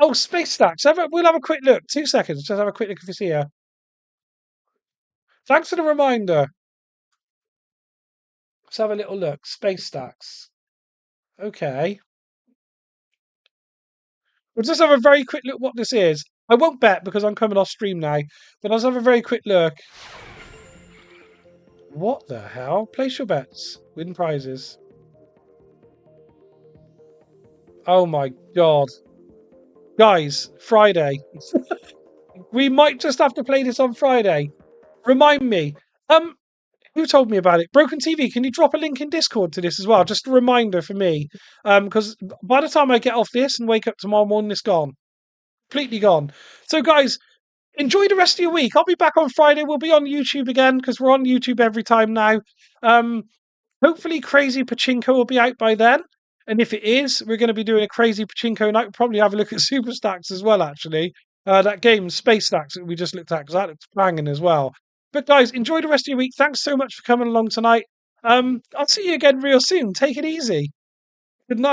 Oh, Space Stacks. We'll have a quick look. 2 seconds. Just have a quick look if it's here. Thanks for the reminder. Let's have a little look. Space Stacks. Okay. We'll just have a very quick look what this is. I won't bet because I'm coming off stream now, but I'll have a very quick look. What the hell? Place your bets. Win prizes. Oh my god. Guys, Friday. We might just have to play this on Friday. Remind me. Who told me about it? Broken TV, can you drop a link in Discord to this as well? Just a reminder for me. Because by the time I get off this and wake up tomorrow morning, it's gone. Completely gone. So guys, enjoy the rest of your week. I'll be back on Friday. We'll be on YouTube again because we're on YouTube every time now. Hopefully Crazy Pachinko will be out by then. And if it is, we're going to be doing a Crazy Pachinko night. We'll probably have a look at Super Stacks as well, actually. That game, Space Stacks, that we just looked at, because that looks banging as well. But guys, enjoy the rest of your week. Thanks so much for coming along tonight. I'll see you again real soon. Take it easy. Good night.